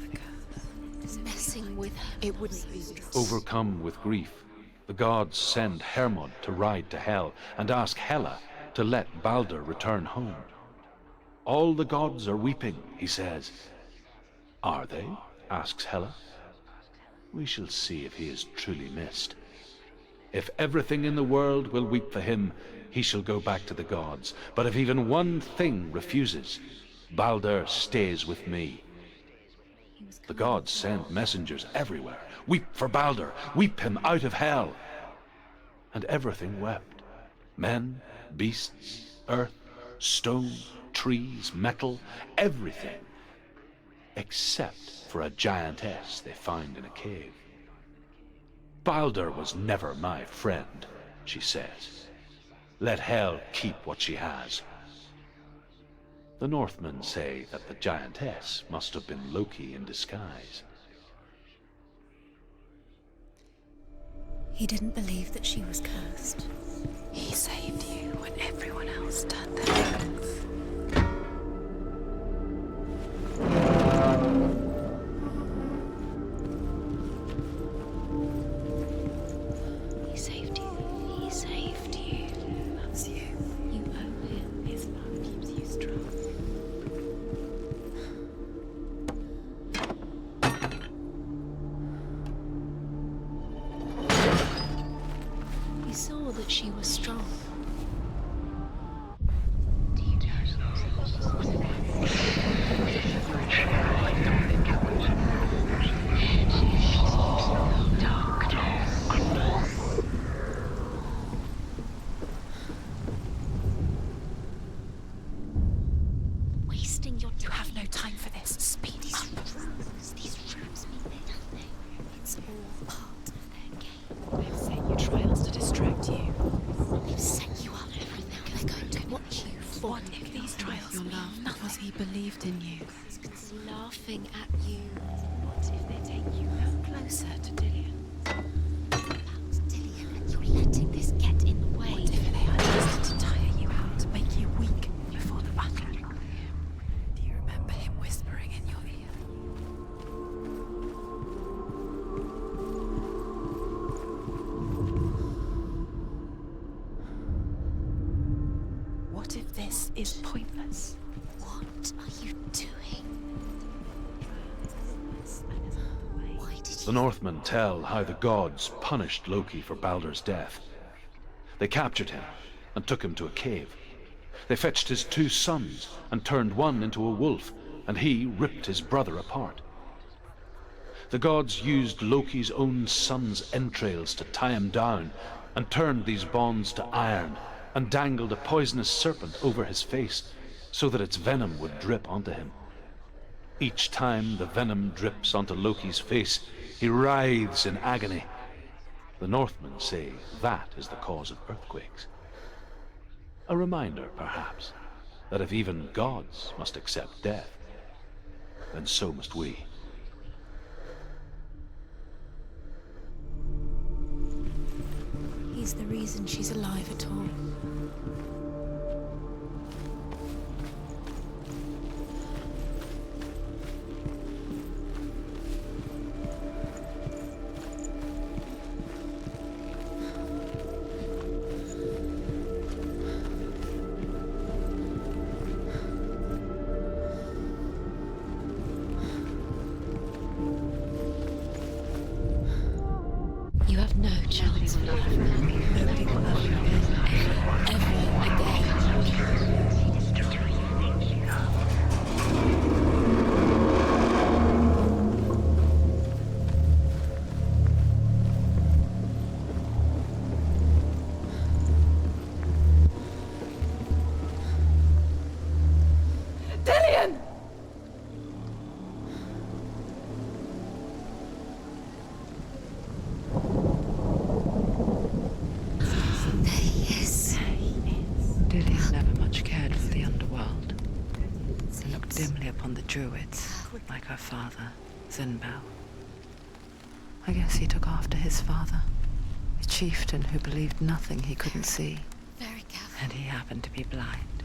messing with her? It wouldn't be... Overcome with grief, the gods send Hermod to ride to Hell and ask Hela to let Balder return home. All the gods are weeping, he says. Are they? Asks Hela. We shall see if he is truly missed. If everything in the world will weep for him, he shall go back to the gods. But if even one thing refuses, Balder stays with me. The gods send messengers everywhere. Weep for Balder, weep him out of hell. And everything wept. Men, beasts, earth, stone, trees, metal, everything. Except for a giantess they find in a cave. Balder was never my friend, she says. Let Hel keep what she has. The Northmen say that the giantess must have been Loki in disguise. He didn't believe that she was cursed. He saved you when everyone else turned their backs. He saved you. He saved you. He loves you. You owe him. His love keeps you strong. He saw that she was strong. Wasting your time. You have no time for this. Speed up. These rooms mean nothing. It's was all part of their game. They've set you trials to distract you. They've set you up. They're going to watch you fall. What if these trials your mean love nothing? because he believed in you? He's laughing at you. What if they take you no closer to Dillian? About Dillian, and you're letting this get in the way. What if they are just to tire you out, to make you weak before the battle? Do you remember him whispering in your ear? What if this is pointless? What are you doing? Why did The Northmen tell how the gods punished Loki for Baldur's death. They captured him and took him to a cave. They fetched his 2 sons and turned one into a wolf, and he ripped his brother apart. The gods used Loki's own son's entrails to tie him down and turned these bonds to iron and dangled a poisonous serpent over his face so that its venom would drip onto him. Each time the venom drips onto Loki's face, he writhes in agony. The Northmen say that is the cause of earthquakes. A reminder, perhaps, that if even gods must accept death, then so must we. He's the reason she's alive at all. You have no chance. Nobody will ever again. Ever again. Dillian! Dillian never much cared for the underworld. He looked dimly upon the druids, like her father, Zinbao. I guess he took after his father, a chieftain who believed nothing he couldn't see. Very careful. And he happened to be blind.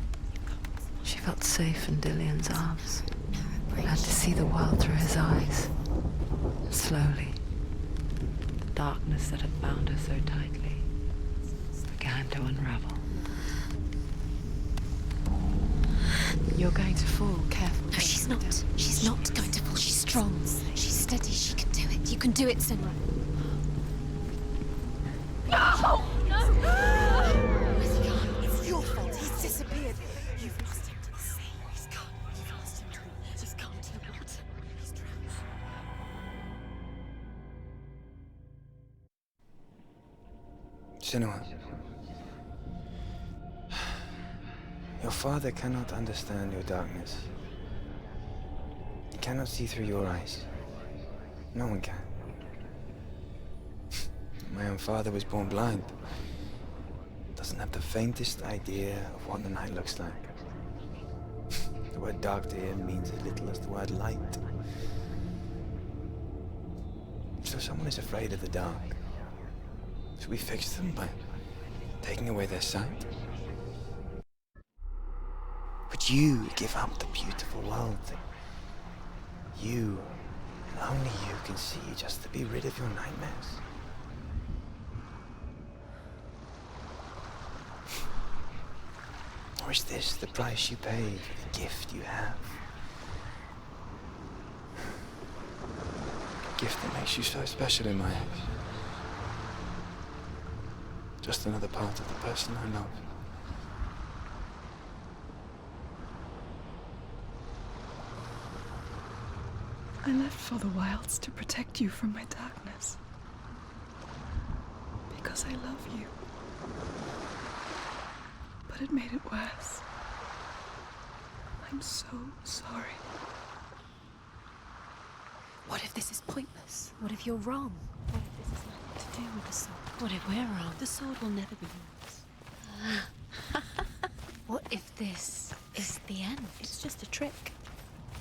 She felt safe in Dillian's arms, had to see the world through his eyes. Slowly, the darkness that had bound her so tightly began to unravel. You're going to fall, careful. No, she's not. She's not going to fall. She's strong. She's steady. She can do it. You can do it, Senua. No! Where's he gone? It's your fault. He's disappeared. You've lost him to the sea. He's gone. You've lost him to the... He's gone to the water. He's drowned. Senua. Your father cannot understand your darkness. He cannot see through your eyes. No one can. My own father was born blind. Doesn't have the faintest idea of what the night looks like. The word dark to him means as little as the word light. So someone is afraid of the dark. Should we fix them by taking away their sight? Would you give up the beautiful world that you, and only you, can see just to be rid of your nightmares? Or is this the price you pay for the gift you have? A gift that makes you so special in my eyes. Just another part of the person I love. I left for the wilds to protect you from my darkness. Because I love you. But it made it worse. I'm so sorry. What if this is pointless? What if you're wrong? What if this has nothing to do with the sword? What if we're wrong? The sword will never be yours. What if this is the end? It's just a trick.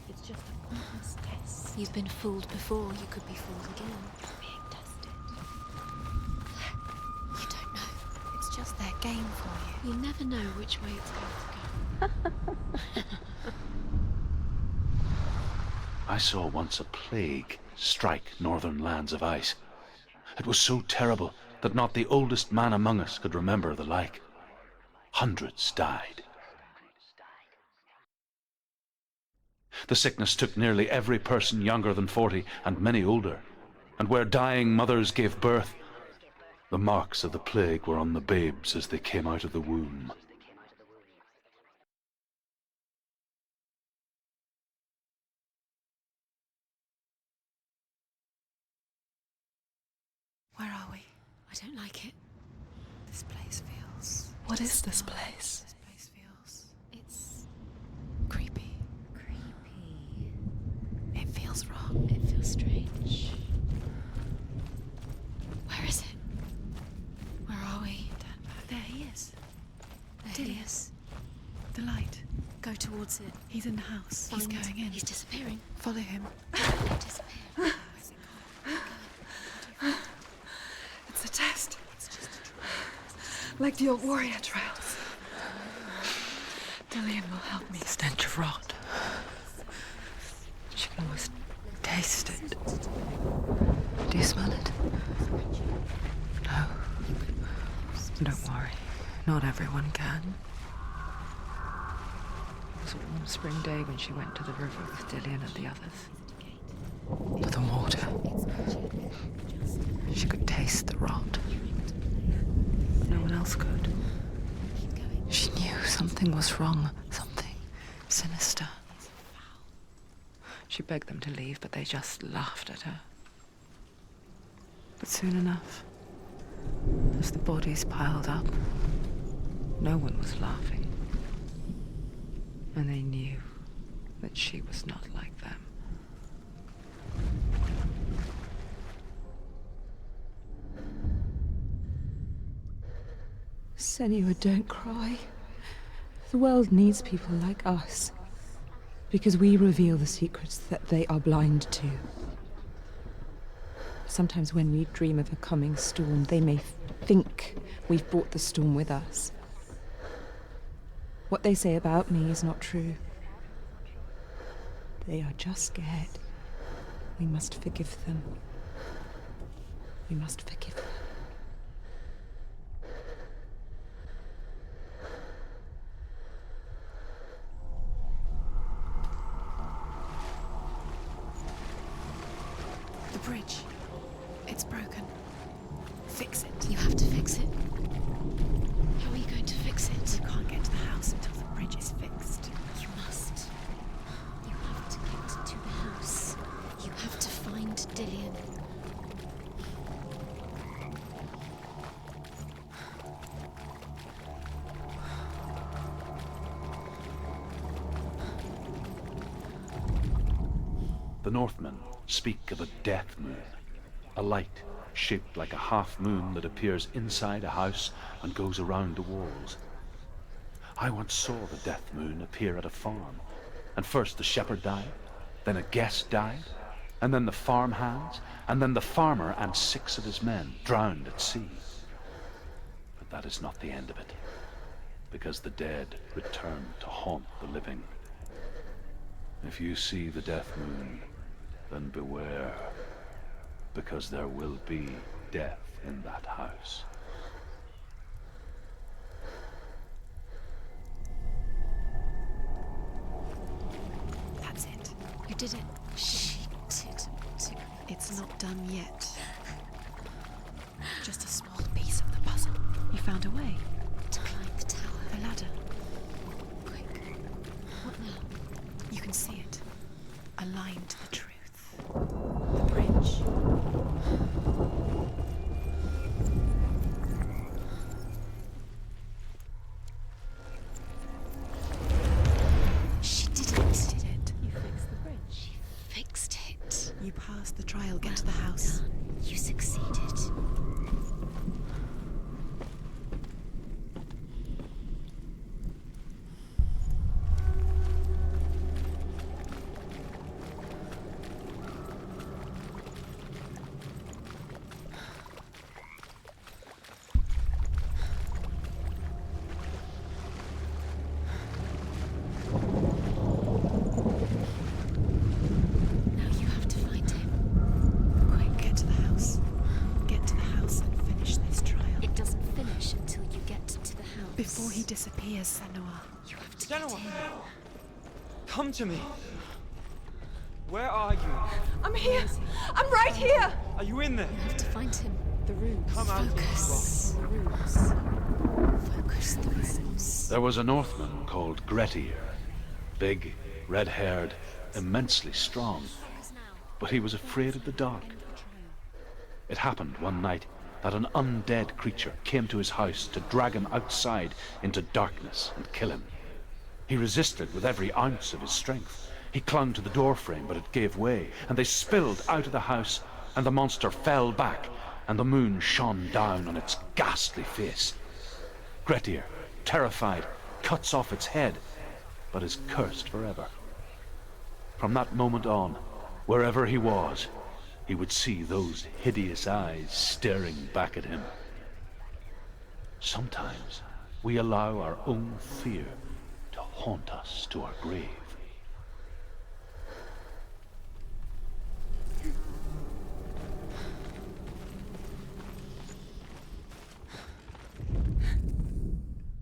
It's just a pointless test. You've been fooled before, you could be fooled again. You're being tested. You don't know. It's just their game for you. You never know which way it's going to go. I saw once a plague strike northern lands of ice. It was so terrible that not the oldest man among us could remember the like. Hundreds died. The sickness took nearly every person younger than 40 and many older, and where dying mothers gave birth, the marks of the plague were on the babes as they came out of the womb. Where are we? I don't like it. This place feels... What is this place? This place feels... It's creepy. creepy. It feels wrong. It feels strange. Where is it? Where are we? Turn back. There he is. There Dillian. he is. The light. Go towards it. He's in the house. Find- He's going in. He's disappearing. Follow him. Disappear. It's a test. Like the old warrior trials. Dillian will help me. The stench of rot. She can almost taste it. Do you smell it? No. Don't worry. Not everyone can. It was a warm spring day when she went to the river with Dillian and the others. To the water. She could taste the rot. No one else could. She knew something was wrong, something sinister. She begged them to leave, but they just laughed at her. But soon enough, as the bodies piled up, no one was laughing. And they knew that she was not like them. Senua, don't cry. The world needs people like us, because we reveal the secrets that they are blind to. Sometimes when we dream of a coming storm, they may think we've brought the storm with us. What they say about me is not true. They are just scared. We must forgive them. We must forgive them. The bridge. It's broken. Fix it. You have to fix it. How are you going to fix it? You can't get to the house until the bridge is fixed. You must. You have to get to the house. You have to find Dillian. The Northmen speak of a death moon, a light shaped like a half moon that appears inside a house and goes around the walls. I once saw the death moon appear at a farm, and first the shepherd died, then a guest died, and then the farm hands, and then the farmer and 6 of his men drowned at sea. But that is not the end of it, because the dead return to haunt the living. If you see the death moon, then beware, because there will be death in that house. That's it. You did it. She did it. It's not done yet. Just a small piece of the puzzle. You found a way. To climb the tower. The ladder. Quick. What now? You can see it. Aligned to the truth. The bridge. She did it. Did it. You fixed the bridge. She fixed it. You passed is, Senua. You have to Senua! get in. Come to me! Where are you? I'm here! I'm right here! Are you in there? You have to find him. The runes. Come out Focus. of The runes. Focus the runes. There was a Northman called Grettir. Big, red-haired, immensely strong. But he was afraid of the dark. It happened one night that an undead creature came to his house to drag him outside into darkness and kill him. He resisted with every ounce of his strength. He clung to the doorframe, but it gave way, and they spilled out of the house, and the monster fell back, and the moon shone down on its ghastly face. Grettir, terrified, cuts off its head, but is cursed forever. From that moment on, wherever he was, he would see those hideous eyes staring back at him. Sometimes we allow our own fear to haunt us to our grave.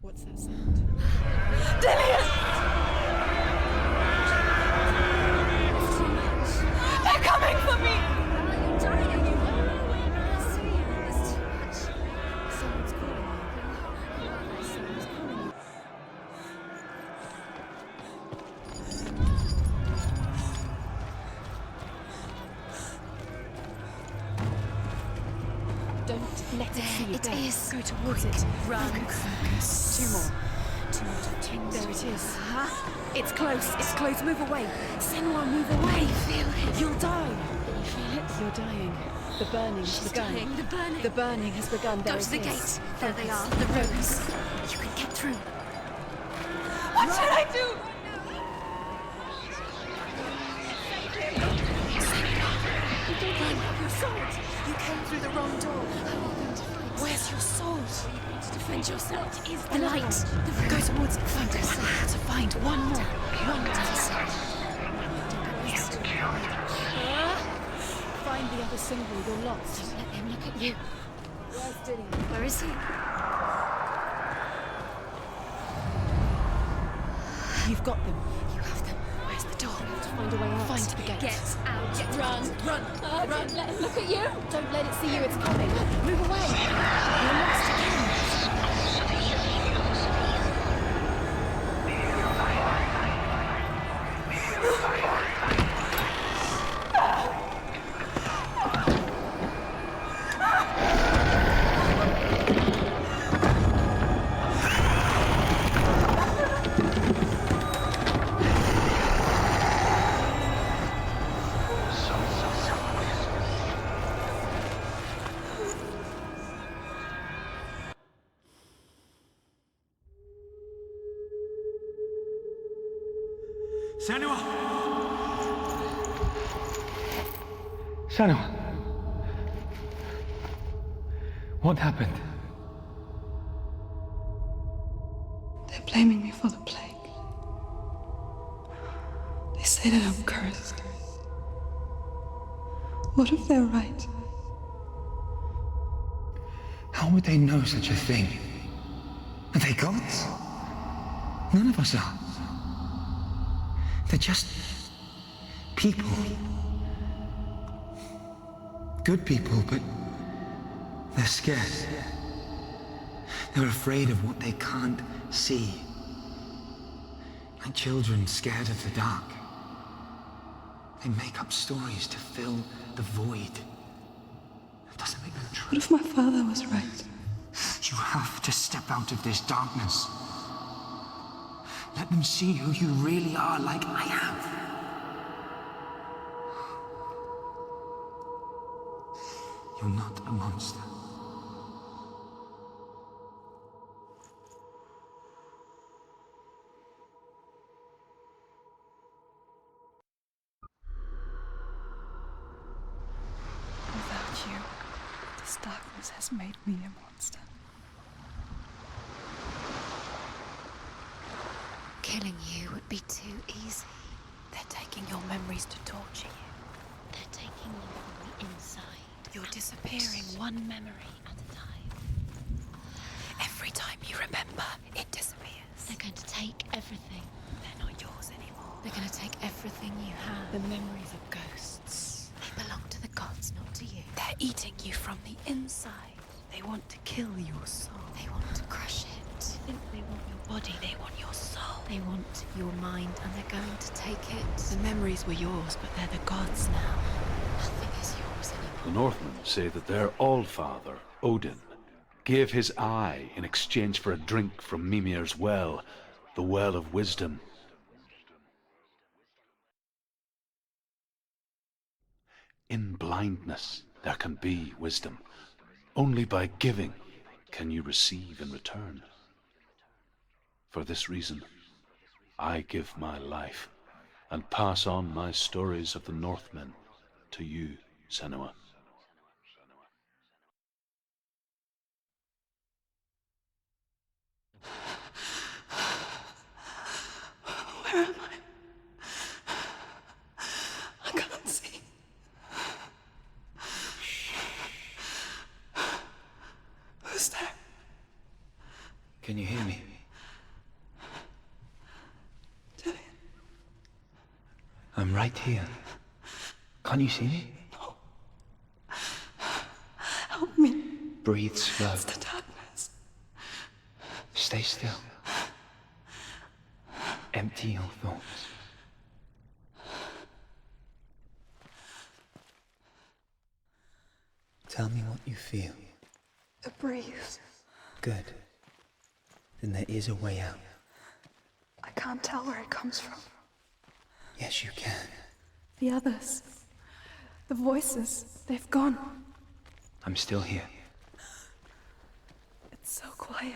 What's that sound? Dillian! They're coming for me! You're dying! There's too much. Someone's calling you. Someone's calling you. Don't let it see you. It Go. is. Go towards it. Run. Focus. Two more. There it is. It's close. It's close. Move away. Senua, move away. Feel it. You'll die. You feel it? You're dying. The burning has She's begun. dying. The burning. The burning has begun. There Go to the it is. gate. There they are. The runes. You can get through. What should I do? Run. Your sword. You came through the wrong door. Where's your sword? To defend yourself. What is The light. The Go runes. towards it. Find it. To find one more. One more. Find the other symbol. You're lost. Don't let him look at you. Where's Dillian? Where is he? You've got them. You have them. Where's the door? Find a way out. Find the gate. Get out. Run. Run. Run. Don't let him look at you. Don't let it see you. It's coming. Move away. You're lost again. Senua! Senua! What happened? They're blaming me for the plague. They say that I'm cursed. What if they're right? How would they know such a thing? Are they gods? None of us are. They're just people. Good people, but they're scared. They're afraid of what they can't see. Like children scared of the dark. They make up stories to fill the void. That doesn't make them true. What if my father was right? You have to step out of this darkness. Let them see who you really are, like I have. You're not a monster. Without you, this darkness has made me a monster. Killing you would be too easy. They're taking your memories to torture you. They're taking you from the inside. You're disappearing one memory at a time. Every time you remember, it disappears. They're going to take everything. They're not yours anymore. They're going to take everything you have. The memories of ghosts. They belong to the gods, not to you. They're eating you from the inside. They want to kill your soul. They want to crush it. They want your body, they want your soul. They want your mind, and they're going to take it. The memories were yours, but they're the gods now. Nothing is yours anymore. The Northmen say that their Allfather, Odin, gave his eye in exchange for a drink from Mimir's well, the Well of Wisdom. In blindness, there can be wisdom. Only by giving can you receive in return. For this reason, I give my life and pass on my stories of the Northmen to you, Senua. Where am I? I can't see. Who's there? Can you hear me? Dillian. I'm right here. Can't you see me? No. Help me. Breathe slow. It's the darkness. Stay still. Empty your thoughts. Tell me what you feel. A breeze. Good. Then there is a way out. I can't tell where it comes from. Yes, you can. The others. The voices. They've gone. I'm still here. It's so quiet.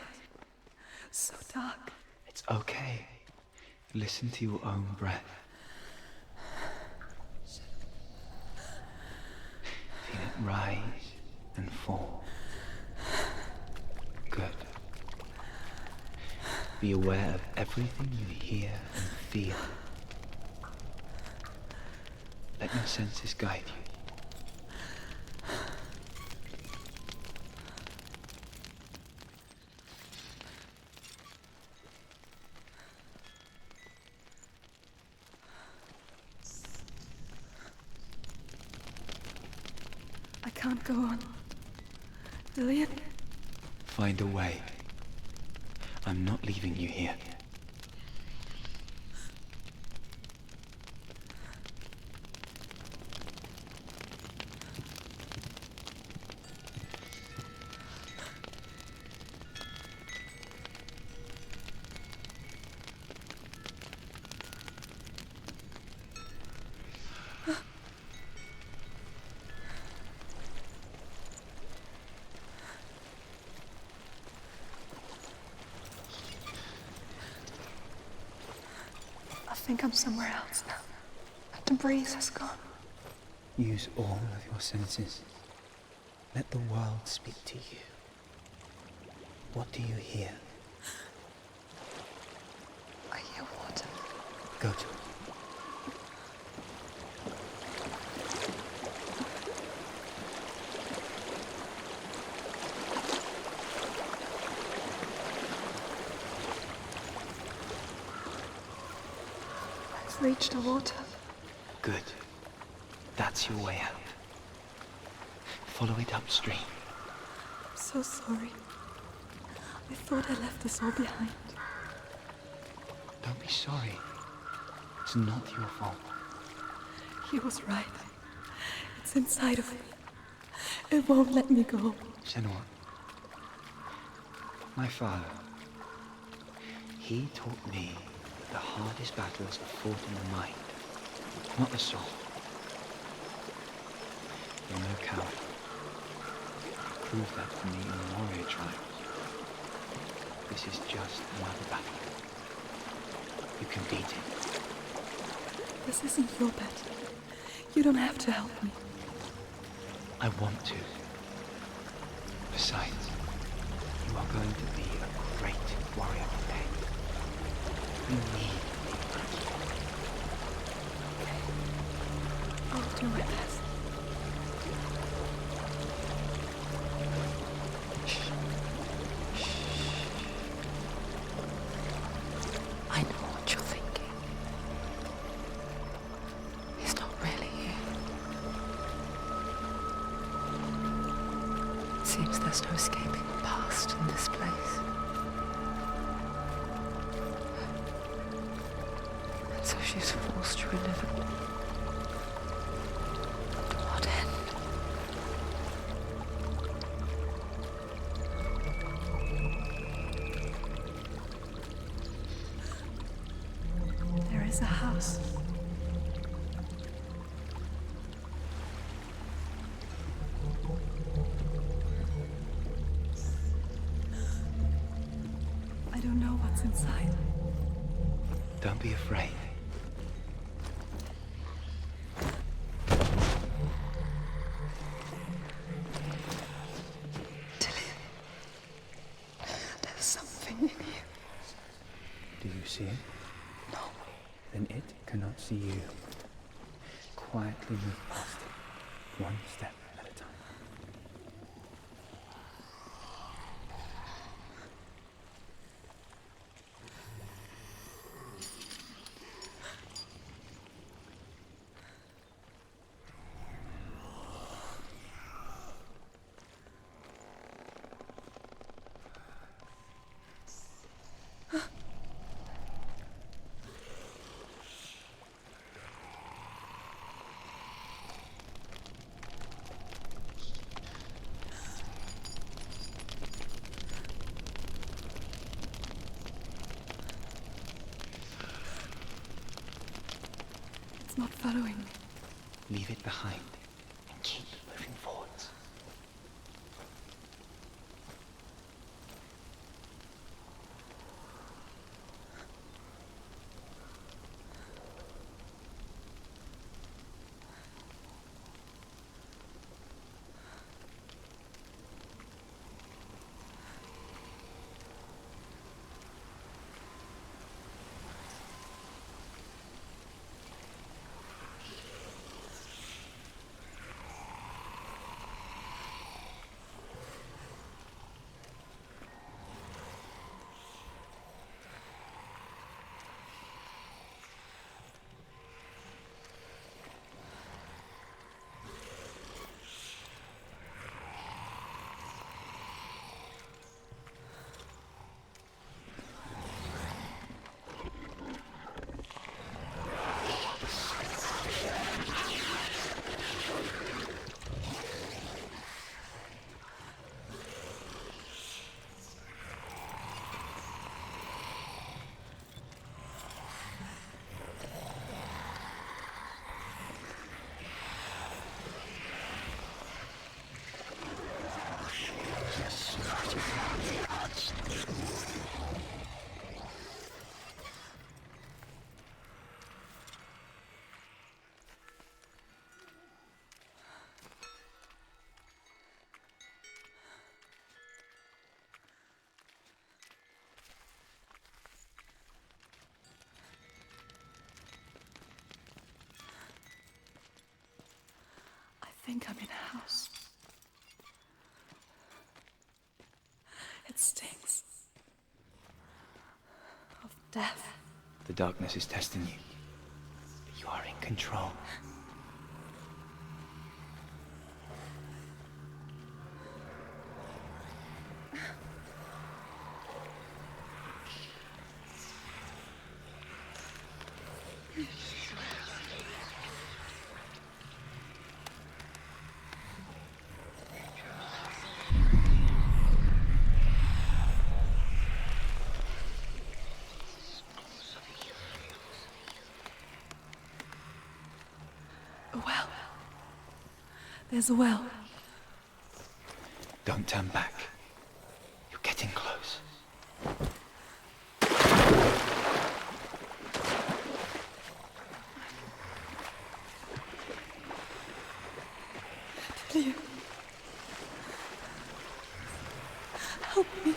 So dark. It's okay. Listen to your own breath. Feel it rise and fall. Good. Be aware of everything you hear and feel. Let your senses guide you. I can't go on. Dillian? Find a way. I'm not leaving you here. I think I'm somewhere else now. The breeze has gone. Use all of your senses. Let the world speak to you. What do you hear? I hear water. Go to it. I've reached the water. Good. That's your way out. Follow it upstream. I'm so sorry. I thought I left us all behind. Don't be sorry. It's not your fault. He was right. It's inside of me. It won't let me go. Senua. My father. He taught me the hardest battles are fought in the mind, not the soul. You're no coward. Prove that for me in the warrior trials. This is just another battle. You can beat it. This isn't your battle. You don't have to help me. I want to. Besides, you are going to be a great warrior one day. You need me. I'll do my best. There's no escaping the past in this place. And so she's forced to relive it. To what end? There is a house. I don't know what's inside. Don't be afraid. There's something in you. Do you see it? No. Then it cannot see you. Quietly move past it, one step at a time. It's not following me. Leave it behind and keep moving forwards. I think I'm in a house. It stinks of death. The darkness is testing you, but you are in control. A well. There's a well. Don't turn back. You're getting close. Delia. Help me.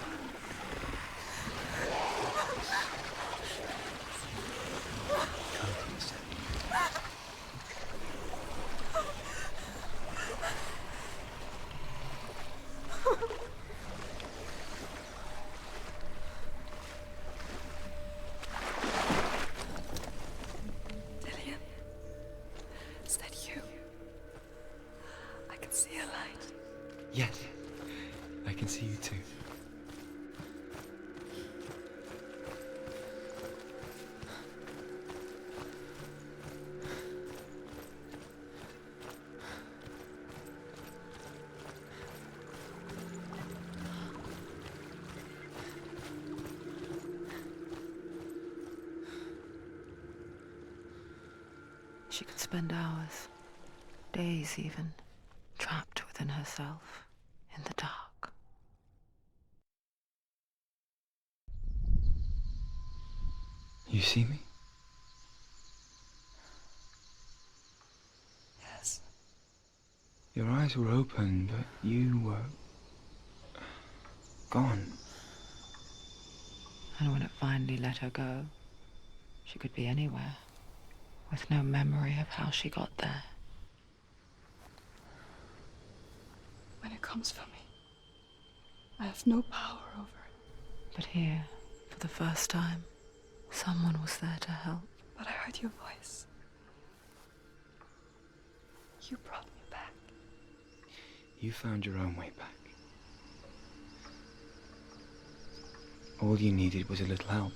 She could spend hours, days even, trapped within herself, in the dark. You see me? Yes. Your eyes were open, but you were gone. And when it finally let her go, she could be anywhere, with no memory of how she got there. When it comes for me, I have no power over it. But here, for the first time, someone was there to help. But I heard your voice. You brought me back. You found your own way back. All you needed was a little help.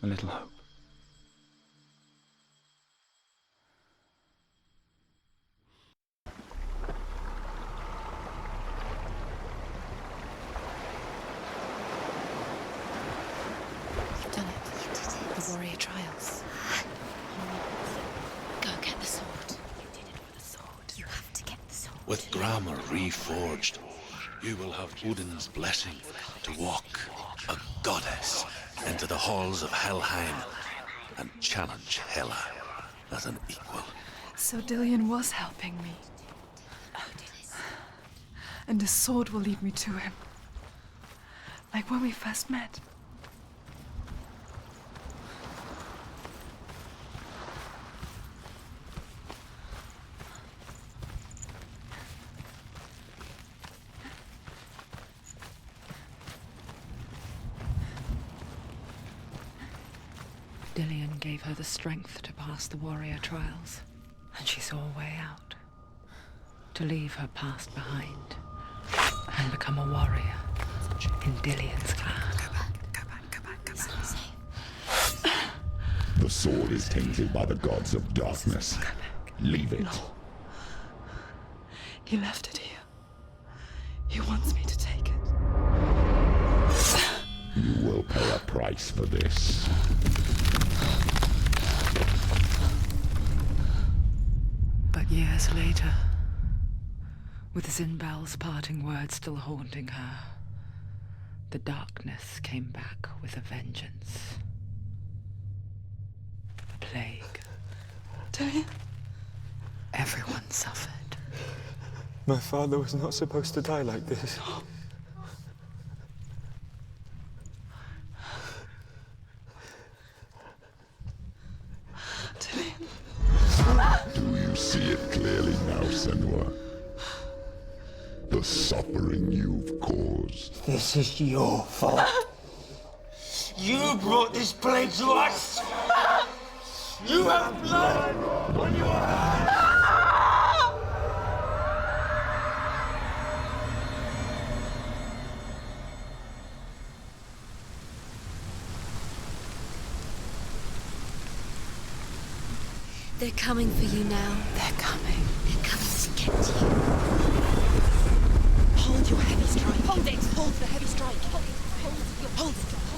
A little hope. You've done it. You did it. The warrior trials. Go get the sword. You did it for the sword. You have to get the sword. With grammar reforged, you will have Odin's blessing to walk, a goddess, into the halls of Helheim and challenge Hela as an equal. So Dillion was helping me. And the sword will lead me to him. Like when we first met. Dillion gave her the strength to pass the warrior trials, and she saw a way out. To leave her past behind and become a warrior in Dillion's clan. Go back. It's not safe. The sword is tainted by the gods of darkness. Leave it. No. He left it here. He wants me to take it. You will pay a price for this. But years later, with Zinbel's parting words still haunting her, the darkness came back with a vengeance. The plague. Dillion? Everyone suffered. My father was not supposed to die like this. Do you see it clearly now, Senua? The suffering you've caused. This is your fault. You brought this plague to us! You have blood on your hands! They're coming for you now. They're coming. They're coming to get you. Hold your heavy strike. Hold it. Hold the heavy strike. Hold it. Hold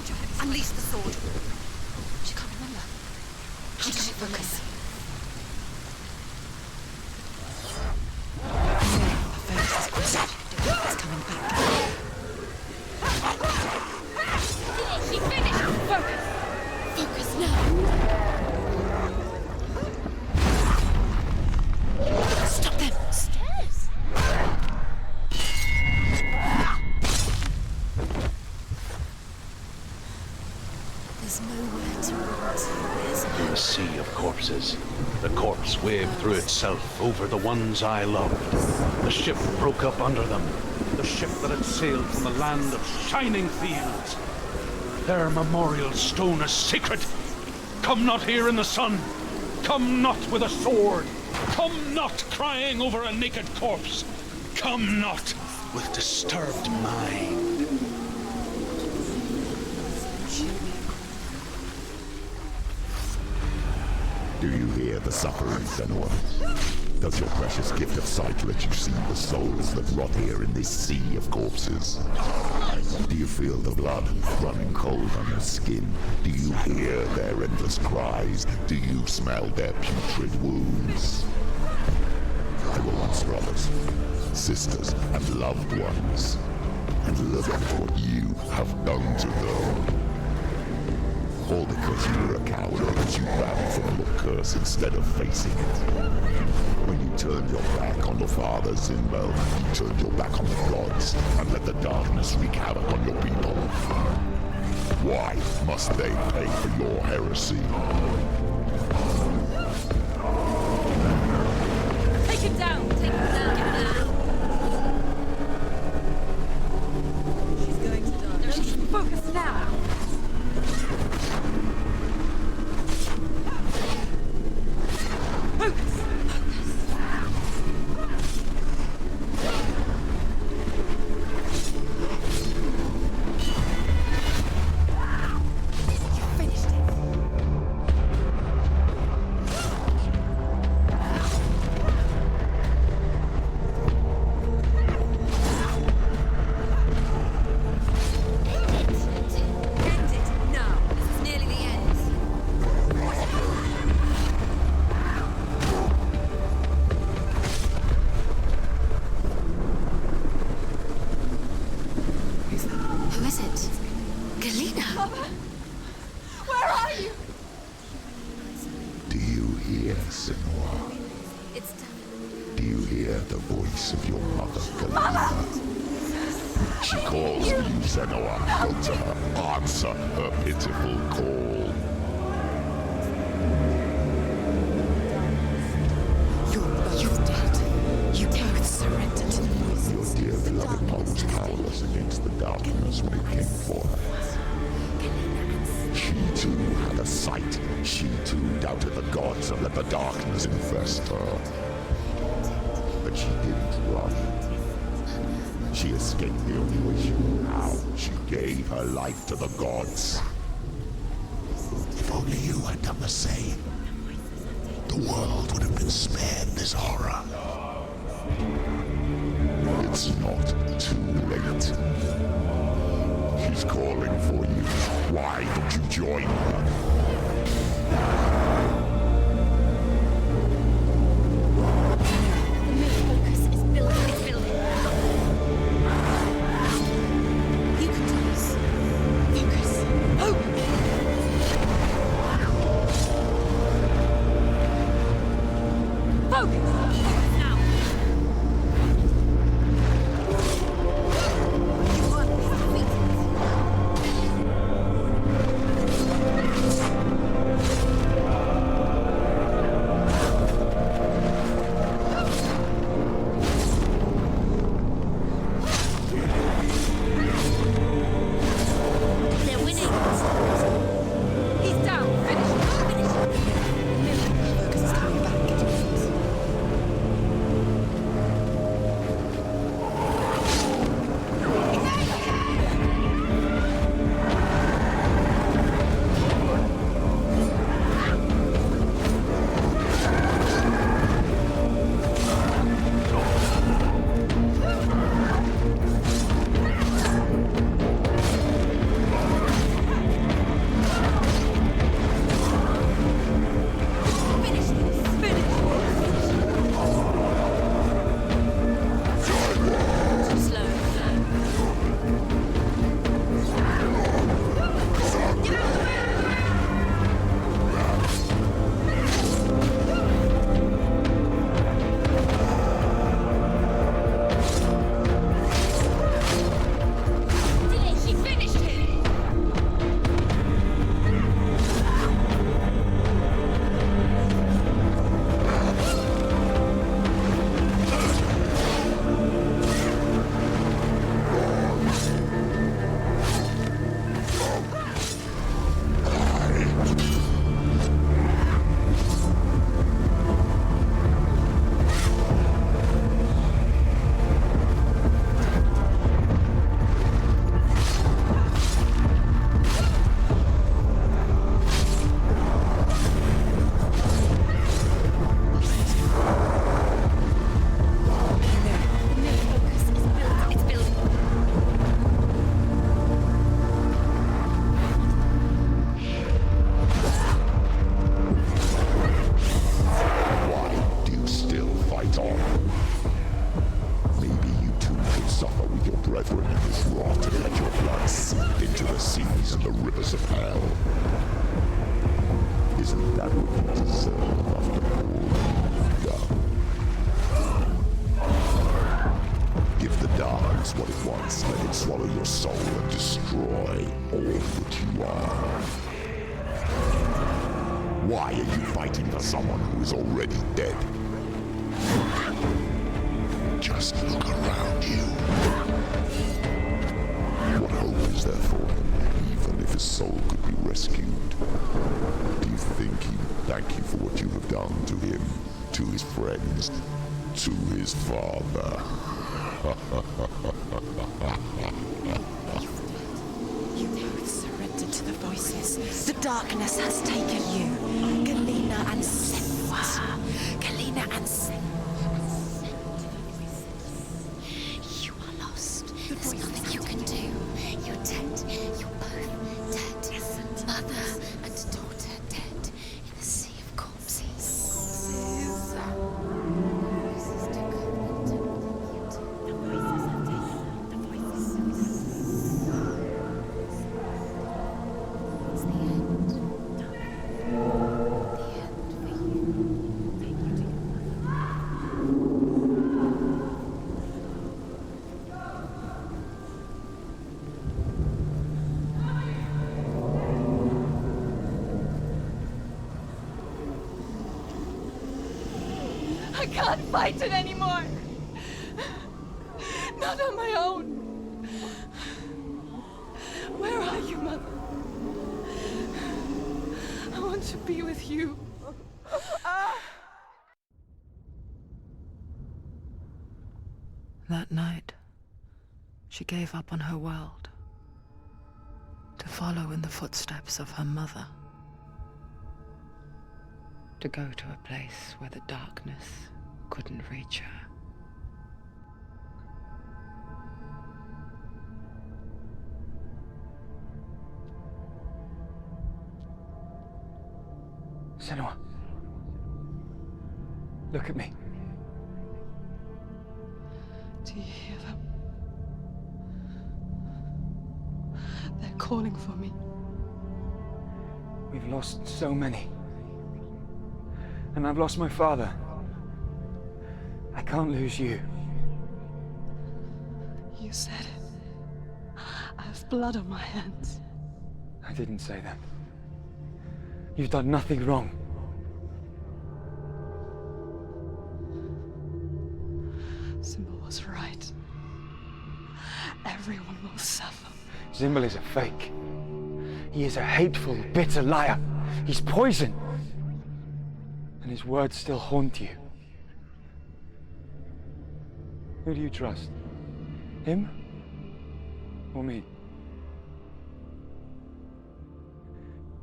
your heavy strike. Unleash the sword. She can't remember. She can't focus. The face is crisp. It's coming back. She finished. Focus. Focus now. Stop them! Stairs! There's nowhere to run to. There's In a sea of corpses, the corpse waved through itself over the ones I loved. The ship broke up under them, the ship that had sailed from the land of shining fields. Their memorial stone is sacred. Come not here in the sun. Come not with a sword. Come not crying over a naked corpse. Come not with disturbed mind. Do you hear the suffering, Senua? Does your precious gift of sight let you see the souls that rot here in this sea of corpses? Do you feel the blood running cold on your skin? Do you hear their endless cries? Do you smell their putrid wounds? They were once brothers, sisters, and loved ones. And look at what you have done to them. All because you were a coward, because you ran from your curse instead of facing it. When you turned your back on the Father Zinbel, you turned your back on the gods and let the darkness wreak havoc on your people. Why must they pay for your heresy? Take him down! Take him down! Get him down! She's going to die. Focus now! She calls you, Senua. Go to her. Answer her pitiful call. You're dead. You both surrendered to the voices. Your dear beloved mother was powerless against the darkness when it came for her. She too had a sight. She too doubted the gods and let the darkness infest her. But she didn't run. She escaped the only way she knew how. She gave her life to the gods. If only you had done the same, the world would have been spared this horror. It's not too late. She's calling for you. Why don't you join her? hell. Isn't that what you deserve after all you've done? Give the darkness what it wants, let it swallow your soul and destroy all that you are. Why are you fighting for someone who is already dead? Just look around you. What hope is there for him, even if his soul could be rescued? Do you think he would thank you for what you have done to him, to his friends, to his father? You now have surrendered to the voices. The darkness has taken you. Galena and Senua. Galena and Senua. You are lost. There's nothing you can do. You're dead. You're both dead. Mother and daughter dead in the sea of corpses. I can't fight it anymore. Not on my own. Where are you, Mother? I want to be with you. That night, she gave up on her world to follow in the footsteps of her mother, to go to a place where the darkness couldn't reach her. Senua, look at me. Do you hear them? They're calling for me. We've lost so many. And I've lost my father. I can't lose you. You said it. I have blood on my hands. I didn't say that. You've done nothing wrong. Symbol was right. Everyone will suffer. Zimbel is a fake. He is a hateful, bitter liar. He's poison. And his words still haunt you. Who do you trust? Him? Or me?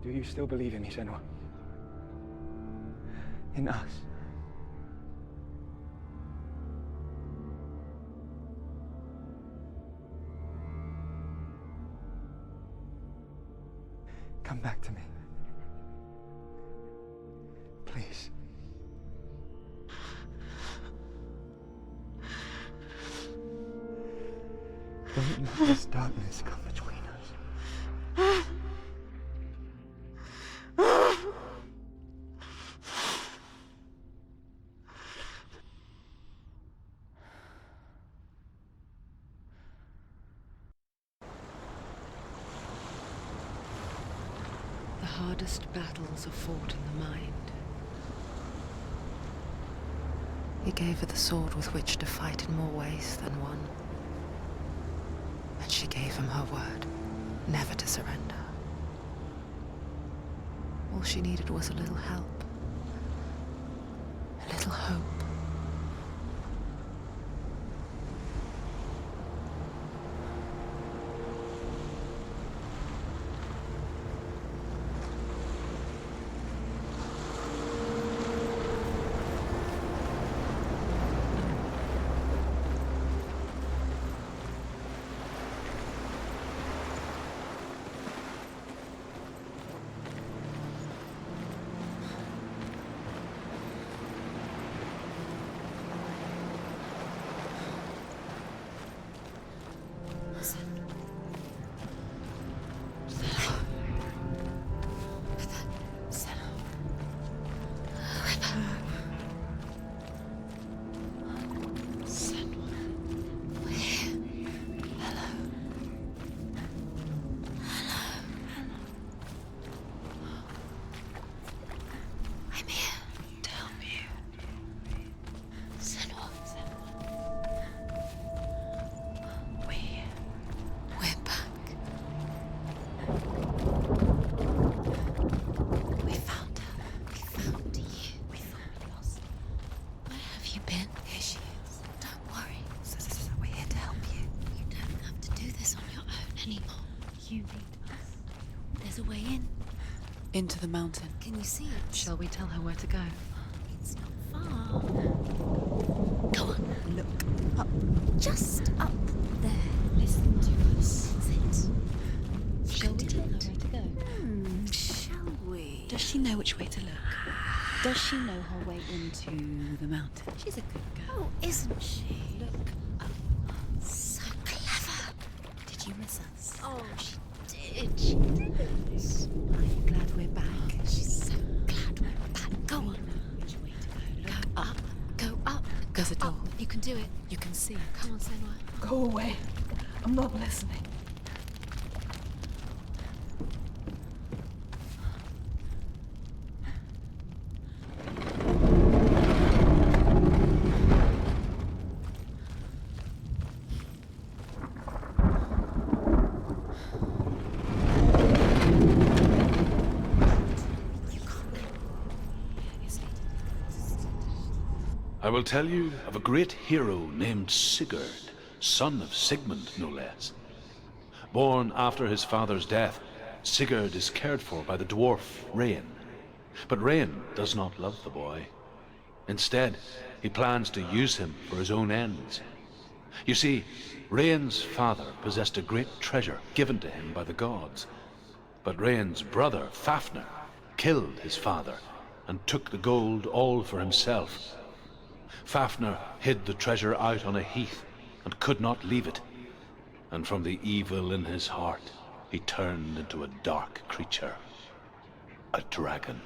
Do you still believe in me, Senua? In us? Come back to me. Please. Don't let this darkness come between us. The hardest battles are fought in the mind. He gave her the sword with which to fight in more ways than one. And she gave him her word, never to surrender. All she needed was a little help, a little hope. Into the mountain. Can you see it? Shall we tell her where to go? It's not far. Go on, look up. Just up there. Listen to us. That's it. Shall we tell her where to go? Shall we? Does she know which way to look? Does she know her way into the mountain? She's a good girl, isn't she? Look up. So clever. Did you miss us? Oh, she did. She did. I'm glad we're back. She's so glad we're back. Go on. Which way to go? Go up. Go up. There's a door. You can do it. You can see it. Come on, Senua. Go away. I'm not listening. I will tell you of a great hero named Sigurd, son of Sigmund, no less. Born after his father's death, Sigurd is cared for by the dwarf Rain. But Rain does not love the boy. Instead, he plans to use him for his own ends. You see, Rain's father possessed a great treasure given to him by the gods. But Rain's brother, Fafnir, killed his father and took the gold all for himself. Fafnir hid the treasure out on a heath and could not leave it. And from the evil in his heart, he turned into a dark creature, a dragon.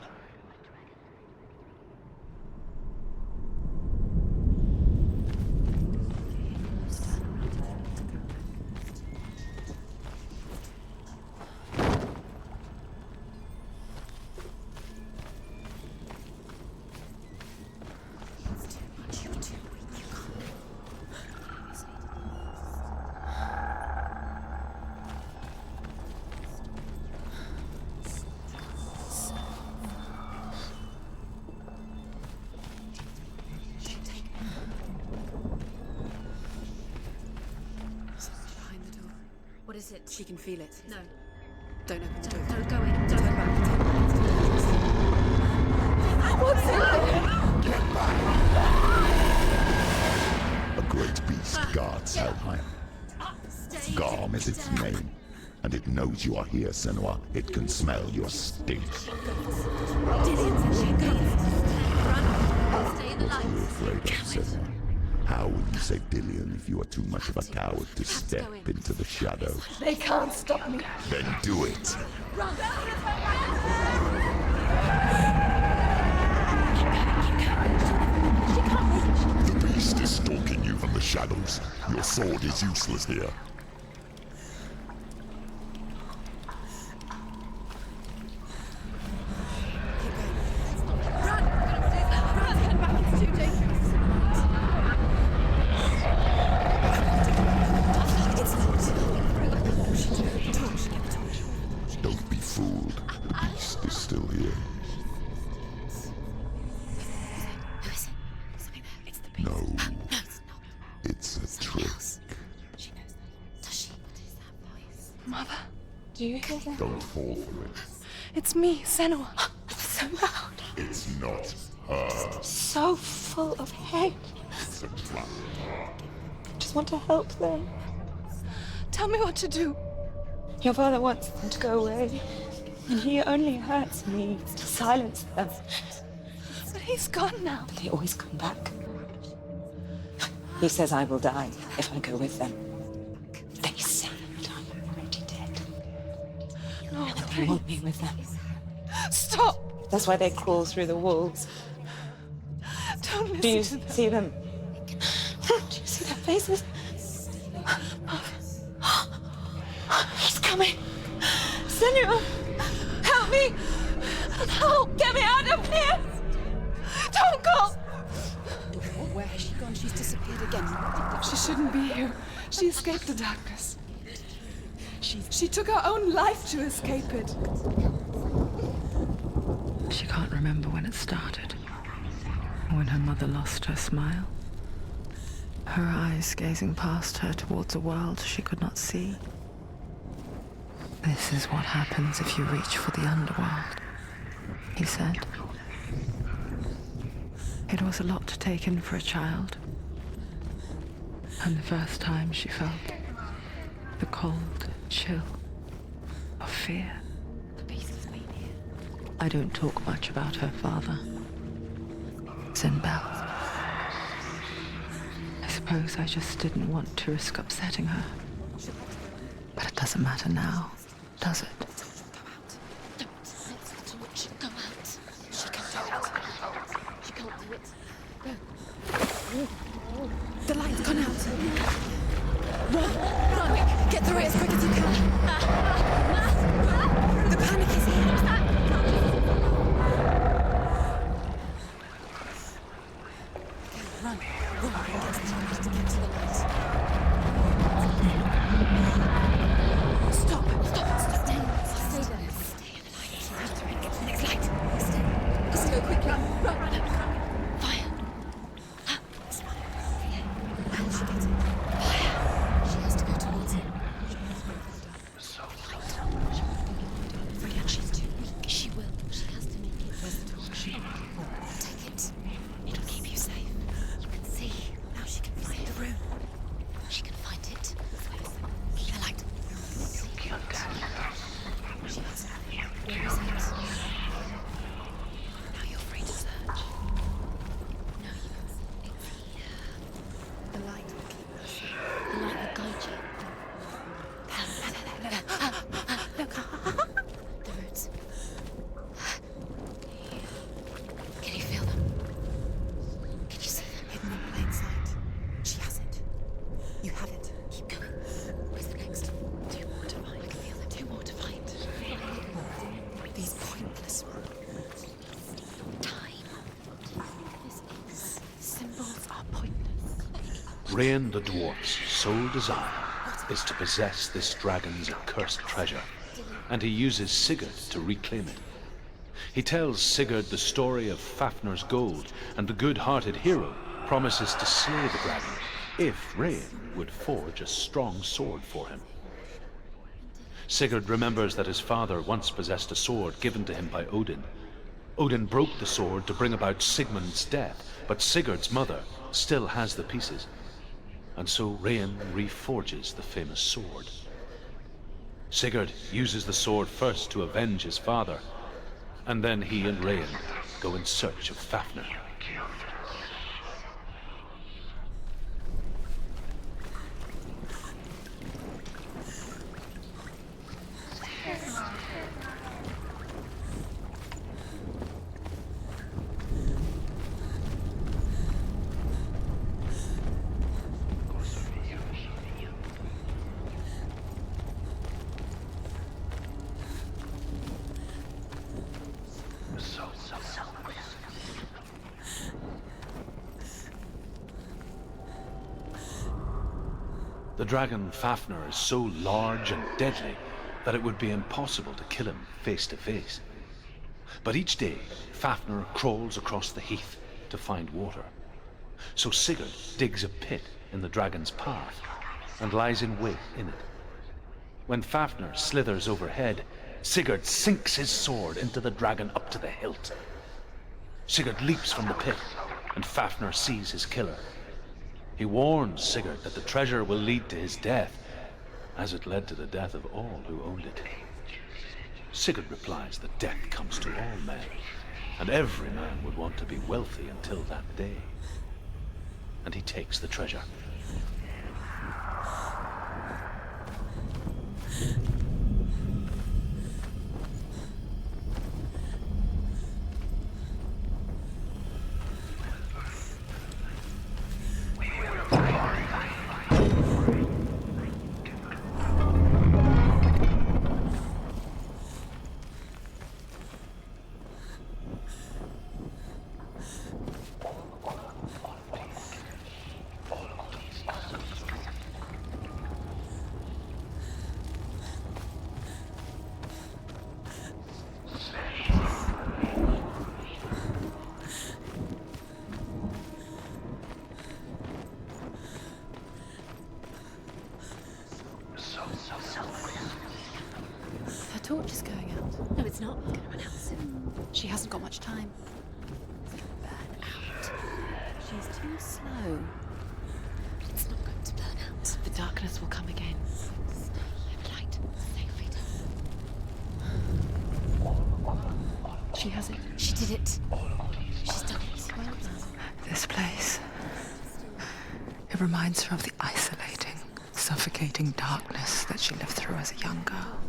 What is it? She can feel it. No. Don't open the door. No, go in. Don't Turn back. Turn back. What's in there? A great beast guards Helheim. Garm is its name, and it knows you are here, Senua. It can smell your stink. Dillian's in there. Go. Run. Stay in the light. You're afraid of Senua. How will you save Dillian if you are too much of a coward to step into the shadows? They can't stop me. Then do it. The beast is stalking you from the shadows. Your sword is useless here. Don't be fooled. The beast is still here. Who is it? Something there. It's the beast. No. No, it's not. It's a trick. She knows that. Does she? What is that voice? Mother, do you hear that? Don't fall for it. It's me, Senua. It's so loud. It's not her. So full of hate. It's a trap. I just want to help them. Tell me what to do. Your father wants them to go away, and he only hurts me to silence them. But he's gone now. But they always come back. He says I will die if I go with them. They say that I'm already dead. No, And they want me with them. Stop! That's why they crawl through the walls. Don't listen Do you to them. see them? Do you see their faces? He's coming! Senua! Help me! Help! Get me out of here! Don't go! Where has she gone? She's disappeared again. She shouldn't be here. She escaped the darkness. She took her own life to escape it. She can't remember when it started. When her mother lost her smile. Her eyes gazing past her towards a world she could not see. This is what happens if you reach for the underworld. she said. It was a lot to take in for a child. And the first time she felt the cold chill of fear. I don't talk much about her father, Sinbel. I suppose I just didn't want to risk upsetting her. But it doesn't matter now, does it? Go out. She can do it. She can't do it. The light's gone out. Run! Run! Get through it as quick as you can. The panic is here. Run! Run! To get to the light. Stop! Stop! Stop! Stay there. Stay in the light. Get to the next light. Let's go quickly. Run! Run! Run! Fire! How will she get it? Fire! She has to go towards it. She's too weak. She will. She has to make it. Where's the torch? Take it. It'll keep you safe. You can see. Now she can find the room. She can find it. The light. See. She has it. Where is it? Now you're free to search. No, you can see. It's here. The light will keep us. The light will guide you. Look. The roots. Can you feel them? Can you see them? Hidden in plain sight. She has it. You have it. Keep going. Where's the next? Two more to find. I can feel them. Two more to find. These pointless time. This is. Symbols are pointless. Rain the dwarf's sole desire is to possess this dragon's accursed treasure, and he uses Sigurd to reclaim it. He tells Sigurd the story of Fafnir's gold, and the good-hearted hero promises to slay the dragon if Rain would forge a strong sword for him. Sigurd remembers that his father once possessed a sword given to him by Odin. Odin broke the sword to bring about Sigmund's death, but Sigurd's mother still has the pieces. And so Rain reforges the famous sword. Sigurd uses the sword first to avenge his father, and then he and Rain go in search of Fafnir. The dragon Fafnir is so large and deadly that it would be impossible to kill him face to face. But each day, Fafnir crawls across the heath to find water. So Sigurd digs a pit in the dragon's path and lies in wait in it. When Fafnir slithers overhead, Sigurd sinks his sword into the dragon up to the hilt. Sigurd leaps from the pit, and Fafnir sees his killer. He warns Sigurd that the treasure will lead to his death, as it led to the death of all who owned it. Sigurd replies that death comes to all men, and every man would want to be wealthy until that day. And he takes the treasure. She hasn't got much time. Burn out. She's too slow. It's not going to burn out. The darkness will come again. Light, stay freedom. She has it. She did it. She's done it. Well done. This place. It reminds her of the isolating, suffocating darkness that she lived through as a young girl.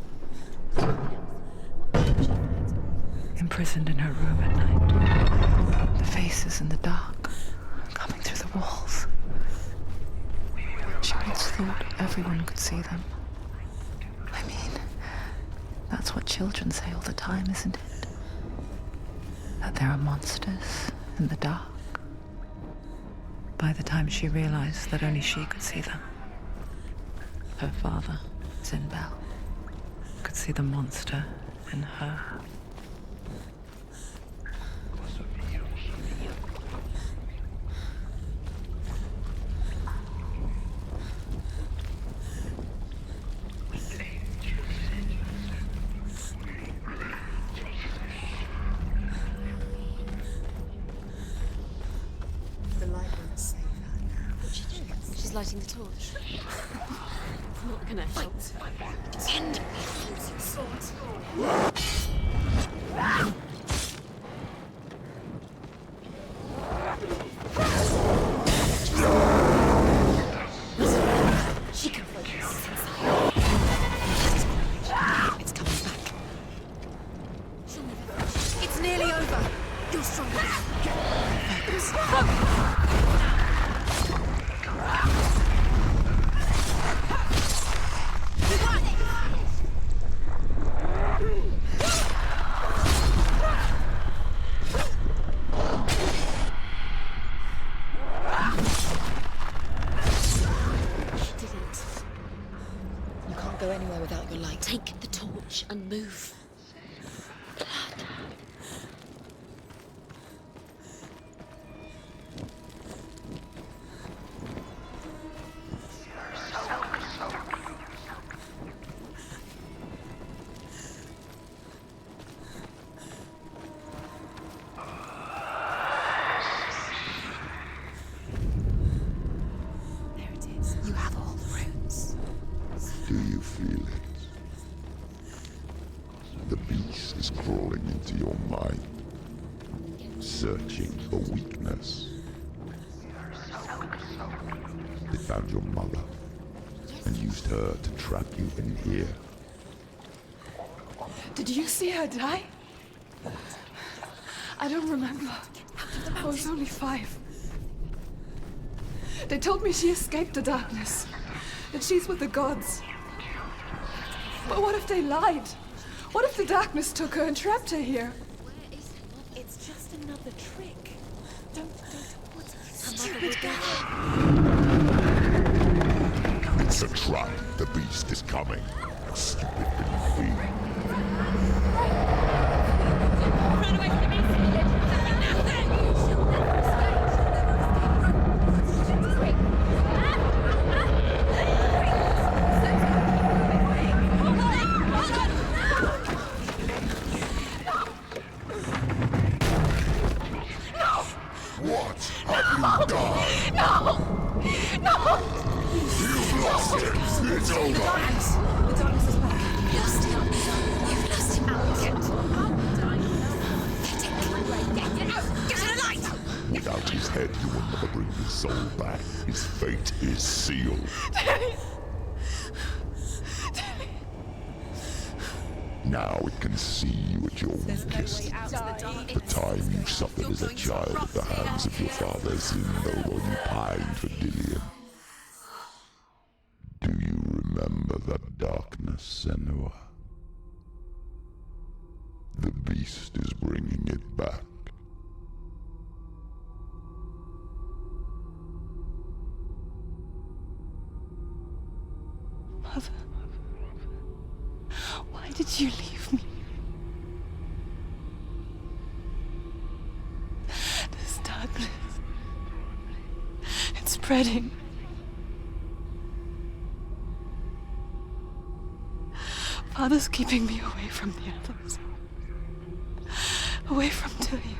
Imprisoned in her room at night. The faces in the dark, coming through the walls. She once thought everyone could see them. I mean, that's what children say all the time, isn't it? That there are monsters in the dark. By the time she realized that only she could see them, her father, Zinbel, could see the monster in her. Lighting the torch. Not gonna help. End using swords. She can focus. It's coming back. It's nearly over. You're stronger. Go anywhere without your light. Take the torch and move. There it is. You have all the runes. Do you feel it? The beast is crawling into your mind, searching for weakness. It found your mother and used her to trap you in here. Did you see her die? I don't remember. I was only 5. They told me she escaped the darkness, that she's with the gods. But what if they lied? What if the darkness took her and trapped her here? It's just another trick. Don't. Stupid girl. It's a trap. The beast is coming. Stupid thing. Run away from the beast! What have you done? No! You've lost it! It's over! The darkness is back. Lost him. You've lost him. Get to the light! Without his head, you will never bring his soul back. His fate is sealed. Now it can see you at your weakest. The time you suffered as a child at the hands of your father Zinbel while you pined for Dillion. Do you remember that darkness, Senua? The beast is bringing it back. Mother, why did you leave me? This darkness, it's spreading. Father's keeping me away from the others. away from Tyrion.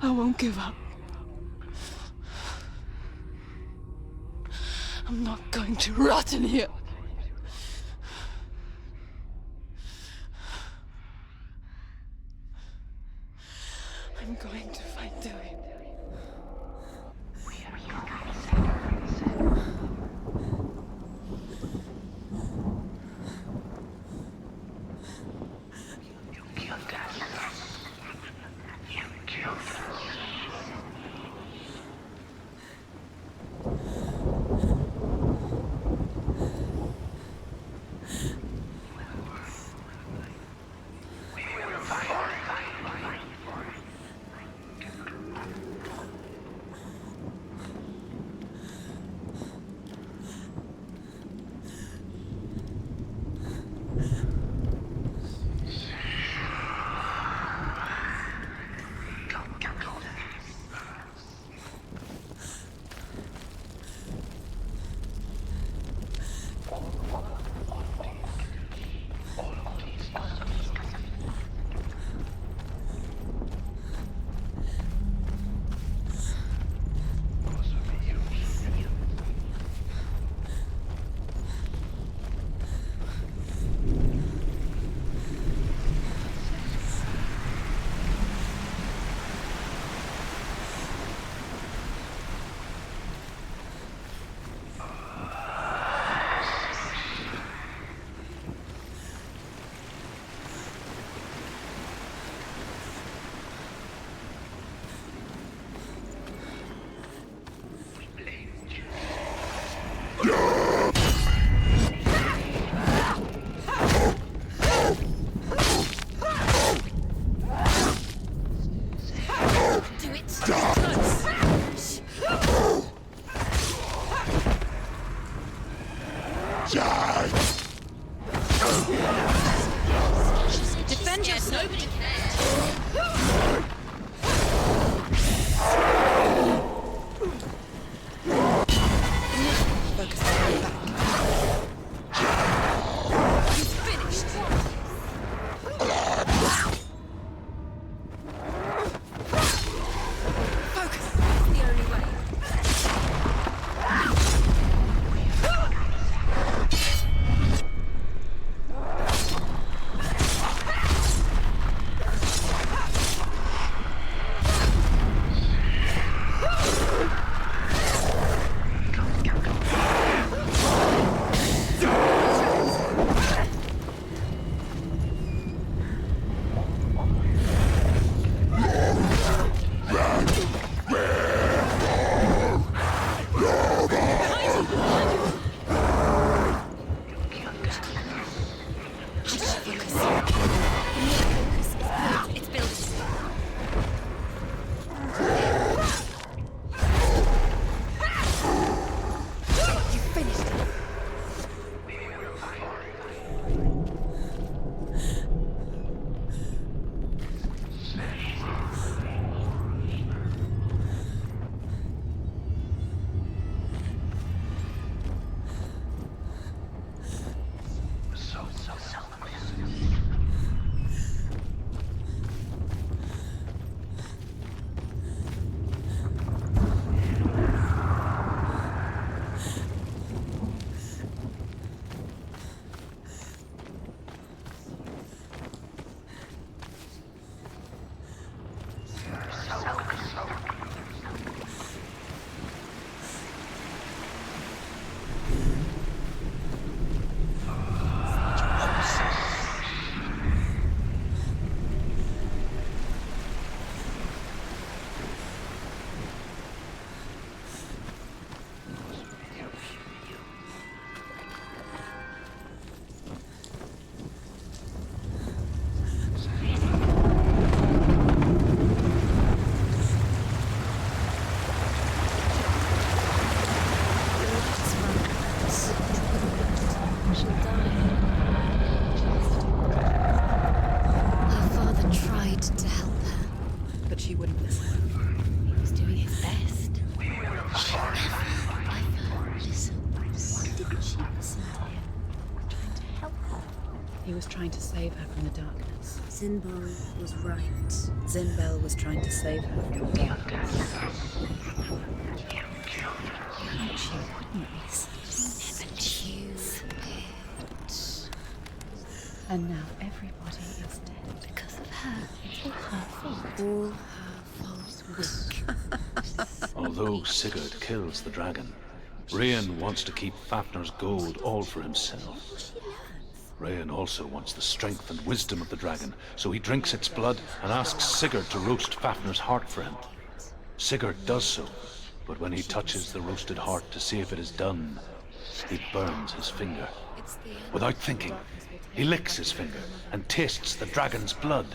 I won't give up. I'm not going to rot in here. I'm going to find Tyrion. Defend yourself. Nobody cares. Focus on your back. He's finished. Focus. It's the only way. He was trying to save her from the darkness. Zinbel was right. Zinbel was trying to save her from the darkness. She wouldn't be so Choose it. And now everybody is dead. Because of her. It's all her fault. All her fault. Although Sigurd kills the dragon, Rian wants to keep Fafnir's gold all for himself. Rian also wants the strength and wisdom of the dragon, so he drinks its blood and asks Sigurd to roast Fafnir's heart for him. Sigurd does so, but when he touches the roasted heart to see if it is done, he burns his finger. Without thinking, he licks his finger and tastes the dragon's blood.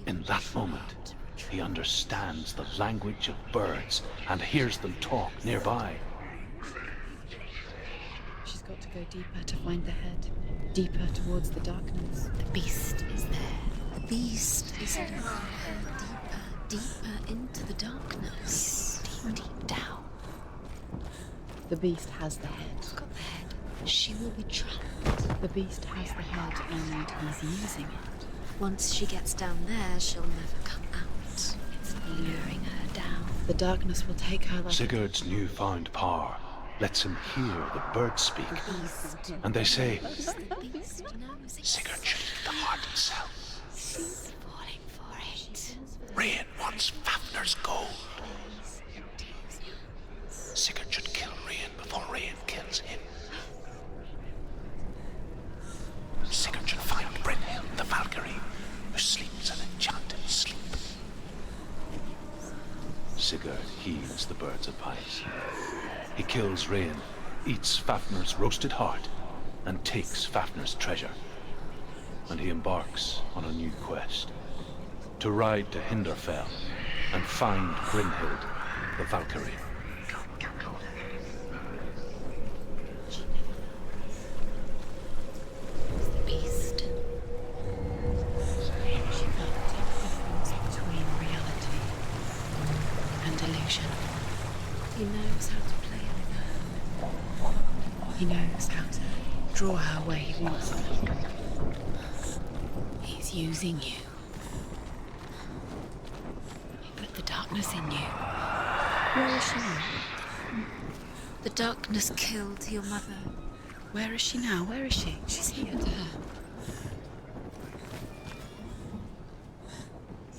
In that moment, he understands the language of birds and hears them talk nearby. She's got to go deeper to find the head. Deeper towards the darkness. The beast is there. The beast is leading her deeper into the darkness. Deep down. The beast has the head. It's got the head. She will be trapped. The beast has the head and he's using it. Once she gets down there, she'll never come out. It's luring her down. The darkness will take her like Sigurd's newfound power lets him hear the birds speak. And they say, Sigurd should eat the heart itself. She's falling for it. Rian wants Fafnir's gold. Sigurd should kill Rian before Rian kills him. Sigurd should find Brynhild the Valkyrie, who sleeps an enchanted sleep. Sigurd heeds the bird's advice. He kills Rian, eats Fafnir's roasted heart, and takes Fafnir's treasure. And he embarks on a new quest, to ride to Hinderfell and find Brynhild the Valkyrie. The beast. she felt the difference between reality and illusion. He knows how to play with her. He knows how to draw her where he wants her. He's using you. He put the darkness in you. Where is she now? The darkness killed your mother. Where is she now? Where is she? She's here. To her.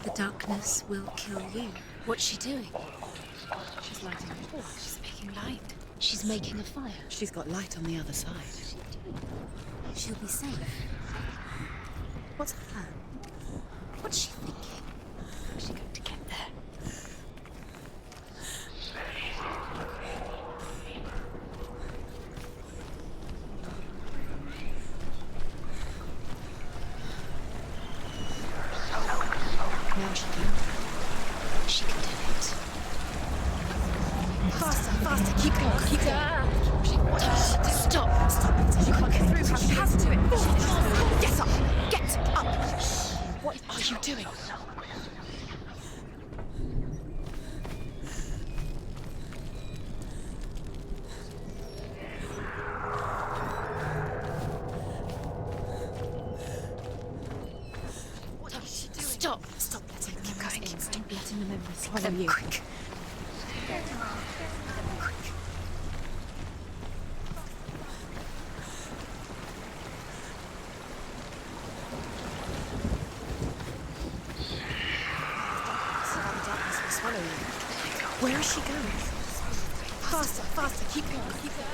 The darkness will kill you. What's she doing? She's lighting a torch. She's making light. She's making a fire. She's got light on the other side. She'll be safe. What's her plan? What's she thinking? How's she going to get there? Now she can. She can do it. Faster, faster, keep going, keep going. Stop! Stop! You can't get through. She has to. Get up! Get up! What are you doing? Stop! Stop! Keep going. Don't let in the memories swallow you. Quick! Where is she going? Faster, faster, keep going, keep going.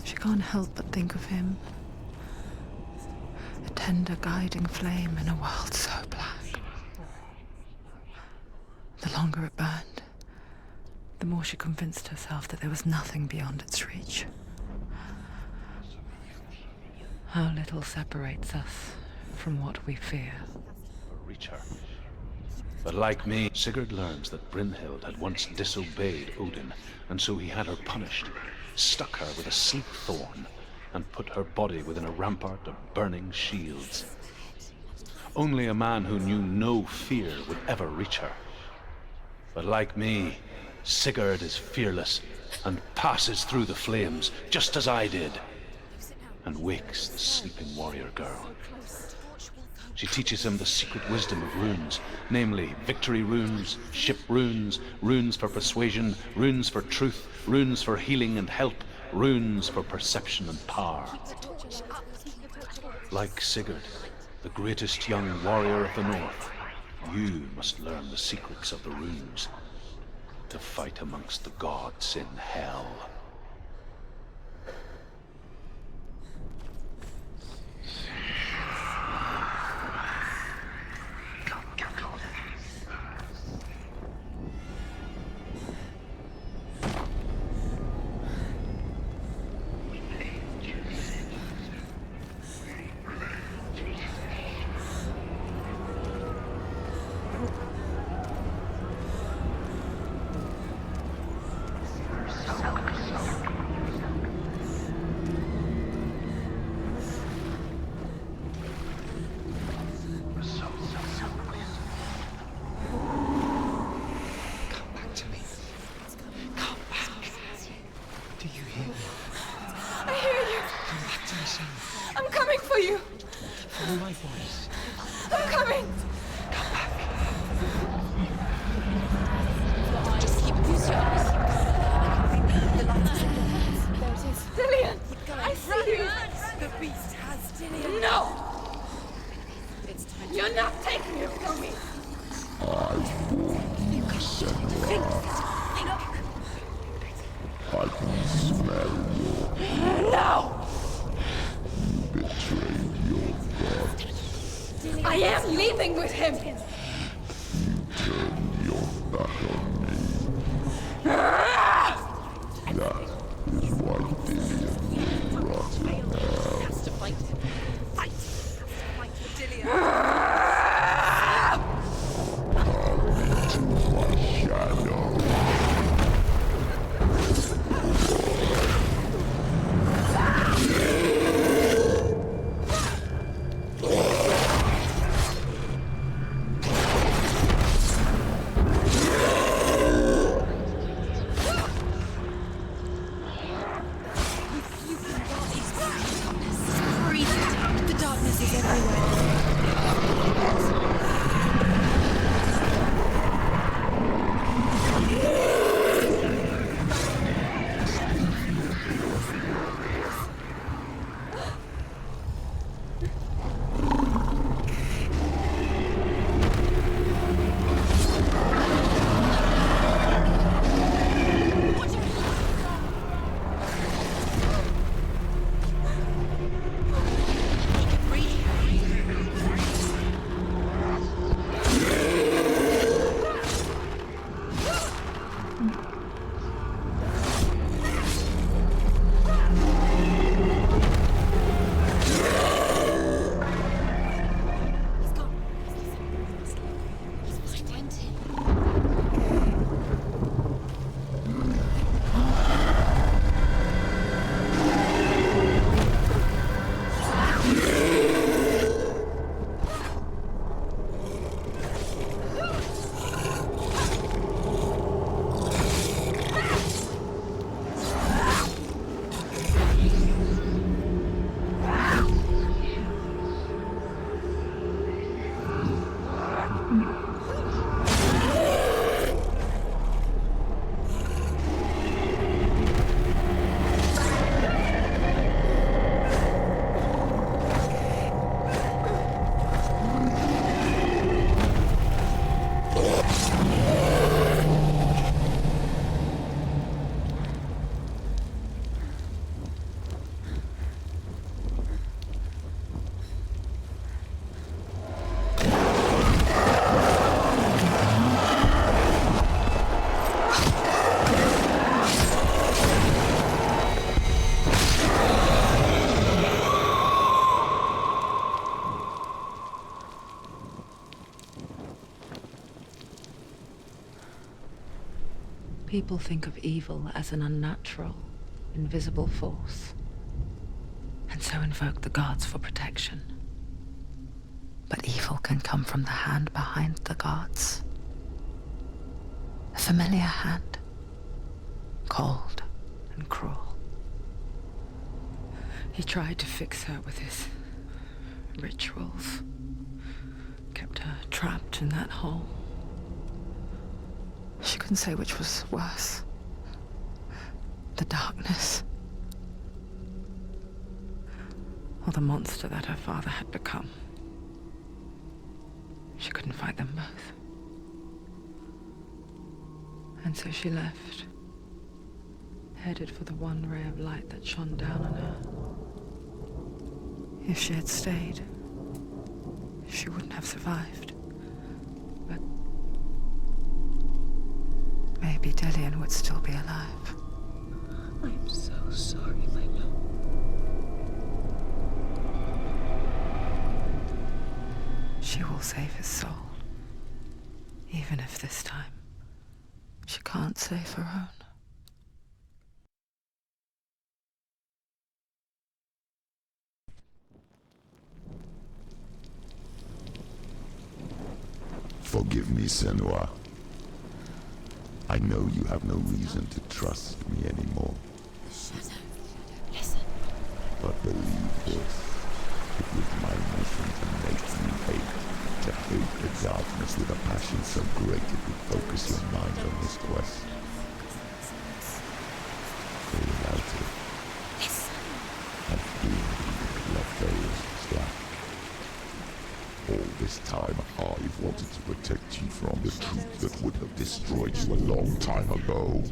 She can't help but think of him. A tender guiding flame in a world so black. The longer it burned, the more she convinced herself that there was nothing beyond its reach. How little separates us from what we fear. Reach her. But like me, Sigurd learns that Brynhild had once disobeyed Odin, and so he had her punished. stuck her with a sleep thorn and put her body within a rampart of burning shields. Only a man who knew no fear would ever reach her. But like me, Sigurd is fearless and passes through the flames, just as I did, and wakes the sleeping warrior girl. She teaches him the secret wisdom of runes, namely victory runes, ship runes, runes for persuasion, runes for truth, runes for healing and help, runes for perception and power. Like Sigurd, the greatest young warrior of the North, you must learn the secrets of the runes to fight amongst the gods in Hell. People think of evil as an unnatural, invisible force, and so invoke the gods for protection. But evil can come from the hand behind the gods. A familiar hand, cold and cruel. He tried to fix her with his rituals, kept her trapped in that hole. She couldn't say which was worse. The darkness, or the monster that her father had become. She couldn't fight them both. And so she left, headed for the one ray of light that shone down on her. If she had stayed, she wouldn't have survived. But maybe Dillian would still be alive. I'm so sorry, my love. She will save his soul, even if this time she can't save her own. Forgive me, Senua. I know you have no reason to trust me anymore. Shadow, listen. But believe this, it was my mission to make you hate the darkness with a passion so great it would focus your mind on this quest. Without it, I've doomed your failures slack. All this time, I've wanted to protect you from the truth that would have destroyed you a long time ago.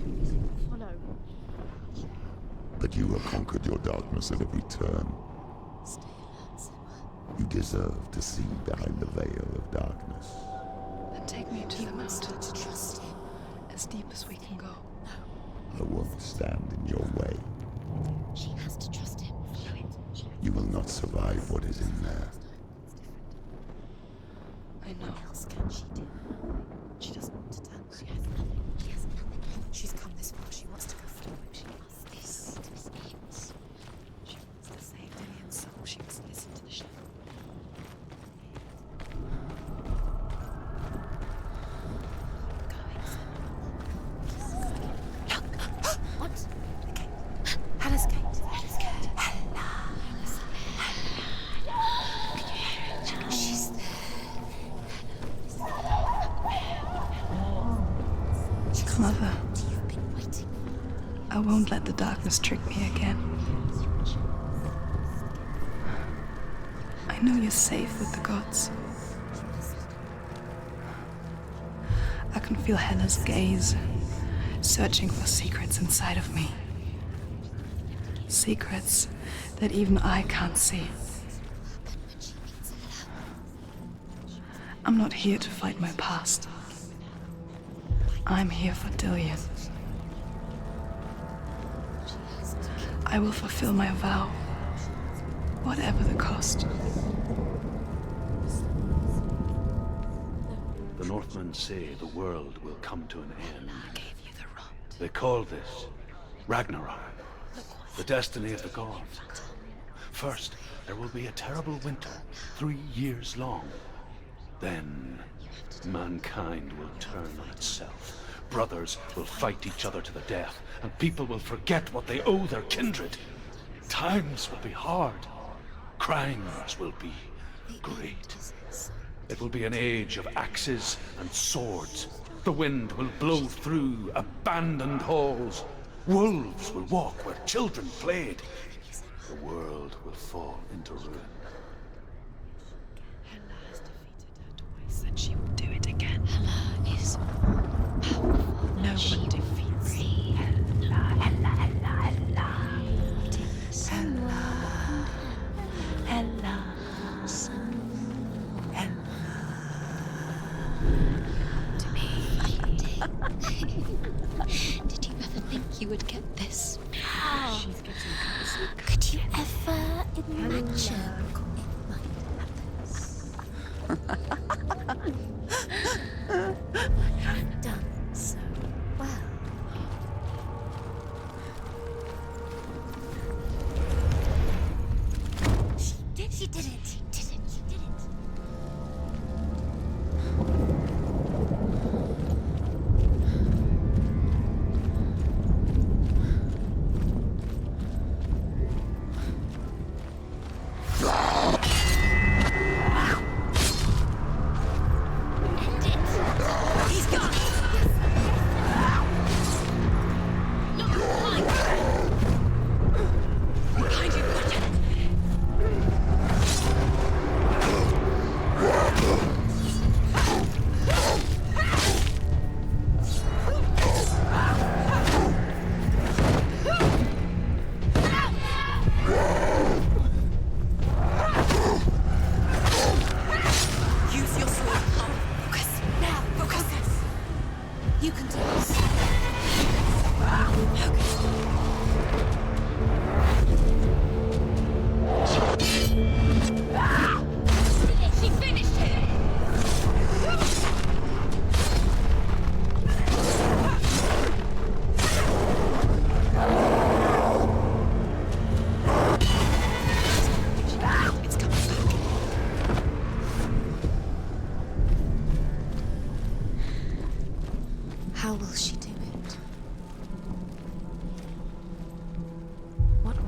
But you have conquered your darkness at every turn. You deserve to see behind the veil of darkness. Then take me to the mountain to trust him, as deep as we can go. I won't stand in your way. She has to trust him. You will not survive what is in there. I know. What else can she do? She doesn't want to turn. She has nothing. She has nothing. She's come this far. She wants to go forward. She must. This is it. She wants to save Dillian's soul. She must listen to the shadow. What? The gate. Hela's gate. Hela's gate. Hela. She's there. Mother, I won't let the darkness trick me again. I know you're safe with the gods. I can feel Hela's gaze, searching for secrets inside of me. Secrets that even I can't see. I'm not here to fight my past. I'm here for Dillian. I will fulfill my vow, whatever the cost. The Northmen say the world will come to an end. They call this Ragnarok, the destiny of the gods. First, there will be a terrible winter, 3 years long. Then, mankind will turn on itself. Brothers will fight each other to the death, and people will forget what they owe their kindred. Times will be hard. Crimes will be great. It will be an age of axes and swords. The wind will blow through abandoned halls. Wolves will walk where children played. The world will fall into ruin. Hela has defeated her twice, and she will do it again. Hela is powerful. No one defeats Hela. Hela. To me. Did you ever think you would get this? Could you ever imagine it might happen? You've done so well.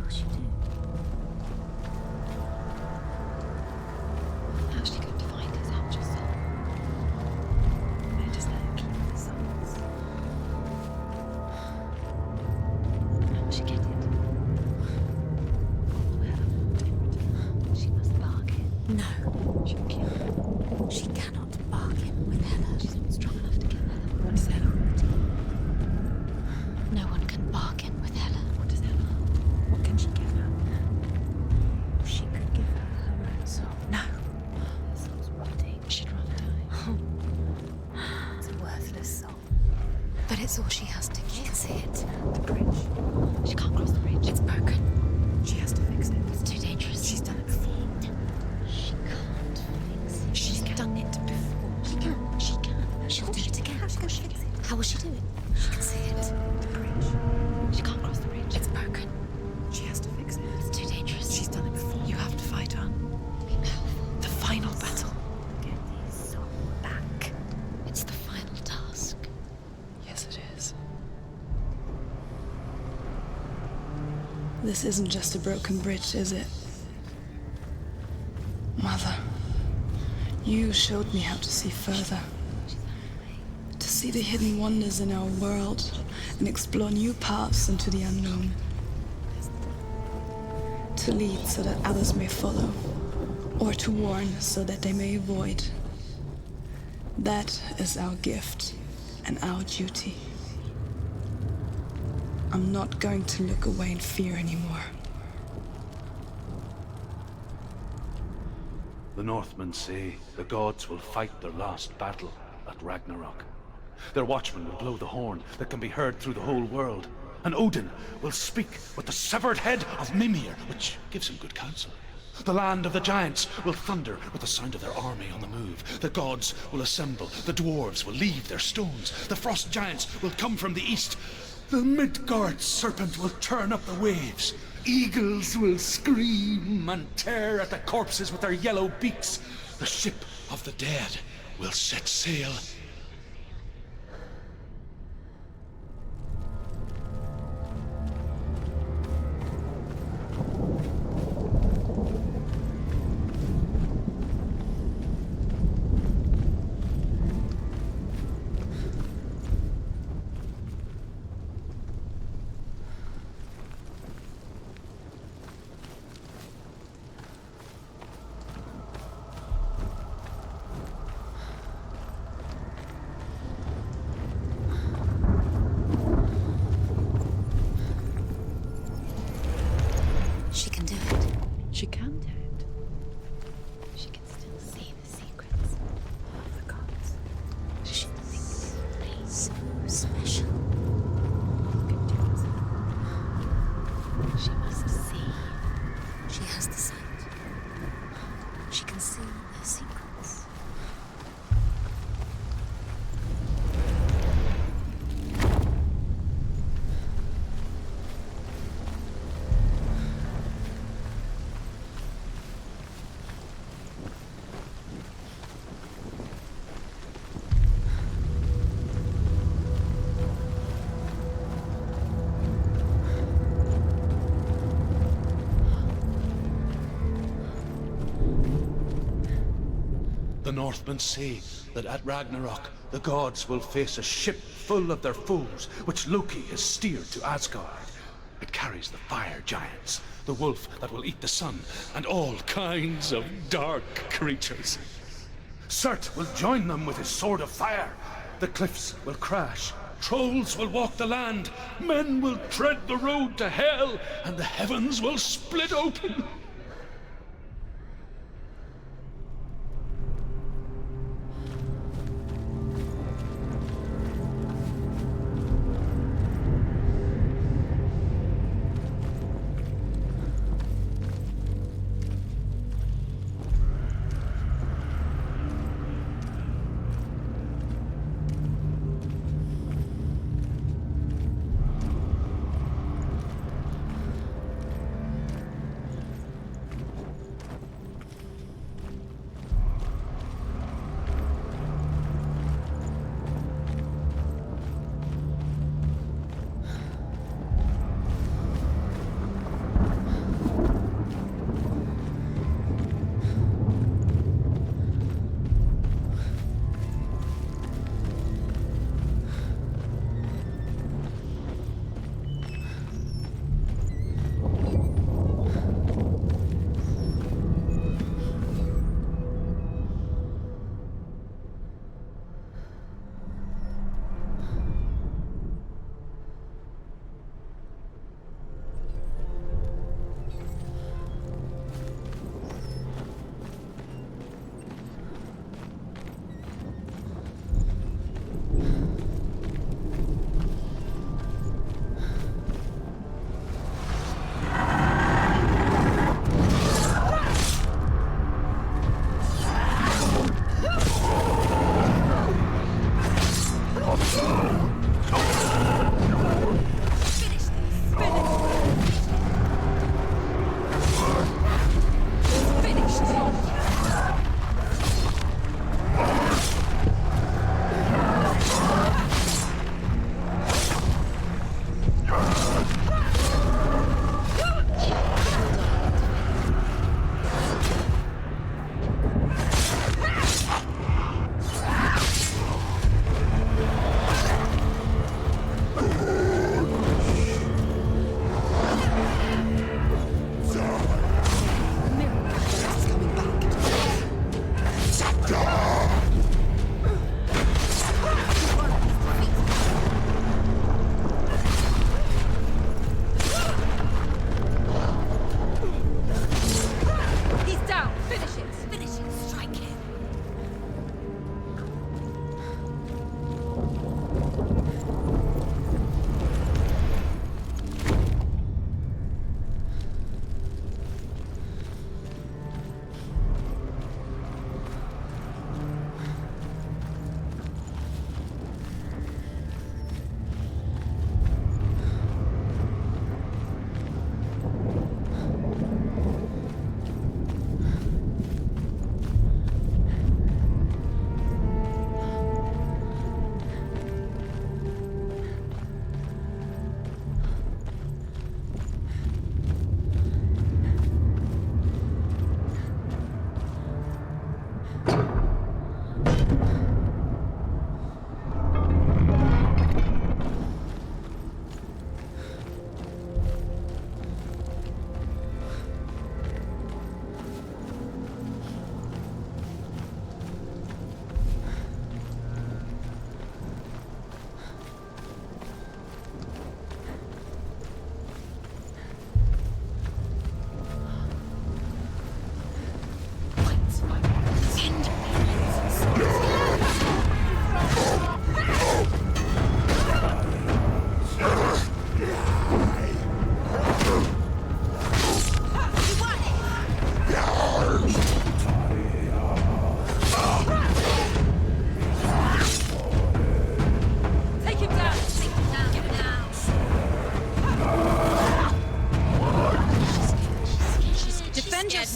will she do? How's she going to find his actual son? Where does that keep the sons? How will she get it? What will Hela want in return? She must bargain. No. She'll kill her. She cannot bargain with Hela. She's not strong enough to kill Hela. What does Hela want? No one can bargain with Hela. What does Hela want? What can she give her? She could give her her own soul. No. Her soul's rotting. She'd rather die. It's a worthless soul. But it's all she has to give. She can see it. The bridge. She can't cross the bridge. It's broken. She has to fix it. It's too dangerous. She's done it before. She can't fix it. She's done it before. She can. She can. She'll do it again. How's she going to fix it? How will she do it? She can see it. The bridge. She can't cross the bridge. It's broken. She has to fix it. It's too dangerous. She's done it before. You have to fight on. Be powerful. The final battle. Get his soul back. It's the final task. Yes, it is. This isn't just a broken bridge, is it? Mother, you showed me how to see further. To see the hidden wonders in our world and explore new paths into the unknown. To lead so that others may follow, or to warn so that they may avoid. That is our gift and our duty. I'm not going to look away in fear anymore. The Northmen say the gods will fight their last battle at Ragnarok. Their watchmen will blow the horn that can be heard through the whole world, and Odin will speak with the severed head of Mimir, which gives him good counsel. The land of the giants will thunder with the sound of their army on the move. The gods will assemble, the dwarves will leave their stones, the frost giants will come from the east, the Midgard serpent will turn up the waves, eagles will scream and tear at the corpses with their yellow beaks, the ship of the dead will set sail. She can do it. She can do it. She can still see the secrets of the gods. She thinks so special. She must see. She has the sight. She can see their secrets. The Northmen say that at Ragnarok, the gods will face a ship full of their foes, which Loki has steered to Asgard. It carries the fire giants, the wolf that will eat the sun, and all kinds of dark creatures. Surt will join them with his sword of fire. The cliffs will crash, trolls will walk the land, men will tread the road to hell, and the heavens will split open.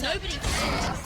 Nobody cares.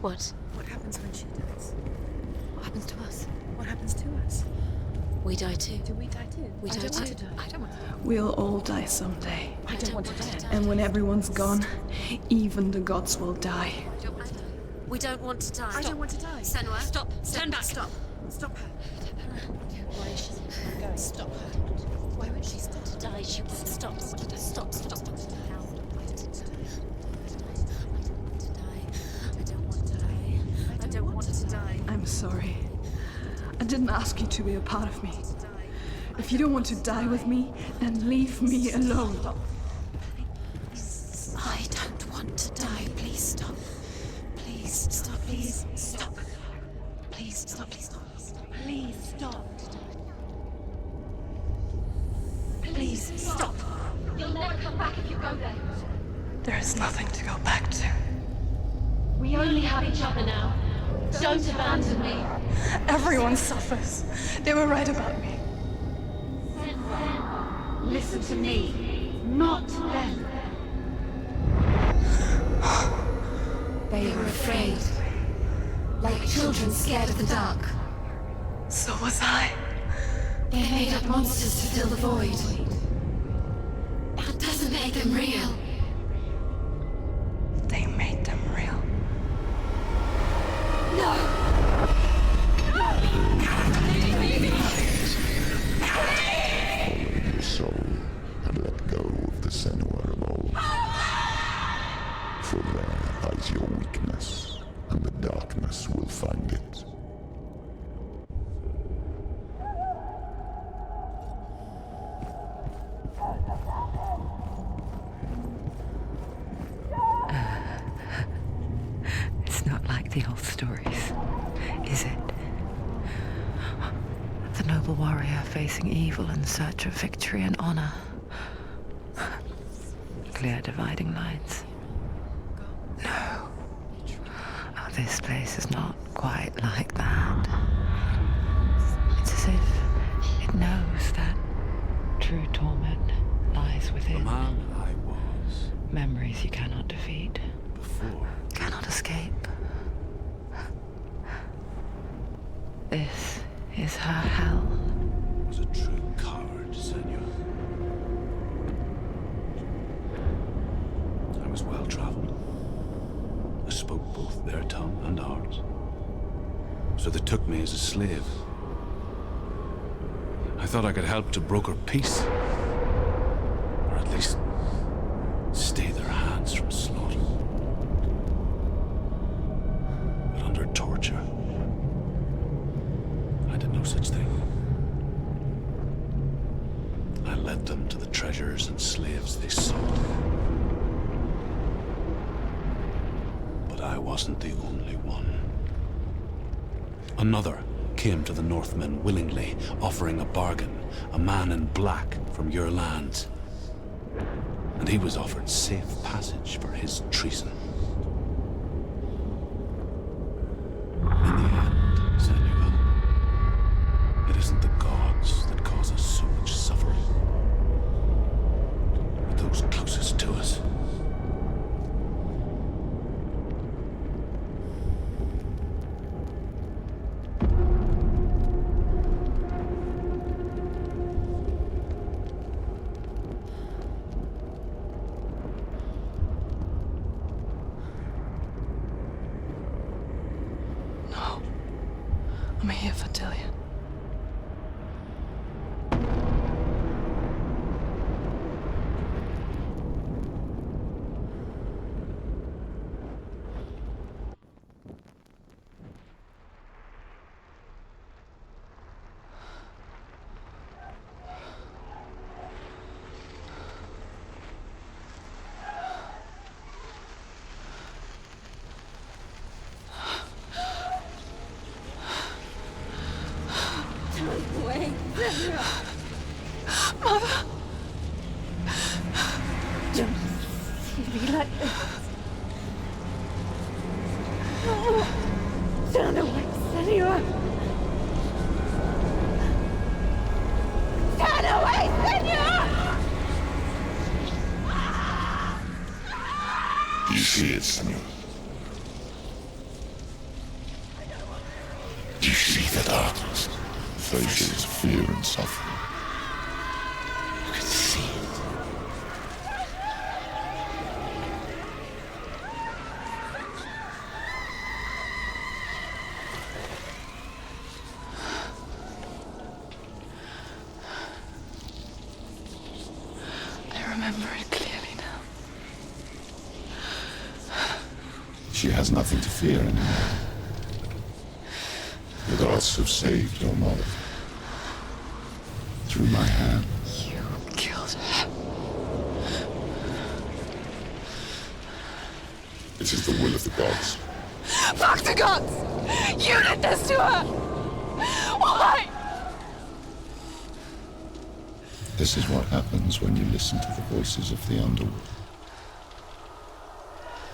What? What happens when she dies? What happens to us? What happens to us? We die too. Do we die too? We I die don't want too. to die. I don't want to die. We'll all die someday. I don't want to die. And when everyone's gone, even the gods will die. We don't want to die. I don't want to die. Senua, stop. Turn back. Stop. Stop her. Why is she going? Stop her. Why would she stop to die? She won't stop. Stop. I'm sorry. I didn't ask you to be a part of me. If you don't want to die with me, then leave me alone. I don't want to die. Please stop. Please stop. Please stop. Please stop. Please stop. Please stop. Please stop. You'll never come back if you go there. There is nothing to go back to. We only have each other now. Don't abandon me. Everyone suffers. They were right about me. Listen to me, not them. They were afraid. Like children scared of the dark. So was I. They made up monsters to fill the void. That doesn't make them real. They made them real. No! Follow your soul and let go of the Senua of old. For there lies your weakness, and the darkness will find it. It's not like the old stories, is it? The noble warrior facing evil in search of victory and honor. Clear dividing lines. No. Oh, this place is not quite like that. It's as if it knows that true torment lies within. The man I was. Memories you cannot defeat. Before. Cannot escape. This is her hell. Was a true coward, Senua. I was well traveled. I spoke both their tongue and ours. So they took me as a slave. I thought I could help to broker peace. Or at least stay their hands from slaughter. But under warriors and slaves they sought. But I wasn't the only one. Another came to the Northmen willingly, offering a bargain, a man in black from your lands. And he was offered safe passage for his treason. In the end, Senua, it isn't the gods that cause us so much suffering, but those closest to us. I'm here for Dillian. Wait, Senua! Mother! Don't see me like this. Turn away, Senua! Turn away, Senua! Do you see it, Senua? Do you see the darkness? Faces of fear and suffering. You can see it. I remember it clearly now. She has nothing to fear anymore. The gods have saved your mother. Through my hand. You killed her. It is the will of the gods. Fuck the gods! You did this to her! Why? This is what happens when you listen to the voices of the underworld.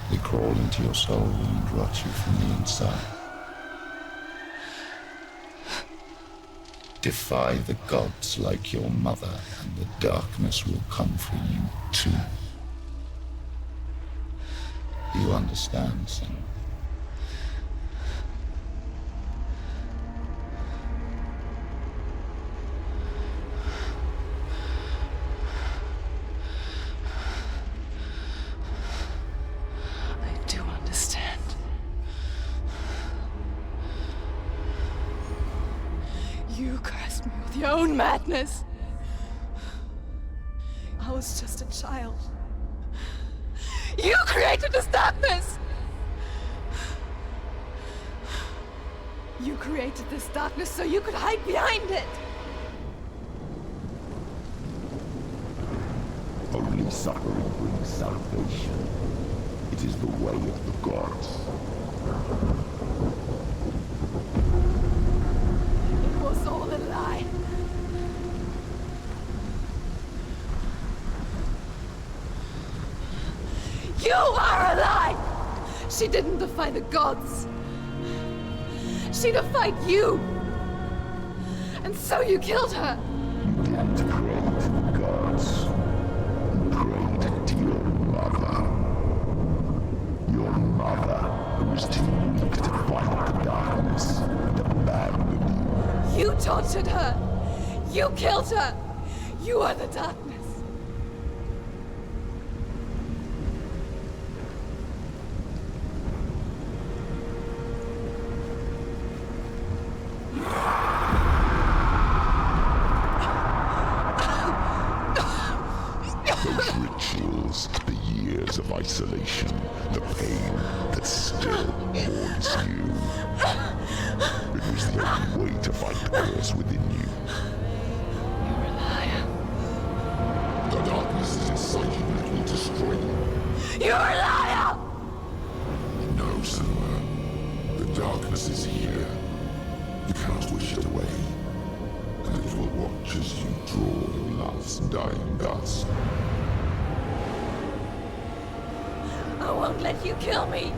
They crawl into your soul and rot you from the inside. Defy the gods like your mother, and the darkness will come for you too. Do you understand, Senua? I do understand. You cursed me with your own madness. I was just a child. You created this darkness! You created this darkness so you could hide behind it! Only suffering brings salvation. It is the way of the gods. It was all a lie. You are a lie! She didn't defy the gods. She defied you. And so you killed her. You didn't pray to the gods. You prayed to your mother. Your mother, who was too weak to fight the darkness and abandoned you. You tortured her. You killed her. You are the darkness. Those rituals, the years of isolation, the pain that still haunts you. It was the only way to fight the curse within you. You're a liar. The darkness You're a liar! No, Senua. The darkness is here. You cannot wish it away. And it will watch as you draw your last dying gasp. I won't let you kill me!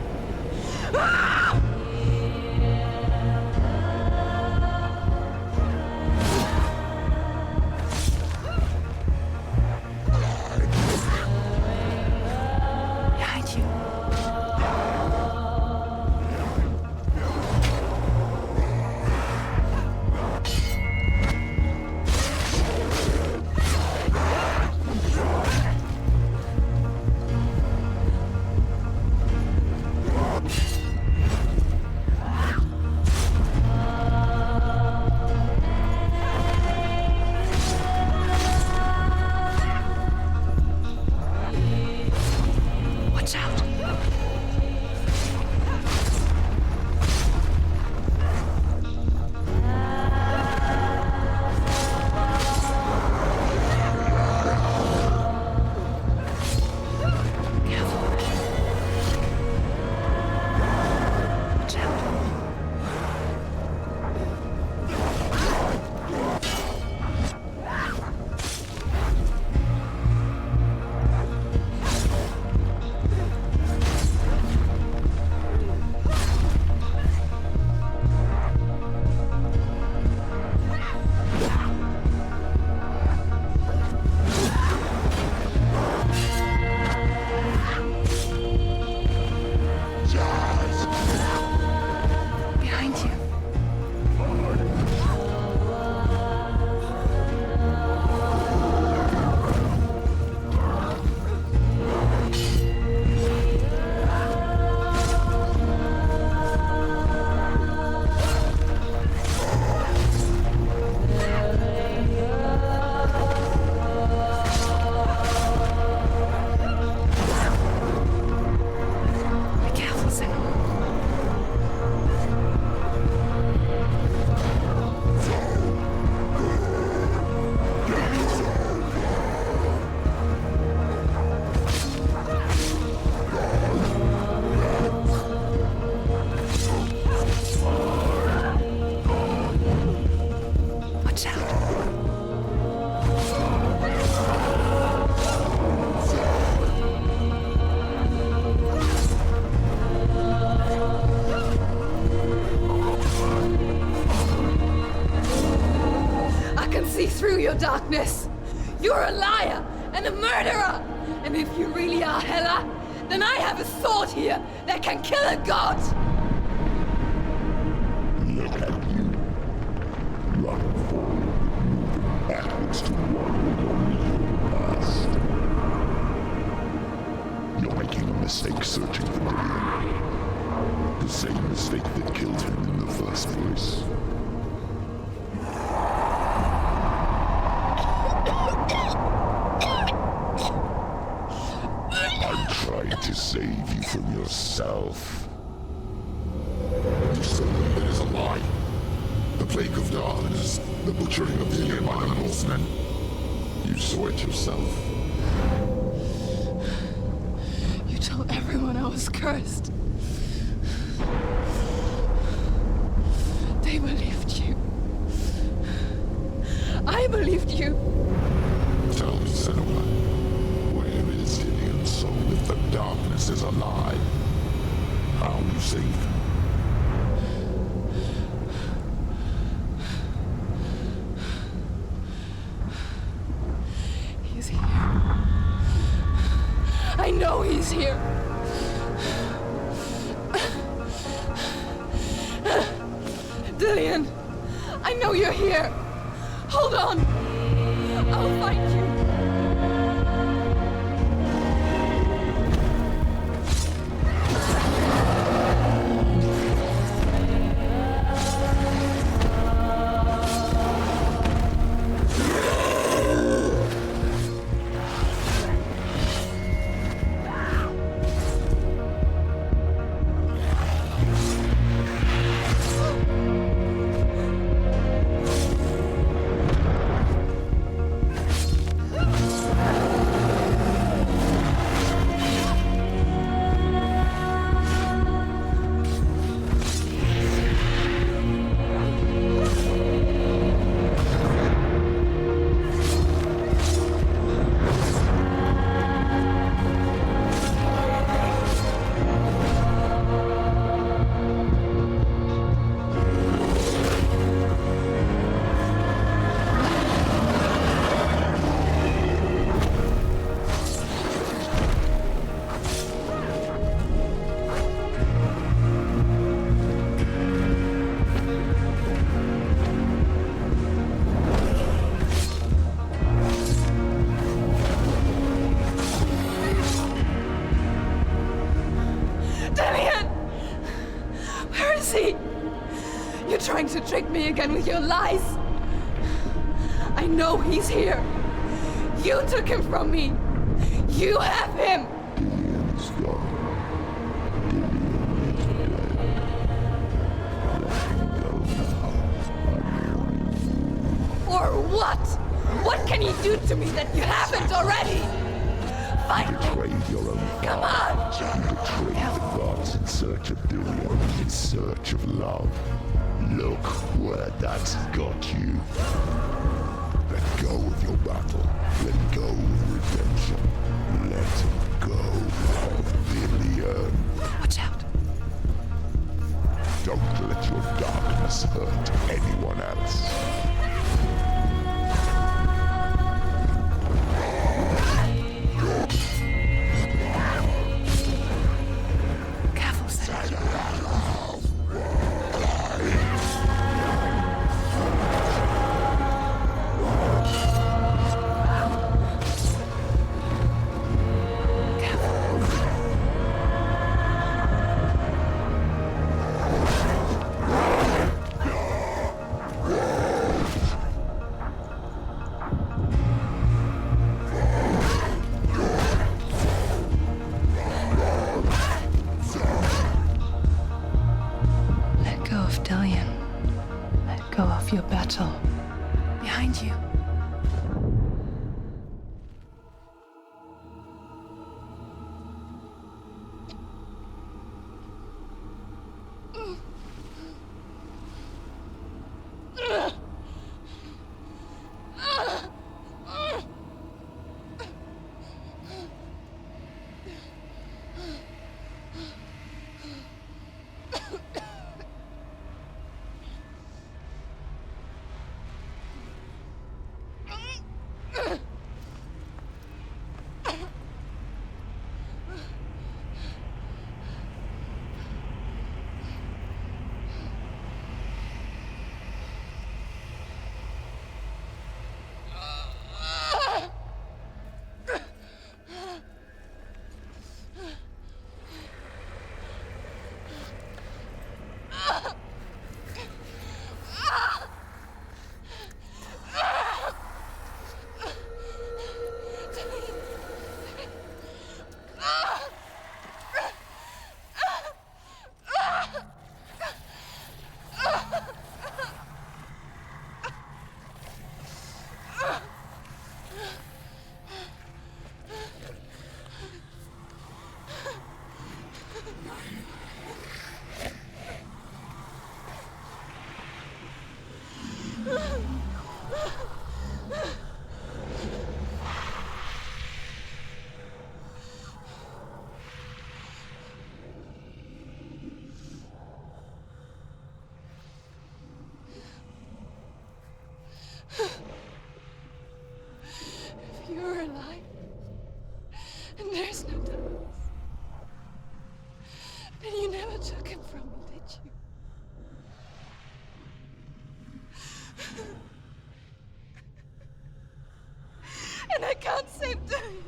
Ah! Behind you. Watch out. Watch out. Behind you. Be careful, Senua. Watch out. I can see through your darkness. You're a liar and a murderer. And if you really are Hela, then I have a sword here that can kill a god. Look at you. Run forward, moving backwards toward only your past. You're making a mistake searching for Dillion. The same mistake that killed him in the first place. I'm trying to save you from yourself. You said that it is a lie. The plague of darkness, the butchering of Dillion by the Norsemen. You saw it yourself. You told everyone I was cursed. They believed you. I believed you. Tell me, Senua, where is Dillion's soul if the darkness is a lie? How you saved him? He's here. I know he's here. Dillion, I know you're here. Hold on. I'll find you. See? You're trying to trick me again with your lies. I know he's here. You took him from me. You have him. Dillian's gone. Dillian is dead. Let him go now. Or what? What can he do to me that you haven't already? Fight me! Betrayed your own Come on! You betrayed the gods in search of Dillian, in search of love. Look where that's got you. Let go of your battle. Let go of redemption. Let go of Dillian. Watch out. Don't let your darkness hurt anyone else. Careful, Senua. Let go of Dillian. Let go of your battle. Behind you. If you're alive, and there's no darkness, then you never took him from me, did you? And I can't save Dillian.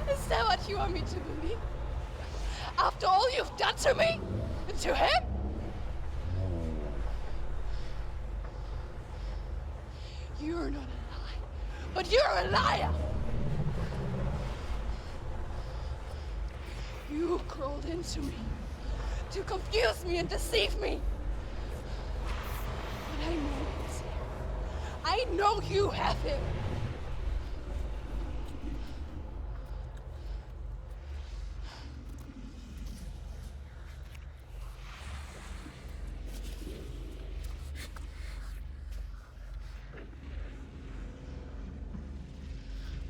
Is that what you want me to believe? After all you've done to me? And to him? You're not a lie, but you're a liar! You crawled into me to confuse me and deceive me. But I know he's here. I know you have him.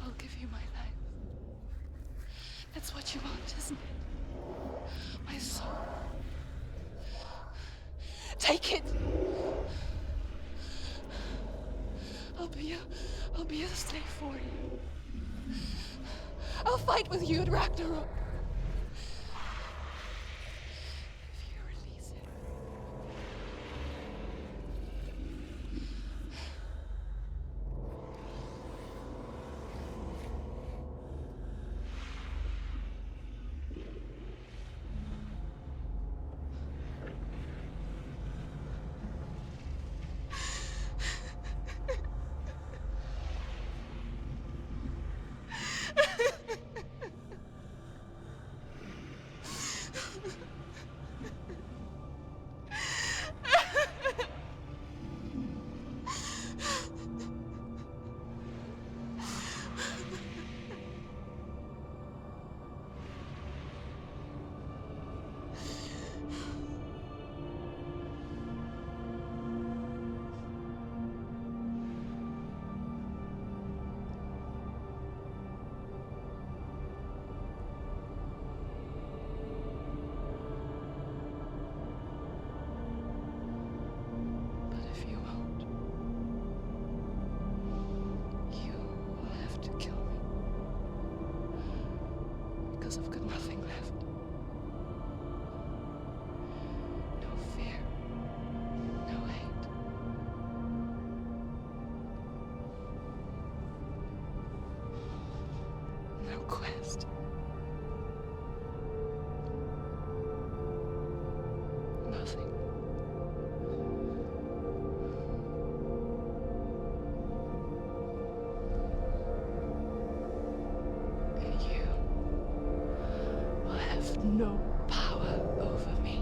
I'll give you my life. That's what you want, isn't it? My soul. Take it. I'll be a slave for you. I'll fight with you at Ragnarok. If you release it. I've got nothing left. No fear. No hate. No quest. Nothing. And you will have no power over me.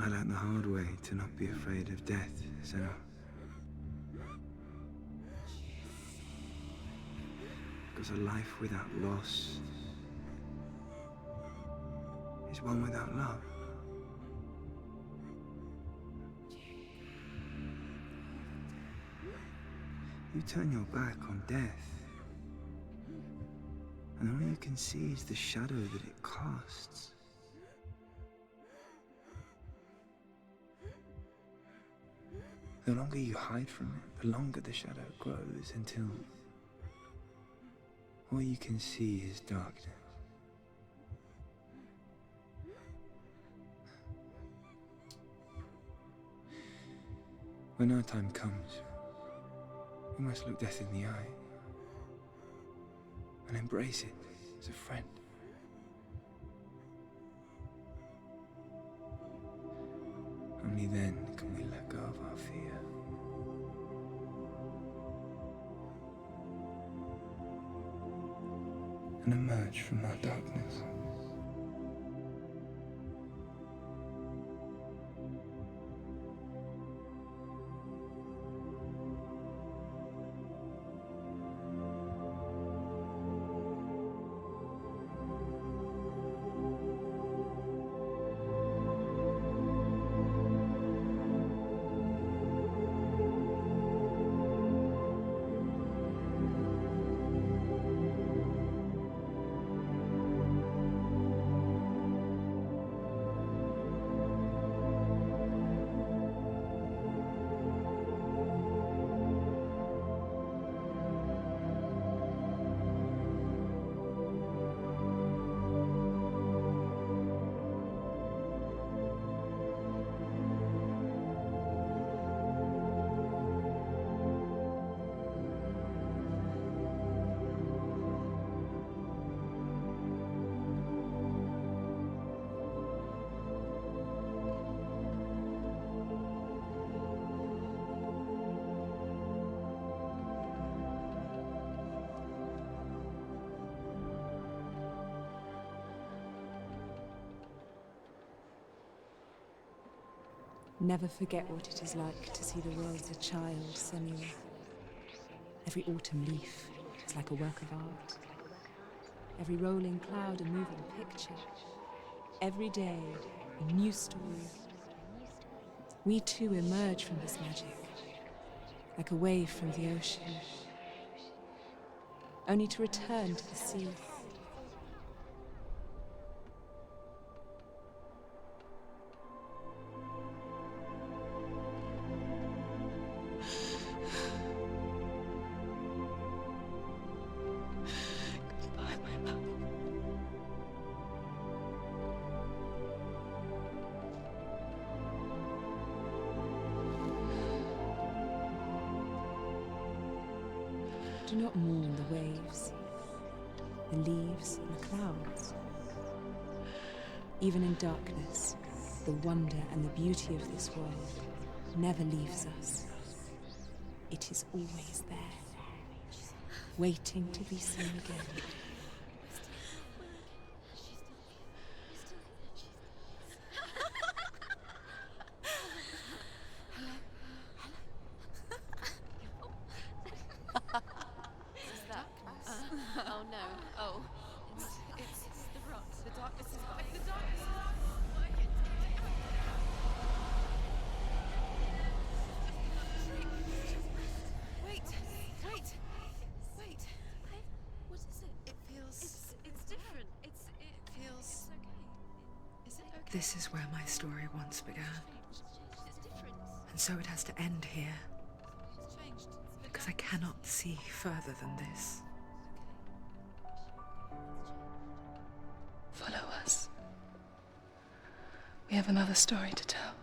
I learned the hard way to not be afraid of death, Senua. Because a life without loss is one without love. You turn your back on death, and all you can see is the shadow that it casts. The longer you hide from it, the longer the shadow grows until all you can see is darkness. When our time comes, we must look death in the eye and embrace it as a friend. Only then can we let go of our fear. And emerge from our darkness. Never forget what it is like to see the world as a child, Senua. Every autumn leaf is like a work of art. Every rolling cloud a moving picture. Every day, a new story. We too emerge from this magic, like a wave from the ocean, only to return to the sea. Do not mourn the waves, the leaves, and the clouds. Even in darkness, the wonder and the beauty of this world never leaves us. It is always there, waiting to be seen again. Oh no. Oh. It's the rot. The darkness is back. The darkness is back. Wait. What is it? It feels... It's different. It feels... It's okay. Is it okay? This is where my story once began. It's different. And so it has to end here. It's changed. Because I cannot see further than this. Follow us. We have another story to tell.